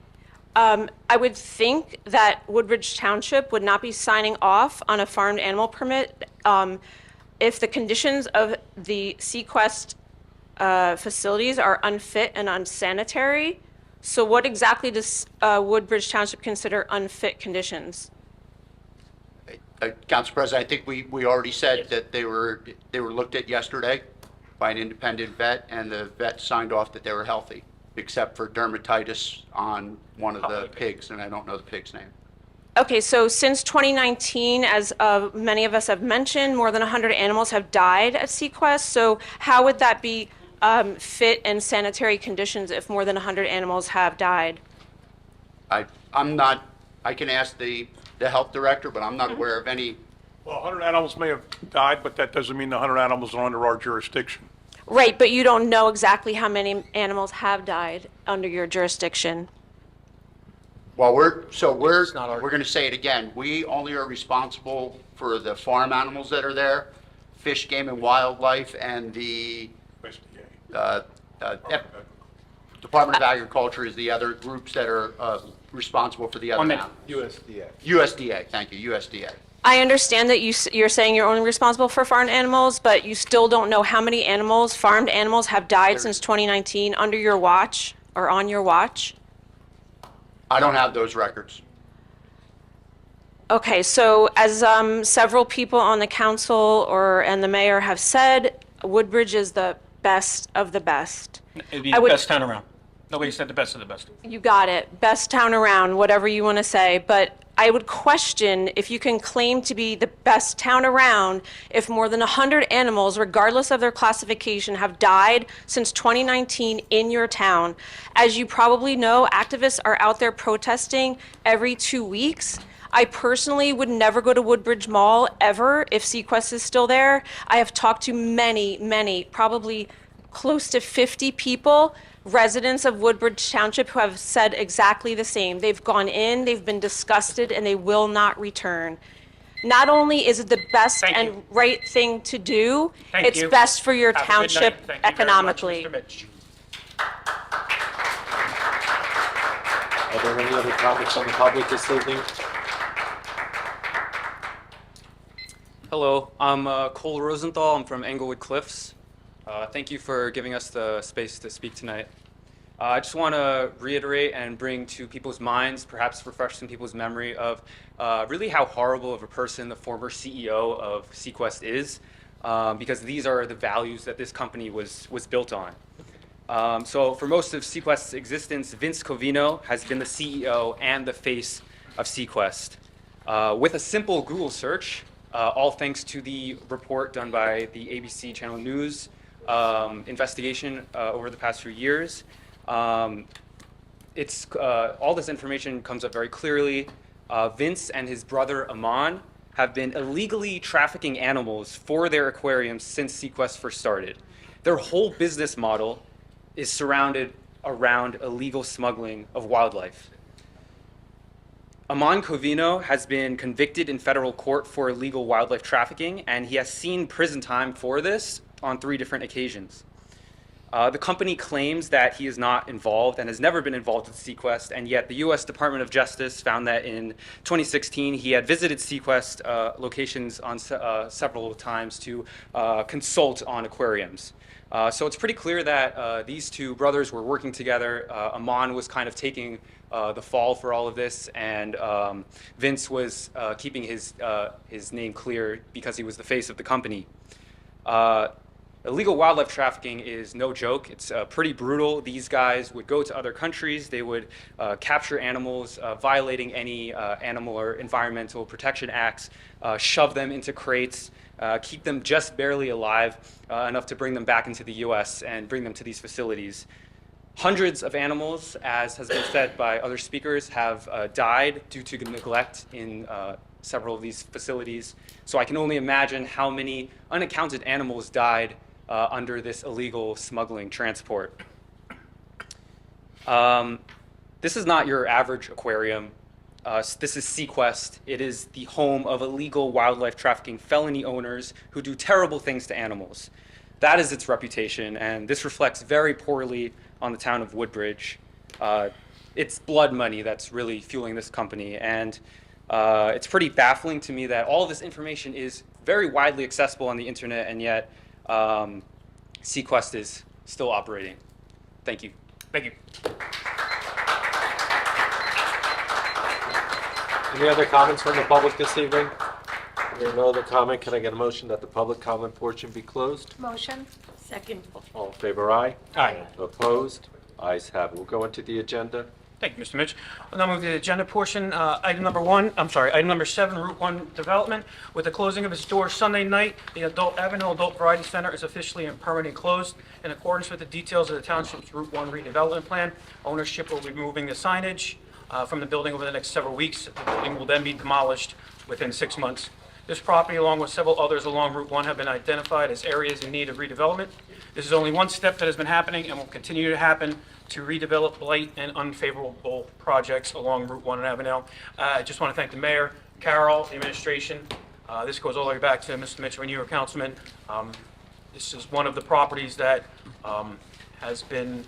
I would think that Woodbridge Township would not be signing off on a farmed animal permit if the conditions of the Sequest facilities are unfit and unsanitary. So what exactly does Woodbridge Township consider unfit conditions? Council President, I think we already said that they were looked at yesterday by an independent vet, and the vet signed off that they were healthy, except for dermatitis on one of the pigs, and I don't know the pig's name. Okay, so since 2019, as many of us have mentioned, more than 100 animals have died at Sequest. So how would that be fit and sanitary conditions if more than 100 animals have died? I'm not, I can ask the health director, but I'm not aware of any. Well, 100 animals may have died, but that doesn't mean the 100 animals are under our jurisdiction. Right, but you don't know exactly how many animals have died under your jurisdiction. Well, we're not our- going to say it again. We only are responsible for the farm animals that are there, Fish, Game, and Wildlife, and the Department of Agriculture is the other groups that are responsible for the other 1 minute. animals. USDA, thank you, USDA. I understand that you're saying you're only responsible for farmed animals, but you still don't know how many animals, farmed animals, have died since 2019 under your watch or on your watch? I don't have those records. Okay, so as several people on the council and the mayor have said, Woodbridge is the best of the best. It'd be I the would- best town around. Nobody said the best of the best. You got it. Best town around, whatever you want to say. But I would question if you can claim to be the best town around if more than 100 animals, regardless of their classification, have died since 2019 in your town. As you probably know, activists are out there protesting every 2 weeks. I personally would never go to Woodbridge Mall ever if Sequest is still there. I have talked to many, probably close to 50 people, residents of Woodbridge Township, who have said exactly the same. They've gone in, they've been disgusted, and they will not return. Not only is it the best and right thing to do, Thank it's you. best for your Have a good township night. Thank you very much, economically. Mr. Mitch. Are there any other comments from the public this evening? Hello, I'm Cole Rosenthal. I'm from Englewood Cliffs. Thank you for giving us the space to speak tonight. I just want to reiterate and bring to people's minds, perhaps refresh some people's memory of really how horrible of a person the former CEO of Sequest is, because these are the values that this company was built on. So for most of Sequest's existence, Vince Covino has been the CEO and the face of Sequest. With a simple Google search, all thanks to the report done by the ABC Channel News investigation over the past few years, all this information comes up very clearly. Vince and his brother Aman have been illegally trafficking animals for their aquariums since Sequest first started. Their whole business model is surrounded around illegal smuggling of wildlife. Aman Covino has been convicted in federal court for illegal wildlife trafficking, and he has seen prison time for this on 3 different occasions. The company claims that he is not involved and has never been involved with Sequest, and yet the U.S. Department of Justice found that in 2016 he had visited Sequest locations on several times to consult on aquariums. So it's pretty clear that these 2 brothers were working together. Aman was kind of taking the fall for all of this, and Vince was keeping his name clear because he was the face of the company. Illegal wildlife trafficking is no joke. It's pretty brutal. These guys would go to other countries. They would capture animals, violating any animal or environmental protection acts, shove them into crates, keep them just barely alive, enough to bring them back into the U.S. and bring them to these facilities. Hundreds of animals, as has been said by other speakers, have died due to neglect in several of these facilities. So I can only imagine how many unaccounted animals died under this illegal smuggling transport. This is not your average aquarium. This is Sequest. It is the home of illegal wildlife trafficking felony owners who do terrible things to animals. That is its reputation, and this reflects very poorly on the town of Woodbridge. It's blood money that's really fueling this company, and it's pretty baffling to me that all of this information is very widely accessible on the internet, and yet Sequest is still operating. Thank you. Thank you. Any other comments from the public this evening? Hearing no other comment, can I get a motion that the public comment portion be closed? Motion. Second. All in favor, aye? Aye. Opposed? Ayes have it. We'll go into the agenda. Thank you, Mr. Mitch. We'll now move to the agenda portion. Item number 7, Route 1 Development. With the closing of its doors Sunday night, the Avenue Adult Variety Center is officially and permanently closed. In accordance with the details of the Township's Route 1 redevelopment plan, ownership will be moving the signage from the building over the next several weeks. The building will then be demolished within 6 months. This property, along with several others along Route 1, have been identified as areas in need of redevelopment. This is only one step that has been happening and will continue to happen to redevelop blight and unfavorable projects along Route 1 in Avenel. I just want to thank the mayor, Carol, the administration. This goes all the way back to Mr. Mitchell when you were councilman. This is one of the properties that has been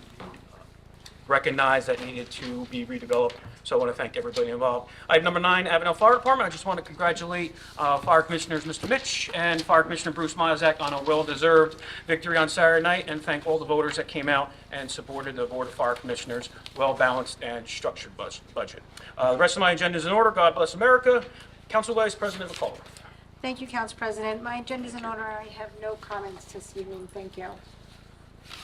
recognized that needed to be redeveloped. So I want to thank everybody involved. Item number 9, Avenel Fire Department. I just want to congratulate Fire Commissioners Mr. Mitch and Fire Commissioner Bruce Mylzak on a well-deserved victory on Saturday night, and thank all the voters that came out and supported the Board of Fire Commissioners' well-balanced and structured budget. The rest of my agenda is in order. God bless America. Council Vice President McCullough. Thank you, Council President. My agenda is in order. I have no comments this evening. Thank you.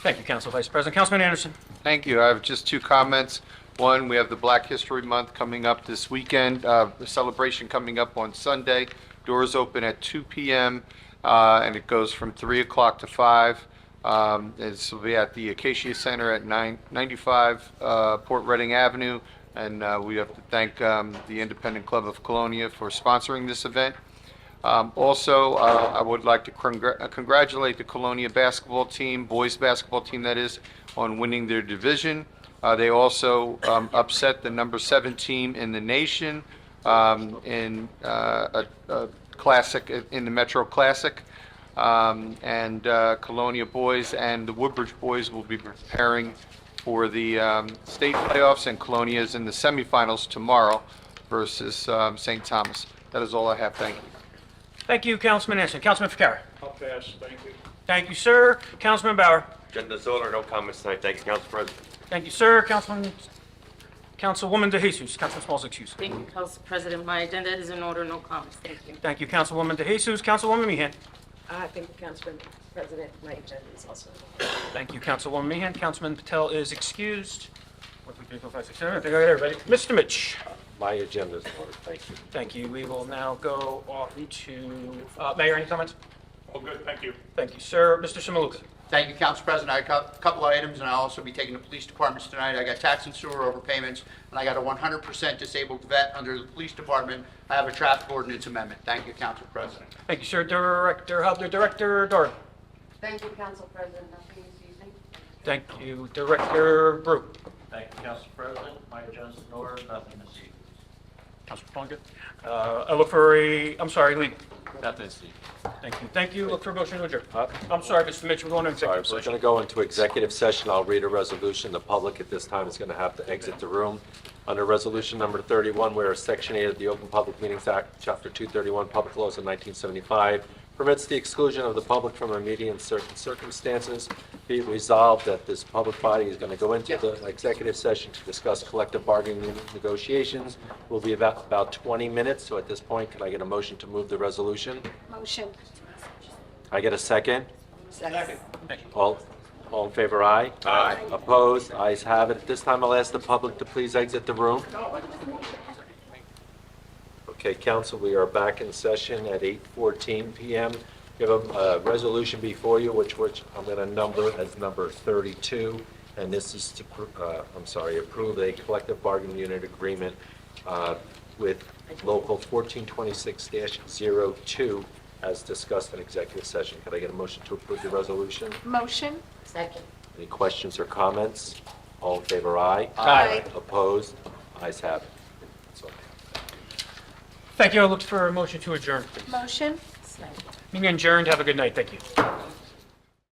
Thank you, Council Vice President. Councilman Anderson. Thank you. I have just 2 comments. One, we have the Black History Month coming up this weekend, the celebration coming up on Sunday. Doors open at 2 p.m. And it goes from 3 o'clock to 5. This will be at the Acacia Center at 995 Port Reading Avenue. And we have to thank the Independent Club of Colonia for sponsoring this event. Also, I would like to congratulate the Colonia basketball team, boys basketball team that is, on winning their division. They also upset the number 7 team in the nation in a classic, in the Metro Classic. And Colonia boys and the Woodbridge boys will be preparing for the state playoffs, and Colonia is in the semifinals tomorrow versus St. Thomas. That is all I have. Thank you. Thank you, Councilman Anderson. Councilman Ficarra. I'll pass, thank you. Thank you, sir. Councilman Bauer. Agenda's order, no comments tonight. Thank you, Council President. Thank you, sir. Councilwoman De Jesus. Councilman Small's excuse. Thank you, Council President. My agenda is in order, no comments. Thank you. Thank you, Councilwoman De Jesus. Councilwoman Meehan. Thank you, Council President. My agenda is also in order. Thank you, Councilwoman Meehan. Councilman Patel is excused. 1, 2, 3, 4, 5, 6, 7. I think I got everybody. Mr. Mitch. My agenda is in order. Thank you. Thank you. We will now go off to Mayor. Any comments? All good, thank you. Thank you, sir. Mr. Shamaluka. Thank you, Council President. I got a couple of items, and I'll also be taking the police departments tonight. I got tax and sewer overpayments, and I got a 100% disabled vet under the police department. I have a traffic ordinance amendment. Thank you, Council President. Thank you, sir. Director Doran. Thank you, Council President. Nothing this evening. Thank you, Director Brew. Thank you, Council President. My agenda's in order, nothing this evening. Councilor Plunkett. I look for I'm sorry, Lee. Nothing to see. Thank you. Thank you. Look for a motion to adjourn. I'm sorry, Mr. Mitchell, we're going to Sorry, executive we're session. going to go into executive session. I'll read a resolution. The public at this time is going to have to exit the room. Under Resolution Number 31, where Section 8 of the Open Public Meetings Act, Chapter 231, Public Laws of 1975, permits the exclusion of the public from a meeting in certain circumstances. Be it resolved that this public body is going to go into the executive session to discuss collective bargaining unit negotiations. Will be about 20 minutes. So at this point, can I get a motion to move the resolution? Motion. I get a second? Second. All in favor, aye? Aye. Opposed? Ayes have it. At this time, I'll ask the public to please exit the room. Okay, council, we are back in session at 8:14 p.m. We have a resolution before you, which I'm going to number as number 32, and this is to, approve a collective bargaining unit agreement with Local 1426-02 as discussed in executive session. Could I get a motion to approve the resolution? Motion. Second. Any questions or comments? All in favor, aye? Aye. Opposed? Ayes have it. That's all I have. Thank you. I look for a motion to adjourn, please. Motion. Meeting adjourned. Have a good night. Thank you.